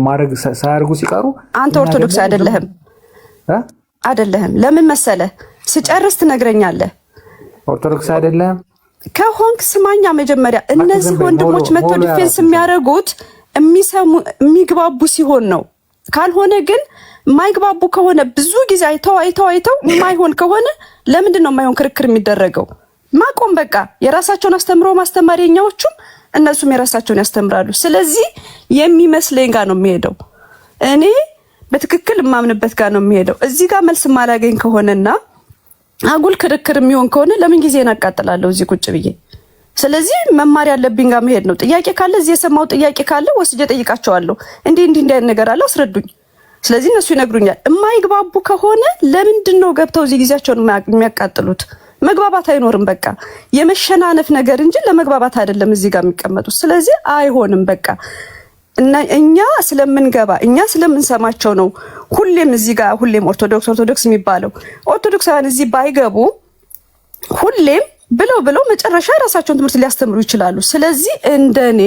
ማድረግ ሳያደርጉ ሲቀሩ አንተ ኦርቶዶክስ አይደለህም። ለምን መሰለ? ስጨርስ ትነግረኛለህ። ኦርቶዶክስ አይደለም ከሆንክ ስማኛ። መጀመሪያ እነዚህ ወንድሞች መጥቶ ዲፌንስ የሚያደርጉት የሚግባቡ ሲሆን ነው። ካልሆነ ግን የማይግባቡ ከሆነ ብዙ ጊዜ አይተው የማይሆን ከሆነ ለምንድን ነው የማይሆን ክርክር የሚደረገው? ማቆም በቃ። የራሳቸውን አስተምሮ ማስተማር የኛዎቹም እነሱም የራሳቸውን ያስተምራሉ። ስለዚህ የሚመስለኝ ጋር ነው የሚሄደው። እኔ በትክክል የማምንበት ጋር ነው የሚሄደው። እዚህ ጋር መልስ ማላገኝ ከሆነና አጉል ክርክር የሚሆን ከሆነ ለምን ጊዜን አቃጥላለሁ እዚህ ቁጭ ብዬ? ስለዚህ መማር ያለብኝ ጋር መሄድ ነው። ጥያቄ ካለ እዚህ የሰማው ጥያቄ ካለ ወስጄ ጠይቃቸዋለሁ። እንዲህ ነገር አለ አስረዱኝ። ስለዚህ እነሱ ይነግሩኛል። የማይግባቡ ከሆነ ለምንድን ነው ገብተው እዚህ ጊዜያቸውን የሚያቃጥሉት? መግባባት አይኖርም። በቃ የመሸናነፍ ነገር እንጂ ለመግባባት አይደለም እዚህ ጋር የሚቀመጡት። ስለዚህ አይሆንም በቃ። እና እኛ ስለምንገባ እኛ ስለምንሰማቸው ነው ሁሌም እዚህ ጋር ሁሌም ኦርቶዶክስ የሚባለው። ኦርቶዶክሳውያን እዚህ ባይገቡ ሁሌም ብለው መጨረሻ ራሳቸውን ትምህርት ሊያስተምሩ ይችላሉ። ስለዚህ እንደኔ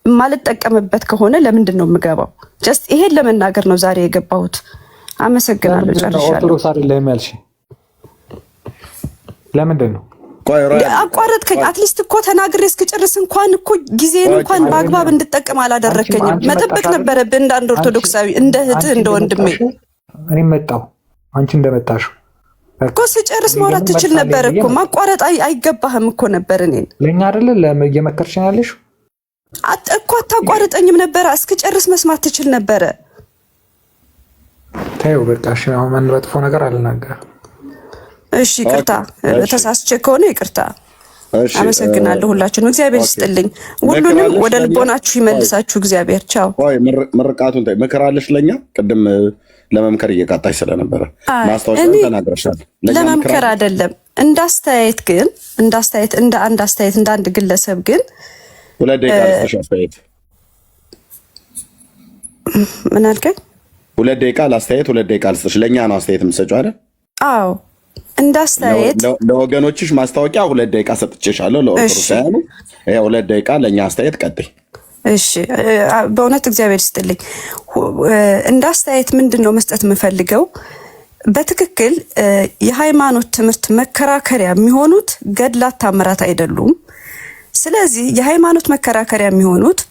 ማልጠቀምበት ከሆነ ለምንድን ነው የምገባው? ጀስት ይሄን ለመናገር ነው ዛሬ የገባሁት። አመሰግናለሁ። ጨርሻለሁ። ኦርቶዶክስ አይደለም ያልሽ ለምንድን ነው? አቋረጥከኝ። አትሊስት እኮ ተናግሬ እስክጨርስ እንኳን እኮ ጊዜን እንኳን በአግባብ እንድጠቀም አላደረከኝም። መጠበቅ ነበረብህ እንደ አንድ ኦርቶዶክሳዊ፣ እንደ እህትህ፣ እንደ ወንድሜ። እኔ መጣሁ አንቺ እንደመጣሽው እኮ ስጨርስ ማውራት ትችል ነበር እኮ። ማቋረጥ አይገባህም እኮ ነበር። እኔን ለኛ አይደለ እየመከርሽኝ ያለሽ እኮ። አታቋርጠኝም ነበር። እስክጨርስ መስማት ትችል ነበረ። ተይው በቃ እሺ። አሁን መጥፎ ነገር አልናገርም። እሺ ይቅርታ፣ ተሳስቼ ከሆነ ይቅርታ። አመሰግናለሁ ሁላችሁንም። እግዚአብሔር ይስጥልኝ። ሁሉንም ወደ ልቦናችሁ ይመልሳችሁ እግዚአብሔር። ቻው። ቆይ ምርቃቱን ታይ። ምክር አለሽ ለኛ? ቅድም ለመምከር እየቃጣሽ ስለነበረ ማስታወቂያ ተናግረሻል። ለመምከር አይደለም እንዳስተያየት ግን እንደ አንድ አስተያየት እንደ አንድ ግለሰብ ግን 2 ደቂቃ ልስጥሽ አስተያየት። ምን አልከኝ? 2 ደቂቃ ለአስተያየት 2 ደቂቃ ልስጥሽ። ለኛ ነው አስተያየት የምትሰጪው አይደል? አዎ እንዳስተያየት ለወገኖችሽ ማስታወቂያ 2 ደቂቃ ሰጥቼሻለሁ። ለኦርቶዶክሳውያኑ 2 ደቂቃ ለኛ አስተያየት ቀጥይ። እሺ በእውነት እግዚአብሔር ይስጥልኝ። እንዳስተያየት ምንድነው መስጠት የምፈልገው? በትክክል የሃይማኖት ትምህርት መከራከሪያ የሚሆኑት ገድላት ታምራት አይደሉም። ስለዚህ የሃይማኖት መከራከሪያ የሚሆኑት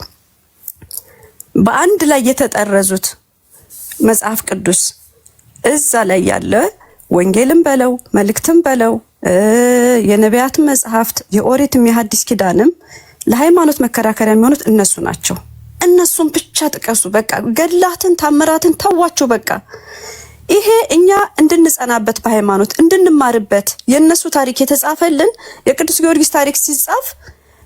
በአንድ ላይ የተጠረዙት መጽሐፍ ቅዱስ እዛ ላይ ያለ ወንጌልም በለው መልእክትም በለው የነቢያትም መጽሐፍት የኦሪትም የሐዲስ ኪዳንም ለሃይማኖት መከራከሪያ የሚሆኑት እነሱ ናቸው። እነሱን ብቻ ጥቀሱ። በቃ ገድላትን ታምራትን ተዋቸው። በቃ ይሄ እኛ እንድንጸናበት በሃይማኖት እንድንማርበት የነሱ ታሪክ የተጻፈልን የቅዱስ ጊዮርጊስ ታሪክ ሲጻፍ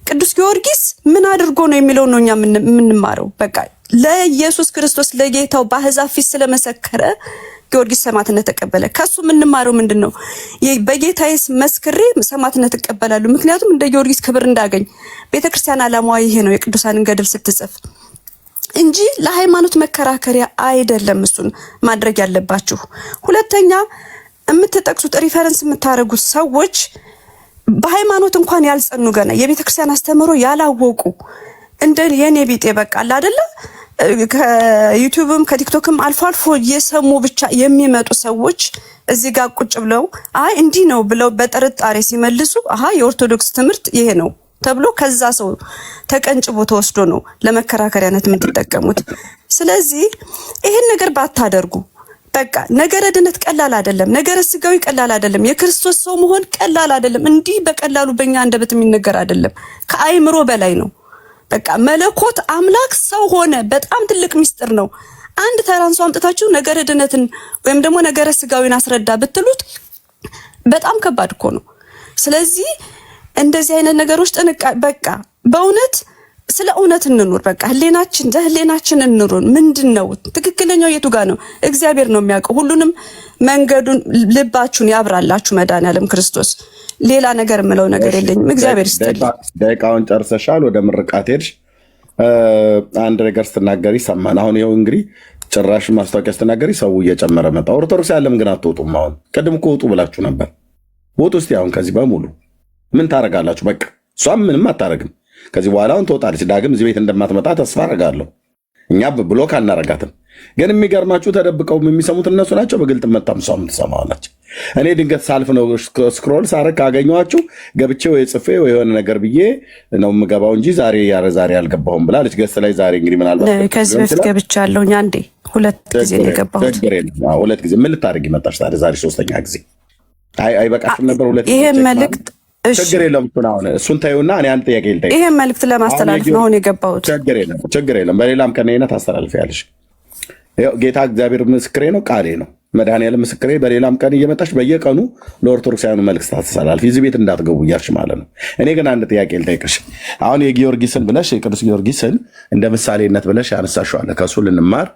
ቅዱስ ጊዮርጊስ ምን አድርጎ ነው የሚለው ነው እኛ የምንማረው። በቃ ለኢየሱስ ክርስቶስ ለጌታው በአሕዛብ ፊት ስለመሰከረ ጊዮርጊስ ሰማዕትነት ተቀበለ። ከሱ የምንማረው ምንድነው? በጌታዬስ መስክሬ ሰማዕትነት እቀበላለሁ። ምክንያቱም እንደ ጊዮርጊስ ክብር እንዳገኝ ቤተክርስቲያን ዓላማዋ ይሄ ነው፣ የቅዱሳንን ገድል ስትጽፍ እንጂ ለሃይማኖት መከራከሪያ አይደለም። እሱን ማድረግ ያለባችሁ። ሁለተኛ የምትጠቅሱት ሪፈረንስ የምታደርጉት ሰዎች በሃይማኖት እንኳን ያልጸኑ ገና የቤተክርስቲያን አስተምሮ ያላወቁ እንደ የኔ ቢጤ በቃ አይደለ ከዩቲዩብም ከቲክቶክም አልፎ አልፎ እየሰሙ ብቻ የሚመጡ ሰዎች እዚህ ጋር ቁጭ ብለው አይ እንዲህ ነው ብለው በጥርጣሬ ሲመልሱ አሃ የኦርቶዶክስ ትምህርት ይሄ ነው ተብሎ ከዛ ሰው ተቀንጭቦ ተወስዶ ነው ለመከራከሪያነት የምትጠቀሙት። ስለዚህ ይሄን ነገር ባታደርጉ በቃ ነገረ ድነት ቀላል አይደለም። ነገረ ስጋዊ ቀላል አይደለም። የክርስቶስ ሰው መሆን ቀላል አይደለም። እንዲህ በቀላሉ በእኛ አንደበት የሚነገር አይደለም። ከአይምሮ በላይ ነው። በቃ መለኮት አምላክ ሰው ሆነ። በጣም ትልቅ ሚስጥር ነው። አንድ ተራን ሰው አምጥታችሁ ነገረ ድነትን ወይም ደግሞ ነገረ ስጋዊን አስረዳ ብትሉት በጣም ከባድ እኮ ነው። ስለዚህ እንደዚህ አይነት ነገሮች በቃ በእውነት ስለ እውነት እንኑር። በቃ ህሌናችን እንኑር። ምንድነው ትክክለኛው የቱ ጋር ነው? እግዚአብሔር ነው የሚያውቀው ሁሉንም መንገዱን። ልባችሁን ያብራላችሁ መድኃኒዓለም ክርስቶስ። ሌላ ነገር የምለው ነገር የለኝም። እግዚአብሔር ይስጥልኝ። ደቂቃውን ጨርሰሻል። ወደ ምርቃት ሄድሽ። አንድ ነገር ስትናገሪ ሰማን። አሁን ይኸው እንግዲህ ጭራሽ ማስታወቂያ ስትናገሪ ሰው እየጨመረ መጣ። ኦርቶዶክስ ያለም ግን አትወጡም። አሁን ቅድም እኮ ውጡ ብላችሁ ነበር። ውጡ እስቲ። አሁን ከዚህ በሙሉ ምን ታደርጋላችሁ? በቃ እሷም ምንም አታደርግም። ከዚህ በኋላ አሁን ትወጣለች። ዳግም እዚህ ቤት እንደማትመጣ ተስፋ አደርጋለሁ። እኛ ብሎክ አናረጋትም። ግን የሚገርማችሁ ተደብቀው የሚሰሙት እነሱ ናቸው። በግልጥ መጣም ሰው የምትሰማዋላችሁ። እኔ ድንገት ሳልፍ ነው ስክሮል ሳረግ ካገኘኋችሁ ገብቼ ወይ ጽፌ ወይ የሆነ ነገር ብዬ ነው የምገባው እንጂ ዛሬ አልገባሁም ብላለች ገስት ላይ። ዛሬ እንግዲህ ምናልባት ከዚህ በፊት ገብቻለሁ አንዴ 2 ጊዜ ነው የገባሁት። 2 ጊዜ ምን ልታደርጊ መጣሽ ታዲያ? ዛሬ 3ኛ ጊዜ አይበቃሽም ነበር? 2 ይሄ መልእክት ችግር የለም። እሱን ታዩና እኔ አንድ ጥያቄ ልጠይቅ። ይሄ መልእክት ለማስተላለፍ ነው አሁን የገባሁት። ችግር የለም። በሌላም ከነይነት አስተላልፊያለሽ። ጌታ እግዚአብሔር ምስክሬ ነው፣ ቃሌ ነው፣ መድኃኒዓለም ምስክሬ። በሌላም ቀን እየመጣሽ በየቀኑ ለኦርቶዶክሳውያኑ መልእክት ታስተላልፊ፣ እዚህ ቤት እንዳትገቡ እያልሽ ማለት ነው። እኔ ግን አንድ ጥያቄ ልጠይቅሽ። አሁን የጊዮርጊስን ብለሽ የቅዱስ ጊዮርጊስን እንደ ምሳሌነት ብለሽ ያነሳሽዋለ። ከእሱ ልንማር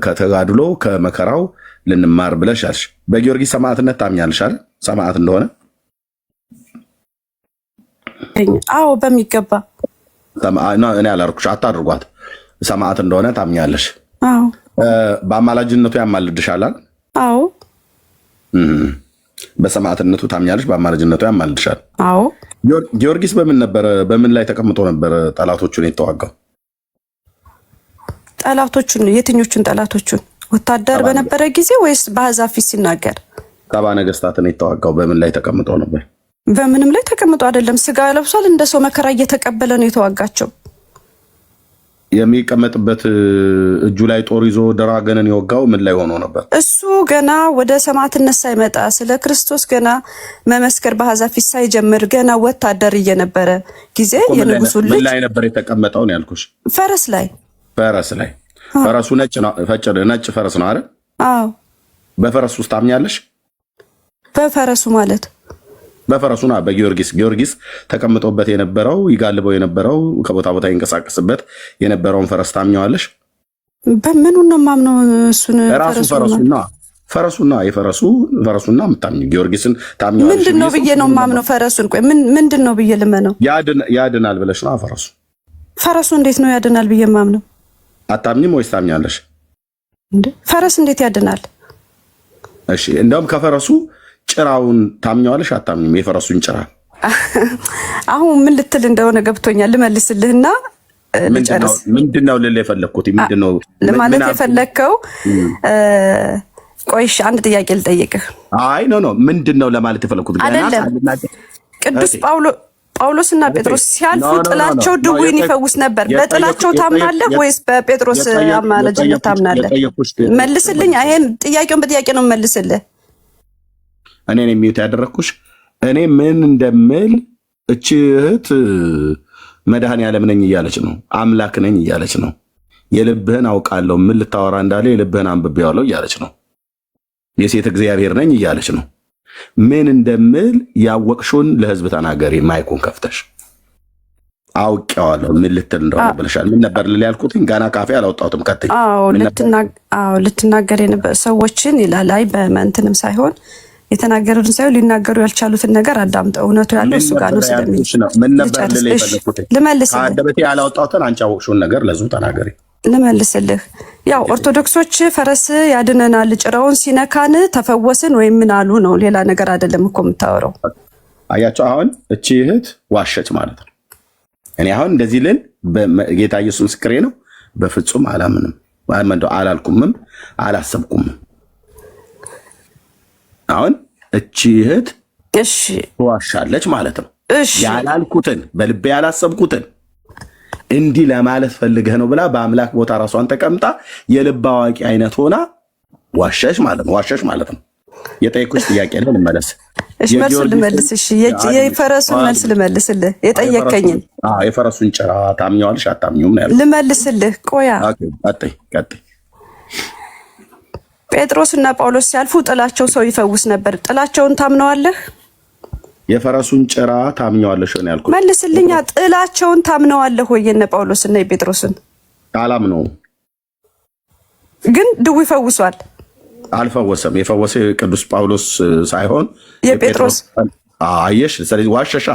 ከተጋድሎ ከመከራው ልንማር ብለሽ አልሽ። በጊዮርጊስ ሰማዕትነት ታምኛለሽ አይደል? ሰማዕት እንደሆነ አዎ በሚገባ እኔ አላልኩሽ፣ አታድርጓት። ሰማዕት እንደሆነ ታምኛለሽ? አዎ። በአማላጅነቱ ያማልድሻል? አዎ። በሰማዕትነቱ ታምኛለሽ፣ በአማላጅነቱ ያማልድሻል? አዎ። ጊዮርጊስ በምን ላይ ተቀምጦ ነበር ጠላቶቹን የተዋጋው? ጠላቶቹን የትኞቹን ጠላቶቹን? ወታደር በነበረ ጊዜ ወይስ በአሕዛብ ፊት ሲናገር? ሰባ ነገስታትን የተዋጋው በምን ላይ ተቀምጦ ነበር? በምንም ላይ ተቀምጦ አይደለም። ስጋ ለብሷል። እንደ ሰው መከራ እየተቀበለ ነው የተዋጋቸው። የሚቀመጥበት እጁ ላይ ጦር ይዞ ደራገንን የወጋው ምን ላይ ሆኖ ነበር? እሱ ገና ወደ ሰማዕትነት ሳይመጣ ስለ ክርስቶስ ገና መመስከር በአሕዛብ ፊት ሳይጀምር ገና ወታደር እየነበረ ጊዜ የንጉሱ ልጅ ምን ላይ ነበር የተቀመጠው ነው ያልኩሽ? ፈረስ ላይ። ፈረሱ ነጭ ፈረስ ነው አይደል? አዎ። በፈረሱ ውስጥ ታምኛለሽ? በፈረሱ ማለት በፈረሱና ጊዮርጊስ ተቀምጦበት የነበረው ይጋልበው የነበረው ከቦታ ቦታ ይንቀሳቀስበት የነበረውን ፈረስ ታምኛለሽ? በምኑ ነው ማምነው? እሱን ራሱ ፈረሱና ፈረሱና ምታምኝ ጊዮርጊስን ታምኛለሽ? ምንድነው ብዬ ነው ማምነው? ፈረሱን ቆይ ምንድነው ብዬ ልመነው? ያድናል ብለሽ ነው? ፈረሱ እንዴት ነው ያድናል ብዬ ማምነው? አታምኝም ወይስ ታምኛለሽ? ፈረስ እንዴት ያድናል? እሺ እንደውም ከፈረሱ ጭራውን ታምኛለሽ? አታምኝም? የፈረሱን ጭራ አሁን ምን ልትል እንደሆነ ገብቶኛል። ልመልስልህና ልጨርስ። ምንድነው ልል የፈለግኩት? ምንድነው ለማለት የፈለግከው? ቆይሽ አንድ ጥያቄ ልጠይቅህ። አይ ኖ ምንድነው ለማለት የፈለግኩት? ቅዱስ ጳውሎስና ጴጥሮስ ሲያልፉ ጥላቸው ድውይን ይፈውስ ነበር። በጥላቸው ታምናለህ ወይስ በጴጥሮስ አማላጅነት ታምናለህ? መልስልኝ። ይሄን ጥያቄውን በጥያቄ ነው መልስልህ። እኔ ነኝ የሚዩት ያደረግኩሽ። እኔ ምን እንደምል እቺ እህት መድኃኒዓለም ነኝ እያለች ነው፣ አምላክ ነኝ እያለች ነው። የልብህን አውቃለሁ፣ ምን ልታወራ እንዳለ የልብህን አንብቤዋለሁ እያለች ነው። የሴት እግዚአብሔር ነኝ እያለች ነው። ምን እንደምል ያወቅሽውን ለህዝብ ተናገሪ፣ ማይኩን ከፍተሽ። አውቄዋለሁ ምን ልትል እንደሆነ ብለሻል። ምን ነበር ልል ያልኩት? ገና ካፌ አላወጣሁትም። ቀጥይ። ልትናገር የነበረ ሰዎችን ይላል። አይ በመንትንም ሳይሆን የተናገሩትን ሳይሆን ሊናገሩ ያልቻሉትን ነገር አዳምጠው። እውነቱ ያለው እሱ ጋር ነው ስለሚል ምን ነበር ልል የፈለኩት? ልመልስልህ። ከአንደበቴ ያላወጣሁትን አንቺ ያወቅሽውን ነገር ለህዝቡ ተናገሪ። ልመልስልህ። ያው ኦርቶዶክሶች ፈረስ ያድነናል ጭራውን ሲነካን ተፈወስን ወይም ምን አሉ ነው፣ ሌላ ነገር አይደለም እኮ የምታወራው። አያቸው አሁን እቺ እህት ዋሸች ማለት ነው። እኔ አሁን እንደዚህ ልል ጌታ ኢየሱስ ምስክሬ ነው፣ በፍጹም አላምንም፣ አላልኩምም፣ አላሰብኩም። አሁን እቺ እህት ዋሻለች ማለት ነው። ያላልኩትን በልቤ ያላሰብኩትን እንዲህ ለማለት ፈልገህ ነው ብላ በአምላክ ቦታ ራሷን ተቀምጣ የልብ አዋቂ አይነት ሆና ዋሸሽ ማለት ነው። የጠየኩሽ ጥያቄ ነው፣ ልመለስ። እሺ መልሱን ልመልስ። እሺ የፈረሱን መልስ ልመልስልህ። የጠየከኝን የፈረሱን ጭራ ታምኛለሽ አታምኚውም ነው ያልኩት። ልመልስልህ። ቆያ ቀጥይ። ጴጥሮስና ጳውሎስ ሲያልፉ ጥላቸው ሰው ይፈውስ ነበር። ጥላቸውን ታምነዋለህ? የፈረሱን ጭራ ታምኘዋለሽ ነው ያልኩት። መልስልኛ። ጥላቸውን ታምነዋለህ ወይ? የነ ጳውሎስና የጴጥሮስን አላምነውም። ግን ድው ይፈውሷል። አልፈወሰም። የፈወሰው ቅዱስ ጳውሎስ ሳይሆን የጴጥሮስ። አየሽ፣ ስለዚህ ዋሸሻ።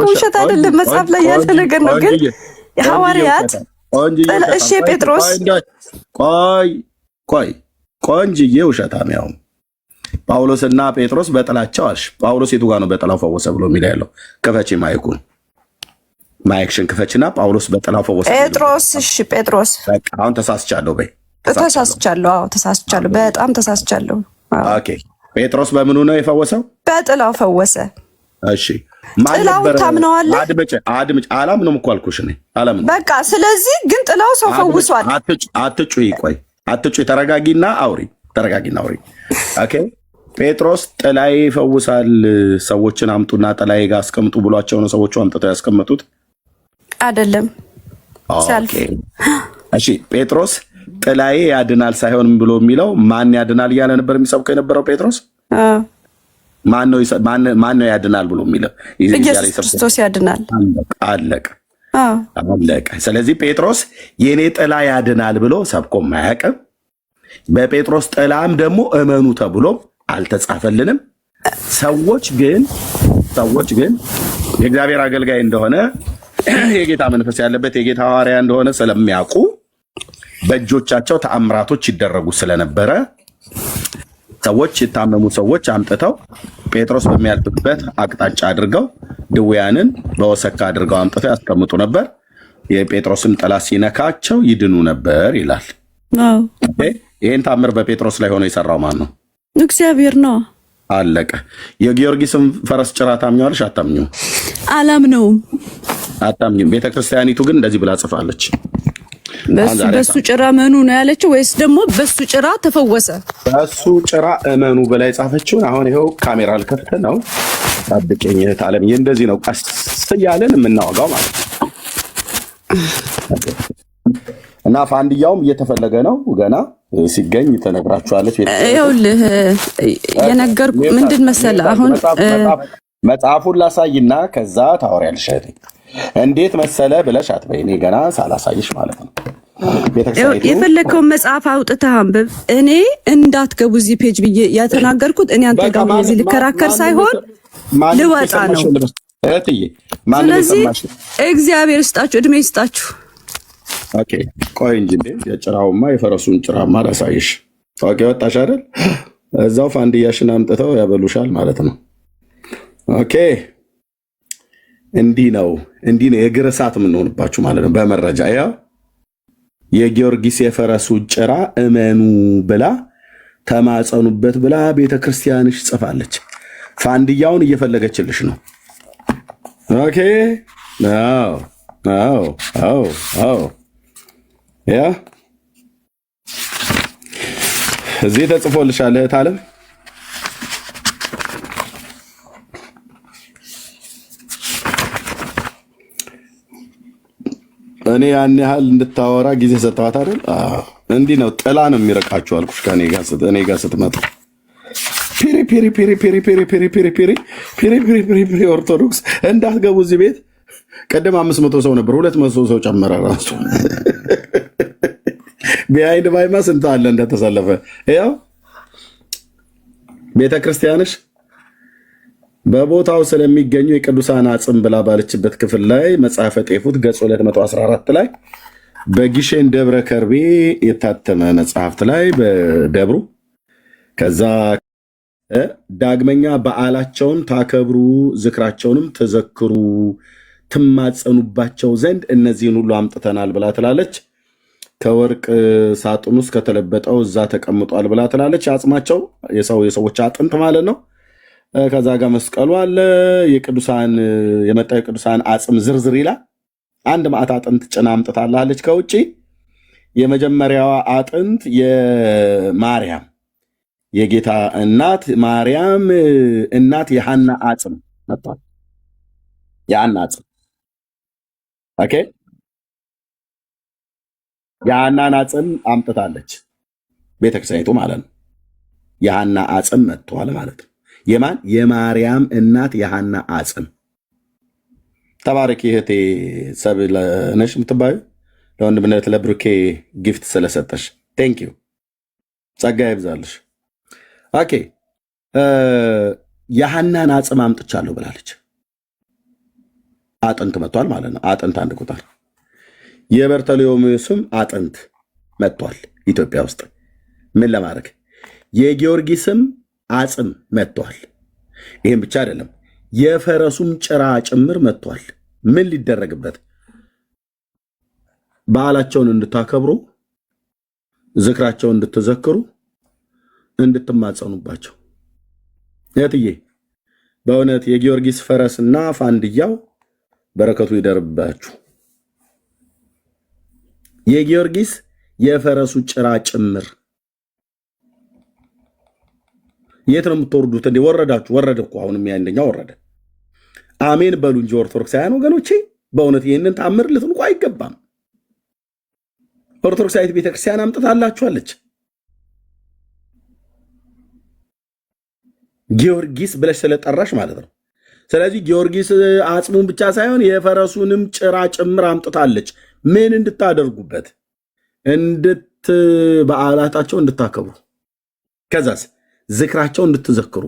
ውሸት አይደለም፣ መጽሐፍ ላይ ያለ ነገር ነው። ግን ሐዋርያት እሺ፣ ጴጥሮስ ቆንጅዬ ውሸታም ያው ጳውሎስና ጴጥሮስ በጥላቸው አልሽ። ጳውሎስ የቱ ጋር ነው በጥላው ፈወሰ ብሎ የሚል ያለው? ክፈቺ ማይኩን፣ ማይክሽን ክፈቺና ጳውሎስ በጥላው ፈወሰ ጴጥሮስ። እሺ ጴጥሮስ፣ በቃ አሁን ተሳስቻለሁ በይ። ተሳስቻለሁ። አዎ ተሳስቻለሁ፣ በጣም ተሳስቻለሁ። ኦኬ፣ ጴጥሮስ በምኑ ነው የፈወሰው? በጥላው ፈወሰ። እሺ፣ ጥላውን ታምነዋለህ? አድምጭ። አላምንም እኮ አልኩሽ እኔ አላምንም። በቃ ስለዚህ ግን ጥላው ሰው ፈውሷል። አትጩይ፣ ቆይ አትጩይ፣ ተረጋጊና አውሪ፣ ኦኬ። ጴጥሮስ ጥላዬ ይፈውሳል፣ ሰዎችን አምጡና ጥላዬ ጋር አስቀምጡ ብሏቸው ነው ሰዎቹ አምጥተው ያስቀመጡት አይደለም? እሺ፣ ጴጥሮስ ጥላዬ ያድናል ሳይሆን ብሎ የሚለው ማን ያድናል እያለ ነበር የሚሰብከው የነበረው ጴጥሮስ። ማን ነው ያድናል ብሎ የሚለው? ኢየሱስ ክርስቶስ ያድናል። አለቀ። ስለዚህ ጴጥሮስ የኔ ጥላ ያድናል ብሎ ሰብኮም አያውቅም። በጴጥሮስ ጥላም ደግሞ እመኑ ተብሎ አልተጻፈልንም። ሰዎች ግን የእግዚአብሔር አገልጋይ እንደሆነ የጌታ መንፈስ ያለበት የጌታ ሐዋርያ እንደሆነ ስለሚያውቁ በእጆቻቸው ተአምራቶች ይደረጉ ስለነበረ ሰዎች የታመሙ ሰዎች አምጥተው ጴጥሮስ በሚያልፍበት አቅጣጫ አድርገው ድውያንን በወሰካ አድርገው አምጥተው ያስቀምጡ ነበር። የጴጥሮስን ጥላ ሲነካቸው ይድኑ ነበር ይላል። ይህን ታምር በጴጥሮስ ላይ ሆኖ የሰራው ማን ነው? እግዚአብሔር ነው። አለቀ። የጊዮርጊስን ፈረስ ጭራ ታምኘዋለሽ? አታምኚውም? አላምነውም። አታምኚም። ቤተክርስቲያኒቱ ግን እንደዚህ ብላ ጽፋለች። በሱ ጭራ እመኑ ነው ያለችው ወይስ ደግሞ በሱ ጭራ ተፈወሰ? በሱ ጭራ እመኑ ብላ የጻፈችውን አሁን ይኸው ካሜራ ልከፍት ነው። ታድቀኝ ታለም እንደዚህ ነው ቀስ እያለን የምናወጋው ማለት ነው። እና ፋንድያውም እየተፈለገ ነው ገና ሲገኝ ተነግራችኋለች። ይኸውልህ የነገርኩ ምንድን መሰለህ፣ አሁን መጽሐፉን ላሳይና ከዛ ታወሪያለሽ። እንዴት መሰለ ብለሽ አትበይ፣ እኔ ገና ሳላሳይሽ ማለት ነው። የፈለከውን መጽሐፍ አውጥተህ አንብብ። እኔ እንዳትገቡ እዚህ ፔጅ ብዬ ያተናገርኩት እኔ አንተ ጋር እዚህ ልከራከር ሳይሆን ልወጣ ነው። ስለዚህ እግዚአብሔር ይስጣችሁ፣ እድሜ ይስጣችሁ። ኦኬ ቆይ እንጂ የጭራውማ የፈረሱን ጭራማ ላሳይሽ። ኦኬ ወጣሽ አይደል? እዛው ፋንድያሽን አምጥተው ያበሉሻል ማለት ነው። ኦኬ እንዲህ ነው የእግር እሳት የምንሆንባችሁ ማለት ነው። በመረጃ ያው የጊዮርጊስ የፈረሱ ጭራ እመኑ ብላ ተማጸኑበት ብላ ቤተክርስቲያንሽ ጽፋለች። ፋንድያውን እየፈለገችልሽ ነው። ኦኬ አዎ ያ እዚህ ተጽፎልሻል እህት ዓለም። እኔ ያን ያህል እንድታወራ ጊዜ ሰጠዋት አይደል? እንዲህ ነው ጥላ ነው የሚረቃችሁ አልኩሽ። ከኔ ጋር ስትመጡ ፒሪ ፒሪ ፒሪ ፒሪ ፒሪ ፒሪ ፒሪ ፒሪ ፒሪ ፒሪ ፒሪ ኦርቶዶክስ እንዳትገቡ እዚህ ቤት። ቀደም 500 ሰው ነበር፣ 200 ሰው ጨመረ ራሱ። ቢሃይንድ ባይማ ስንት አለ እንደተሰለፈ። ያው ቤተክርስቲያንሽ በቦታው ስለሚገኙ የቅዱሳን አጽም ብላ ባለችበት ክፍል ላይ መጽሐፈ ጤፉት ገጽ 214 ላይ በጊሼን ደብረ ከርቤ የታተመ መጽሐፍት ላይ በደብሩ ከዛ ዳግመኛ በዓላቸውን ታከብሩ ዝክራቸውንም ተዘክሩ ትማጸኑባቸው ዘንድ እነዚህን ሁሉ አምጥተናል ብላ ትላለች። ከወርቅ ሳጥን ውስጥ ከተለበጠው እዛ ተቀምጧል ብላ ትላለች። አጽማቸው የሰዎች አጥንት ማለት ነው። ከዛ ጋር መስቀሉ አለ። የመጣው የቅዱሳን አጽም ዝርዝር ይላል። አንድ ማዕት አጥንት ጭና አምጥታላለች ከውጭ። የመጀመሪያዋ አጥንት የማርያም የጌታ እናት ማርያም እናት የሐና አጽም መጥቷል። የሐና አጽም ኦኬ፣ የሐናን አጽም አምጥታለች ቤተክርስቲያኒቱ ማለት ነው። የሐና አጽም መጥቷል ማለት ነው። የማን የማርያም እናት የሐና አጽም። ተባረኪ እህቴ ሰብለ ነሽ የምትባዩ ለወንድምነት ለብሩኬ ጊፍት ስለሰጠሽ ቴንክ ዩ ጸጋ ይብዛልሽ። ኦኬ የሐናን አጽም አምጥቻለሁ ብላለች። አጥንት መጥቷል ማለት ነው። አጥንት አንድ ቁጥር የበርተሎሜዎስም አጥንት መጥቷል ኢትዮጵያ ውስጥ ምን ለማድረግ የጊዮርጊስም አጽም መጥቷል። ይህም ብቻ አይደለም የፈረሱም ጭራ ጭምር መጥቷል። ምን ሊደረግበት? በዓላቸውን እንድታከብሩ፣ ዝክራቸውን እንድትዘክሩ፣ እንድትማጸኑባቸው። እህትዬ በእውነት የጊዮርጊስ ፈረስና ፋንድያው በረከቱ ይደርባችሁ። የጊዮርጊስ የፈረሱ ጭራ ጭምር የት ነው የምትወርዱት? እንዴ ወረዳችሁ? ወረደ እኮ አሁንም ያንደኛ ወረደ። አሜን በሉ እንጂ ኦርቶዶክሳውያን ወገኖቼ፣ በእውነት ይህንን ታምር ልትንቁ አይገባም። ኦርቶዶክሳዊት ቤተክርስቲያን አምጥታላችኋለች። ጊዮርጊስ ብለሽ ስለጠራሽ ማለት ነው። ስለዚህ ጊዮርጊስ አጽሙን ብቻ ሳይሆን የፈረሱንም ጭራ ጭምር አምጥታለች። ምን እንድታደርጉበት? በዓላታቸው እንድታከብሩ፣ ከዛስ ዝክራቸው እንድትዘክሩ፣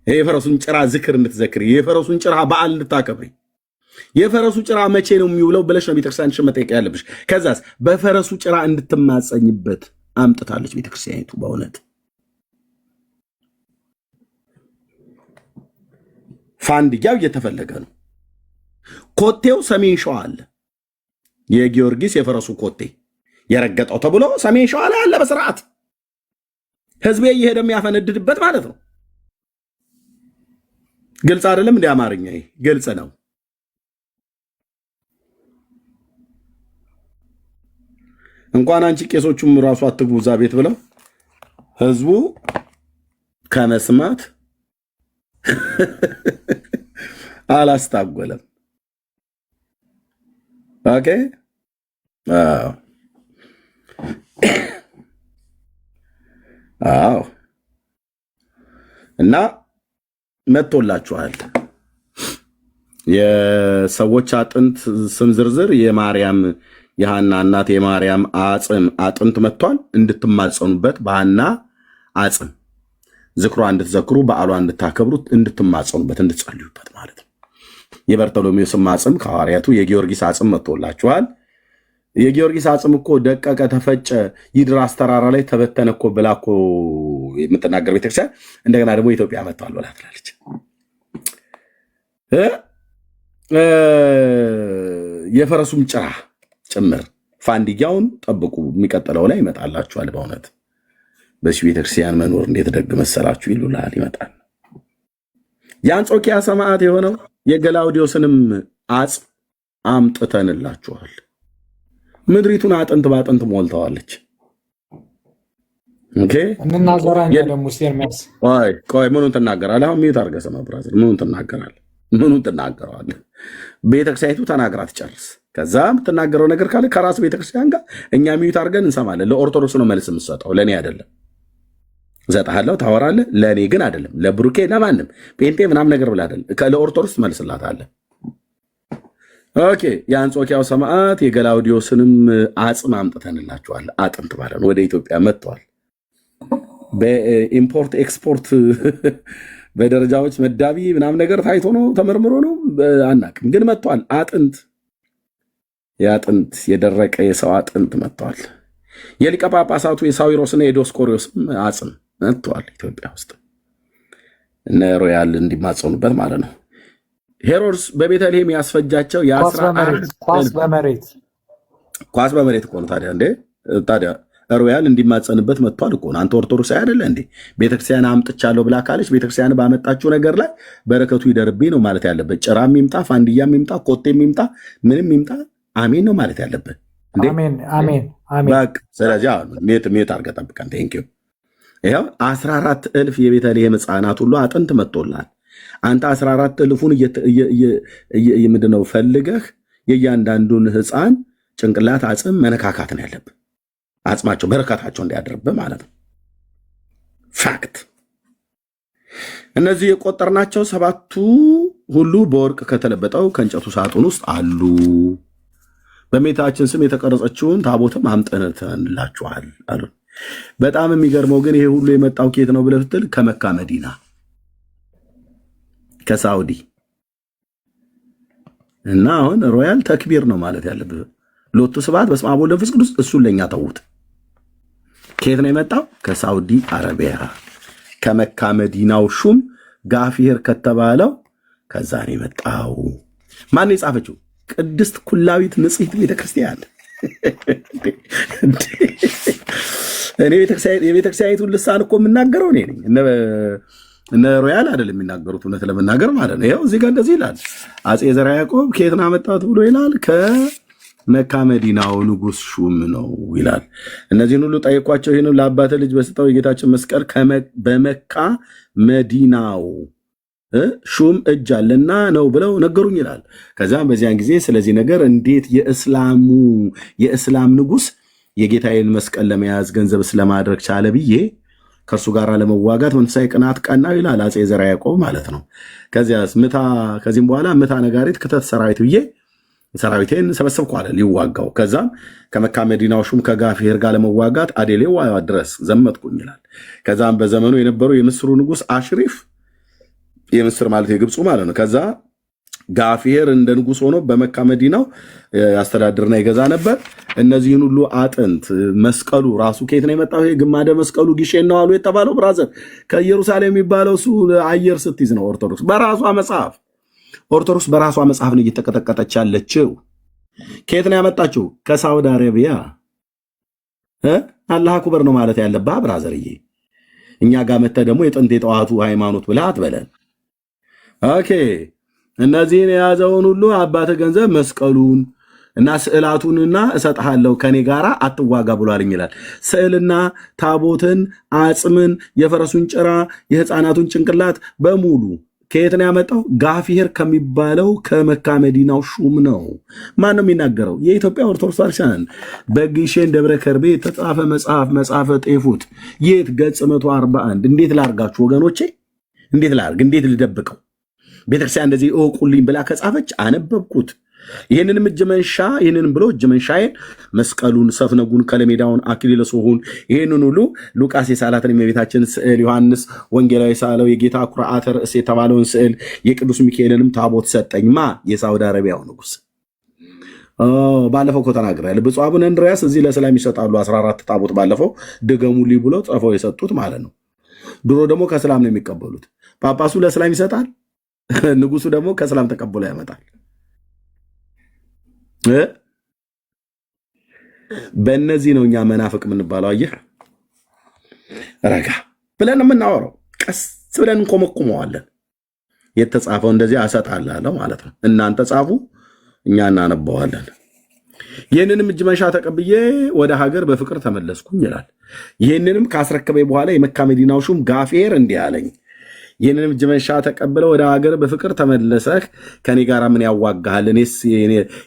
የፈረሱን ጭራ ዝክር እንድትዘክሪ፣ የፈረሱን ጭራ በዓል እንድታከብሪ። የፈረሱ ጭራ መቼ ነው የሚውለው ብለሽ ነው ቤተክርስቲያንሽ መጠየቅ ያለብሽ። ከዛስ በፈረሱ ጭራ እንድትማጸኝበት አምጥታለች ቤተክርስቲያኒቱ። በእውነት ፋንድያው እየተፈለገ ነው። ኮቴው ሰሜን ሸዋ አለ። የጊዮርጊስ የፈረሱ ኮቴ የረገጠው ተብሎ ሰሜን ሸዋ ላይ አለ በስርዓት ህዝቤ እየሄደ የሚያፈነድድበት ማለት ነው። ግልጽ አይደለም? እንደ አማርኛ ግልጽ ነው። እንኳን አንቺ ቄሶቹም ራሱ አትግቡ እዛ ቤት ብለው ህዝቡ ከመስማት አላስታጎለም። ኦኬ አዎ እና መጥቶላችኋል የሰዎች አጥንት ስም ዝርዝር የማርያም የሐና እናት የማርያም አጥንት መጥቷል። እንድትማጸኑበት በሐና አጽም ዝክሯ እንድትዘክሩ በዓሏ እንድታከብሩት እንድትማጸኑበት እንድትጸልዩበት ማለት ነው። የበርተሎሜዎስም አጽም ከሐዋርያቱ የጊዮርጊስ አጽም መጥቶላችኋል። የጊዮርጊስ አጽም እኮ ደቀቀ፣ ተፈጨ፣ ይድራስ ተራራ ላይ ተበተነ እኮ ብላ እኮ የምትናገር ቤተክርስቲያን እንደገና ደግሞ ኢትዮጵያ መጥቷል ብላ ትላለች። የፈረሱም ጭራ ጭምር ፋንድያውን ጠብቁ፣ የሚቀጥለው ላይ ይመጣላችኋል። በእውነት በዚህ ቤተክርስቲያን መኖር እንዴት ደግ መሰላችሁ ይሉላል፣ ይመጣል። የአንጾኪያ ሰማዕት የሆነው የገላውዲዮስንም አጽም አምጥተንላችኋል። ምድሪቱን አጥንት በአጥንት ሞልተዋለች። ቆይ ምኑን ትናገራለህ? አሁን ሚዩት አድርገህ ስማ ብራዘር። ምኑን ትናገራለህ? ምኑን ትናገረዋለህ? ቤተክርስቲያኒቱ ተናግራ ትጨርስ። ከዛ የምትናገረው ነገር ካለ ከራስ ቤተክርስቲያን ጋር እኛ ሚዩት አድርገን እንሰማለን። ለኦርቶዶክስ ነው መልስ የምትሰጠው፣ ለእኔ አይደለም። እሰጥሃለሁ፣ ታወራለህ። ለእኔ ግን አይደለም፣ ለብሩኬ ለማንም ጴንጤ ምናምን ነገር ብለህ አይደለም። ለኦርቶዶክስ ትመልስላታለህ። ኦኬ። የአንጾኪያው ሰማዕት የገላውዲዮስንም አጽም አምጥተንላችኋል። አጥንት ማለት ነው። ወደ ኢትዮጵያ መጥተዋል። በኢምፖርት ኤክስፖርት በደረጃዎች መዳቢ ምናምን ነገር ታይቶ ነው ተመርምሮ ነው አናቅም፣ ግን መጥተዋል። አጥንት የአጥንት የደረቀ የሰው አጥንት መጥተዋል። የሊቀ ጳጳሳቱ የሳዊሮስና የዲዮስቆሪዮስም አጽም መጥተዋል ኢትዮጵያ ውስጥ እነ ሮያል እንዲማጸኑበት ማለት ነው። ሄሮድስ በቤተልሔም ያስፈጃቸው ኳስ በመሬት እኮ ነው። ታዲያ እንዴ ታዲያ ሮያል እንዲማጸንበት መጥቷል እኮ ነው። አንተ ኦርቶዶክስ አይደለ እንዴ? ቤተክርስቲያን አምጥቻለሁ ብላ ካለች ቤተክርስቲያን ባመጣችው ነገር ላይ በረከቱ ይደርብኝ ነው ማለት ያለበት። ጭራም ይምጣ፣ ፋንድያም ይምጣ፣ ኮቴም ይምጣ፣ ምንም ይምጣ አሜን ነው ማለት ያለበት። ስለዚህ ሜት አድርገህ ጠብቀን። ቴንኪው። ይኸው 14,000 የቤተልሔም ሕፃናት ሁሉ አጥንት መጥቶላል። አንተ 14,000ን ምንድነው ፈልገህ የእያንዳንዱን ሕፃን ጭንቅላት አጽም መነካካት ነው ያለብህ። አጽማቸው በረከታቸው እንዲያደርብህ ማለት ነው። ፋክት እነዚህ የቆጠርናቸው 7ቱ ሁሉ በወርቅ ከተለበጠው ከእንጨቱ ሳጥን ውስጥ አሉ። በእመቤታችን ስም የተቀረጸችውን ታቦትም አምጥተንላችኋል አሉ። በጣም የሚገርመው ግን ይሄ ሁሉ የመጣው ከየት ነው ብለህ ስትል ከመካ መዲና፣ ከሳውዲ እና አሁን ሮያል ተክቢር ነው ማለት ያለብህ። ሎቱ ስብሐት በስመ አብ ወወልድ ወመንፈስ ቅዱስ። እሱን ለኛ ተውት። ከየት ነው የመጣው? ከሳውዲ አረቢያ ከመካ መዲናው ሹም ጋፊር ከተባለው ከዛ ነው የመጣው። ማን የጻፈችው? ቅድስት ኩላዊት ንጽሕት ቤተክርስቲያን። እኔ የቤተክርስቲያኒቱን ልሳን እኮ የምናገረው እኔ ነኝ። እነ ሮያል አይደለም የሚናገሩት፣ እውነት ለመናገር ማለት ነው። ይኸው እዚህ ጋር እንደዚህ ይላል። አፄ ዘርዓ ያዕቆብ ከየት ነው አመጣሁት ብሎ ይላል። ከመካ መዲናው ንጉሥ ሹም ነው ይላል። እነዚህን ሁሉ ጠይቋቸው፣ ይህን ለአባተ ልጅ በስጠው የጌታችን መስቀል በመካ መዲናው ሹም እጅ አለና ነው ብለው ነገሩኝ ይላል። ከዚያም በዚያን ጊዜ ስለዚህ ነገር እንዴት የእስላም ንጉሥ የጌታዬን መስቀል ለመያዝ ገንዘብ ስለማድረግ ቻለ ብዬ ከእርሱ ጋር ለመዋጋት መንፈሳዊ ቅናት ቀናው ይላል አፄ ዘርዓ ያዕቆብ ማለት ነው። ከዚህም በኋላ ምታ ነጋሪት ክተት ሰራዊት ብዬ ሰራዊቴን ሰበሰብኩ አለ ሊዋጋው። ከዛም ከመካ መዲናው ሹም ከጋፊር ጋር ለመዋጋት አዴሌዋ ድረስ ዘመትኩኝ ይላል። ከዛም በዘመኑ የነበሩ የምስሩ ንጉሥ አሽሪፍ፣ የምስር ማለት የግብፁ ማለት ነው። ከዛ ጋፊር እንደ ንጉሥ ሆኖ በመካ መዲናው ያስተዳድርና ይገዛ ነበር። እነዚህን ሁሉ አጥንት መስቀሉ ራሱ ከየት ነው የመጣው? ግማደ መስቀሉ ጊሼን ነው አሉ የተባለው ብራዘር ከኢየሩሳሌም የሚባለው እሱ አየር ስትይዝ ነው። ኦርቶዶክስ በራሷ መጽሐፍ ነው እየተቀጠቀጠች ያለችው። ከየት ነው ያመጣችው? ከሳውዲ አረቢያ። አላህ አክበር ነው ማለት ያለብህ ብራዘርዬ። እኛ ጋር መተህ ደግሞ የጥንት የጠዋቱ ሃይማኖት ብለህ አትበለን። ኦኬ እነዚህን የያዘውን ሁሉ አባተ ገንዘብ መስቀሉን እና ስዕላቱንና እሰጥሃለሁ ከኔ ጋራ አትዋጋ ብሏልኝ ይላል። ስዕልና ታቦትን፣ አጽምን፣ የፈረሱን ጭራ፣ የህፃናቱን ጭንቅላት በሙሉ ከየት ነው ያመጣው? ጋፊር ከሚባለው ከመካ መዲናው ሹም ነው። ማን ነው የሚናገረው? የኢትዮጵያ ኦርቶዶክስ ቤተክርስቲያን በግሼን ደብረ ከርቤ የተጻፈ መጽሐፈ ጤፉት የት ገጽ 141። እንዴት ላርጋችሁ ወገኖቼ? እንዴት ላርግ? እንዴት ልደብቀው? ቤተክርስቲያን እንደዚህ እወቁልኝ ብላ ከጻፈች አነበብኩት። ይህንንም እጅ መንሻ ይህንንም ብሎ እጅ መንሻዬን መስቀሉን፣ ሰፍነጉን፣ ከለሜዳውን፣ አክሊለ ሦኩን ይህንን ሁሉ ሉቃስ የሳላትን የእመቤታችን ስዕል፣ ዮሐንስ ወንጌላዊ ሳለው የጌታ ኩርዓተ ርእስ የተባለውን ስዕል፣ የቅዱስ ሚካኤልንም ታቦት ሰጠኝ። ማ? የሳውዲ አረቢያው ንጉሥ። ባለፈው እኮ ተናግሬያለሁ። ብፁዕ አቡነ እንድርያስ እዚህ ለሰላም ይሰጣሉ 14 ታቦት ባለፈው ድገሙልኝ ብለው ጽፈው የሰጡት ማለት ነው። ድሮ ደግሞ ከሰላም ነው የሚቀበሉት። ጳጳሱ ለሰላም ይሰጣል፣ ንጉሱ ደግሞ ከሰላም ተቀብሎ ያመጣል። በእነዚህ ነው እኛ መናፍቅ የምንባለው። አየህ፣ ረጋ ብለን የምናወራው ቀስ ብለን እንኮመኩመዋለን። የተጻፈው እንደዚህ አሰጣላለሁ ማለት ነው። እናንተ ጻፉ፣ እኛ እናነባዋለን። ይህንንም እጅ መንሻ ተቀብዬ ወደ ሀገር በፍቅር ተመለስኩኝ ይላል። ይህንንም ካስረከበኝ በኋላ የመካ መዲናው ሹም ጋፌር እንዲህ አለኝ፣ ይህንንም እጅ መንሻ ተቀብለው ወደ ሀገር በፍቅር ተመለሰህ ከኔ ጋር ምን ያዋጋሃል?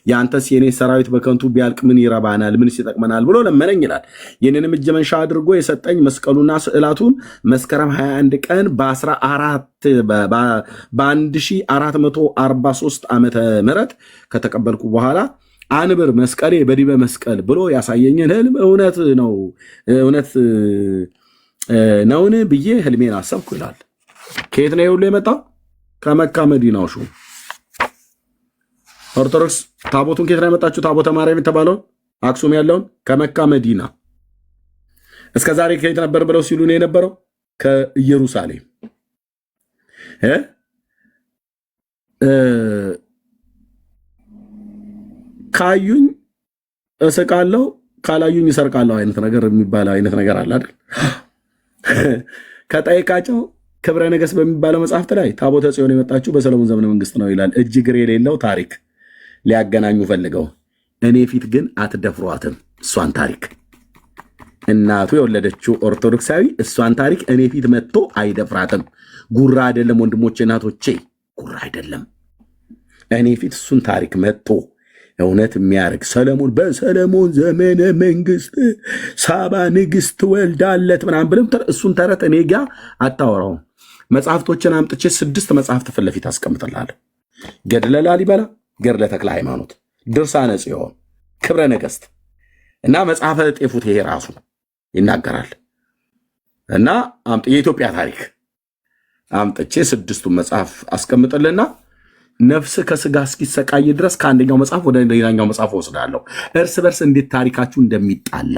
የአንተስ የኔ ሰራዊት በከንቱ ቢያልቅ ምን ይረባናል? ምንስ ይጠቅመናል? ብሎ ለመነኝ ይላል። ይህንንም እጅ መንሻ አድርጎ የሰጠኝ መስቀሉና ስዕላቱን መስከረም 21 ቀን በ1443 ዓመተ ምህረት ከተቀበልኩ በኋላ አንብር መስቀሌ በዲበ መስቀል ብሎ ያሳየኝን ህልም እውነት ነውን ብዬ ህልሜን አሰብኩ ይላል። ከየት ነው ሁሉ የመጣው? ከመካ መዲናው ሹም። ኦርቶዶክስ ታቦቱን ከየት ነው ያመጣችሁ? ታቦተ ማርያም የተባለውን አክሱም ያለውን ከመካ መዲና። እስከ ዛሬ ከየት ነበር ብለው ሲሉ ነው የነበረው? ከኢየሩሳሌም። ካዩኝ እስቃለሁ፣ ካላዩኝ እሰርቃለሁ አይነት ነገር የሚባለው አይነት ነገር አለ አይደል? ከጠይቃቸው ክብረ ነገሥት በሚባለው መጽሐፍት ላይ ታቦተ ጽዮን የመጣችው በሰለሞን ዘመነ መንግስት ነው ይላል። እጅ እግር የሌለው ታሪክ ሊያገናኙ ፈልገው፣ እኔ ፊት ግን አትደፍሯትም። እሷን ታሪክ እናቱ የወለደችው ኦርቶዶክሳዊ እሷን ታሪክ እኔ ፊት መጥቶ አይደፍራትም። ጉራ አይደለም ወንድሞቼ እናቶቼ፣ ጉራ አይደለም። እኔ ፊት እሱን ታሪክ መጥቶ እውነት የሚያደርግ ሰለሞን በሰለሞን ዘመነ መንግስት ሳባ ንግስት ወልዳለት ምናምን ብለም እሱን ተረት እኔ ጋ አታወራውም። መጽሐፍቶችን አምጥቼ 6 መጽሐፍት ፊት ለፊት አስቀምጥልሃለሁ። ገድለ ላሊበላ፣ ገድለ ተክለ ሃይማኖት፣ ድርሳነ ጽዮን፣ ክብረ ነገሥት እና መጽሐፈ ጤፉት ይሄ ራሱ ይናገራል። እና የኢትዮጵያ ታሪክ አምጥቼ 6ቱን መጽሐፍ አስቀምጥልና ነፍስ ከስጋ እስኪሰቃይ ድረስ ከአንደኛው መጽሐፍ ወደ ሌላኛው መጽሐፍ ወስዳለሁ። እርስ በርስ እንዴት ታሪካችሁ እንደሚጣላ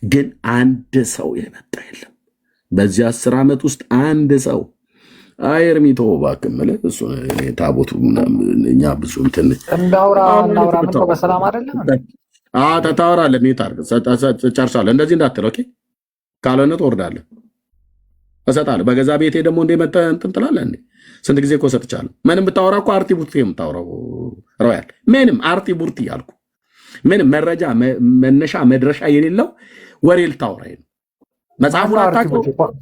ግን አንድ ሰው የመጣ የለም። በዚህ 10 ዓመት ውስጥ አንድ ሰው ኤርሚቶ እባክህ የምልህ እሱ ታቦቱ እኛ ብዙ እንትን እናውራ ምን በሰላም አይደለም ታወራለህ። ጨርሳለሁ። እንደዚህ እንዳትል ኦኬ። ካልሆነ ትወርዳለህ። እሰጣለሁ። በገዛ ቤቴ ደግሞ እንደ መተህ እንትን ትላለህ እንዴ? ስንት ጊዜ እኮ ሰጥቻለሁ። ምንም ብታወራ እኮ አርቲ ቡርቲ የምታወራው ሮያል ምንም አርቲ ቡርቲ ያልኩ ምንም መረጃ መነሻ መድረሻ የሌለው ወሬ ልታወራ ነው። መጽሐፉን አታውቅም።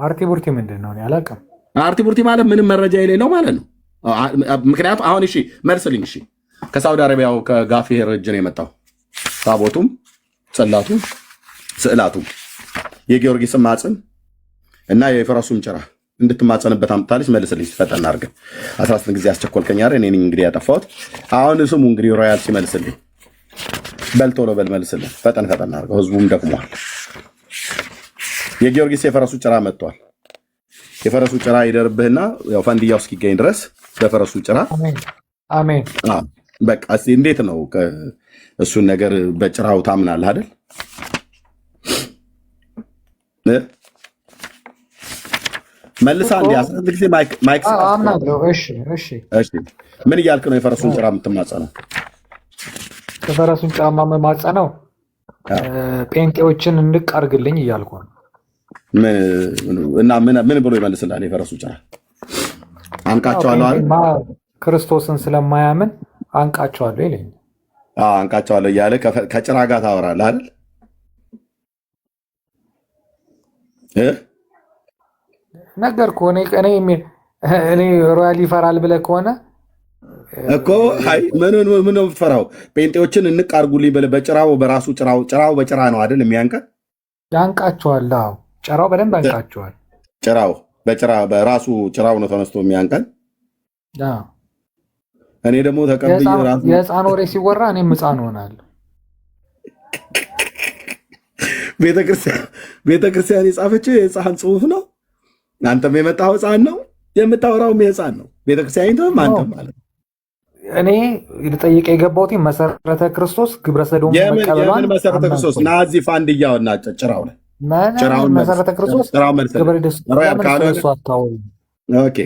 አርቲ ቡርቲ ምንድን ነው? አላውቅም። አርቲ ቡርቲ ማለት ምንም መረጃ የሌለው ማለት ነው። ምክንያቱም አሁን እሺ መልስልኝ። እሺ ከሳውዲ አረቢያው ከጋፌር እጅ ነው የመጣው ታቦቱም ጽላቱም ስዕላቱም የጊዮርጊስም ማጽን እና የፈረሱም ጭራ እንድትማጸንበት አምጥታለች። መልስልኝ ፈጠን አድርገህ 19 ጊዜ አስቸኮልከኝ አይደል? እኔ እንግዲህ ያጠፋሁት አሁን ስሙ እንግዲህ ሮያል ሲመልስልኝ በልቶ ነው በል መልስልኝ ፈጠን አድርገው። ህዝቡም ደክሟል። የጊዮርጊስ የፈረሱ ጭራ መጥቷል። የፈረሱ ጭራ ይደርብህና ያው ፈንድያው እስኪገኝ ድረስ በፈረሱ ጭራ አሜን። በቃ እንዴት ነው እሱን ነገር በጭራው ታምናለህ አይደል? መልሳ እንዲ 19 ጊዜ ማይክ አምናለሁ። እሺ ምን እያልክ ነው የፈረሱን ጭራ የምትማጸነው? የፈረሱን ጭራ የምማጸነው ጴንጤዎችን እንቅ አድርግልኝ እያልኩ ነው። እና ምን ብሎ ይመልስልሃል? የፈረሱ ጭራ አንቃቸዋለሁ አይደል? ክርስቶስን ስለማያምን አንቃቸዋለሁ ይለኛል። አንቃቸዋለሁ እያለ ከጭራ ጋር ታወራለህ አይደል? ነገር ከሆነ እኔ ሮያል ይፈራል ብለህ ከሆነ እኮ አይ ምን ነው የምትፈራው? ጴንጤዎችን እንቅ አድርጉልኝ ብለህ በጭራው በራሱ ጭራው በጭራ ነው አይደል የሚያንቀን? ያንቃቸዋል። አዎ ጭራው በደንብ ያንቃቸዋል። ጭራው በራሱ ጭራው ነው ተነስቶ የሚያንቀን። እኔ ደግሞ ተቀብዬ ራሱ የህፃን ወሬ ሲወራ እኔም ህፃን ሆናለሁ። ቤተክርስቲያን የጻፈችው የህፃን ጽሁፍ ነው። አንተም የመጣው ህፃን ነው፣ የምታወራውም የህፃን ነው። ቤተክርስቲያን አንተም ማለት ነው። እኔ ልጠይቅ የገባሁት መሰረተ ክርስቶስ ግብረ ሰዶም የምን መሰረተ ክርስቶስ ናዚ ፋንድያውና ጭራው ላይ ጭራውን መሰረተ ክርስቶስ ግብረ ደስ ኦኬ።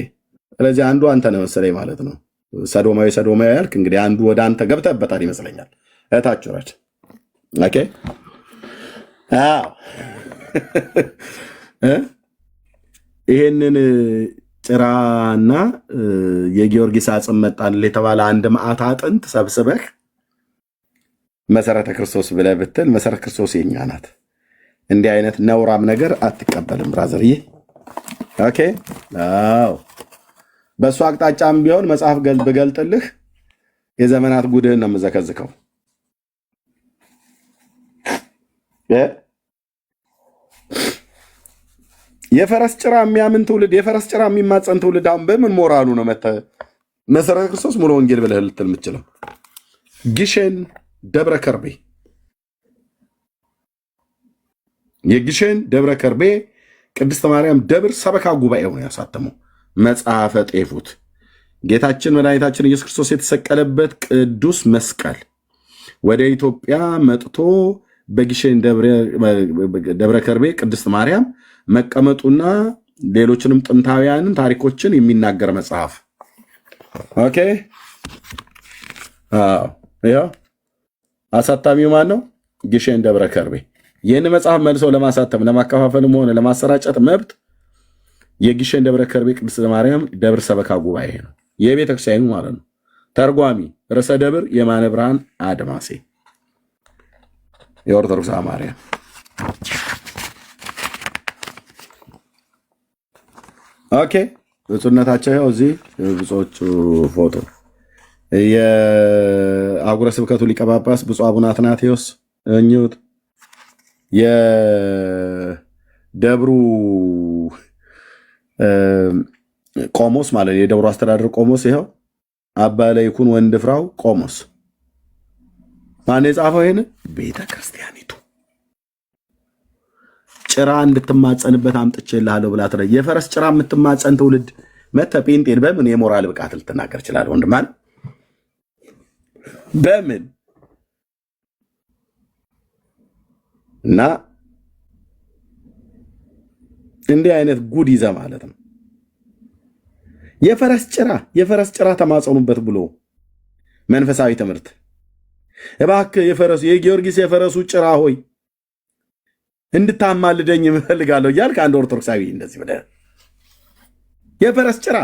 ስለዚህ አንዱ አንተ ነው መሰለኝ ማለት ነው። ሰዶማዊ ያልክ እንግዲህ አንዱ ወደ አንተ ገብተህበታል ይመስለኛል። እታች ወረድ። ኦኬ አዎ ይሄንን ጭራና የጊዮርጊስ አጽም መጣል የተባለ አንድ መዓት አጥንት ሰብስበህ መሰረተ ክርስቶስ ብለህ ብትል መሰረተ ክርስቶስ የኛ ናት። እንዲህ አይነት ነውራም ነገር አትቀበልም ብራዘርዬ። ኦኬ አዎ በእሱ አቅጣጫም ቢሆን መጽሐፍ ብገልጥልህ የዘመናት ጉድህን ነው የምዘከዝከው። የፈረስ ጭራ የሚያምን ትውልድ፣ የፈረስ ጭራ የሚማፀን ትውልድ አሁን በምን ሞራሉ ነው መሰረተ ክርስቶስ ሙሉ ወንጌል ብለህ ልትል የምችለው? ግሸን ደብረ ከርቤ የግሸን ደብረ ከርቤ ቅድስተ ማርያም ደብር ሰበካ ጉባኤው ነው ያሳተመው መጽሐፈ ጤፉት። ጌታችን መድኃኒታችን ኢየሱስ ክርስቶስ የተሰቀለበት ቅዱስ መስቀል ወደ ኢትዮጵያ መጥቶ በግሸን ደብረ ከርቤ ቅድስት ማርያም መቀመጡና ሌሎችንም ጥንታውያንን ታሪኮችን የሚናገር መጽሐፍ። ኦኬ ያው አሳታሚው ማን ነው? ግሸን ደብረ ከርቤ። ይህን መጽሐፍ መልሶ ለማሳተም ለማከፋፈልም ሆነ ለማሰራጨት መብት የግሸን ደብረ ከርቤ ቅድስት ማርያም ደብር ሰበካ ጉባኤ ነው፣ የቤተክርስቲያኑ ማለት ነው። ተርጓሚ ርዕሰ ደብር የማነ ብርሃን አድማሴ የኦርቶዶክስ ማርያም። ኦኬ ብፁዕነታቸው ያው እዚህ ብፁዖቹ ፎቶ የአህጉረ ስብከቱ ሊቀ ጳጳስ ብፁዕ አቡነ አትናቴዎስ እኚሁት የደብሩ ቆሞስ ማለት የደብሩ አስተዳደር ቆሞስ ይኸው አባ ለይኩን ወንድ ፍራው ቆሞስ ማን የጻፈው ይሄን? ቤተ ክርስቲያኒቱ ጭራ እንድትማጸንበት አምጥቼልሃለሁ ብላት ነው። የፈረስ ጭራ የምትማጸን ትውልድ መተ ጴንጤን በምን የሞራል ብቃት ልትናገር ይችላል? ወንድም ማለት በምን እና እንዲህ አይነት ጉድ ይዘ ማለት ነው። የፈረስ ጭራ ተማጸኑበት ብሎ መንፈሳዊ ትምህርት እባክህ የጊዮርጊስ የፈረሱ ጭራ ሆይ እንድታማልደኝ እፈልጋለሁ እያልክ አንድ ኦርቶዶክሳዊ እንደዚህ ብለህ የፈረስ ጭራ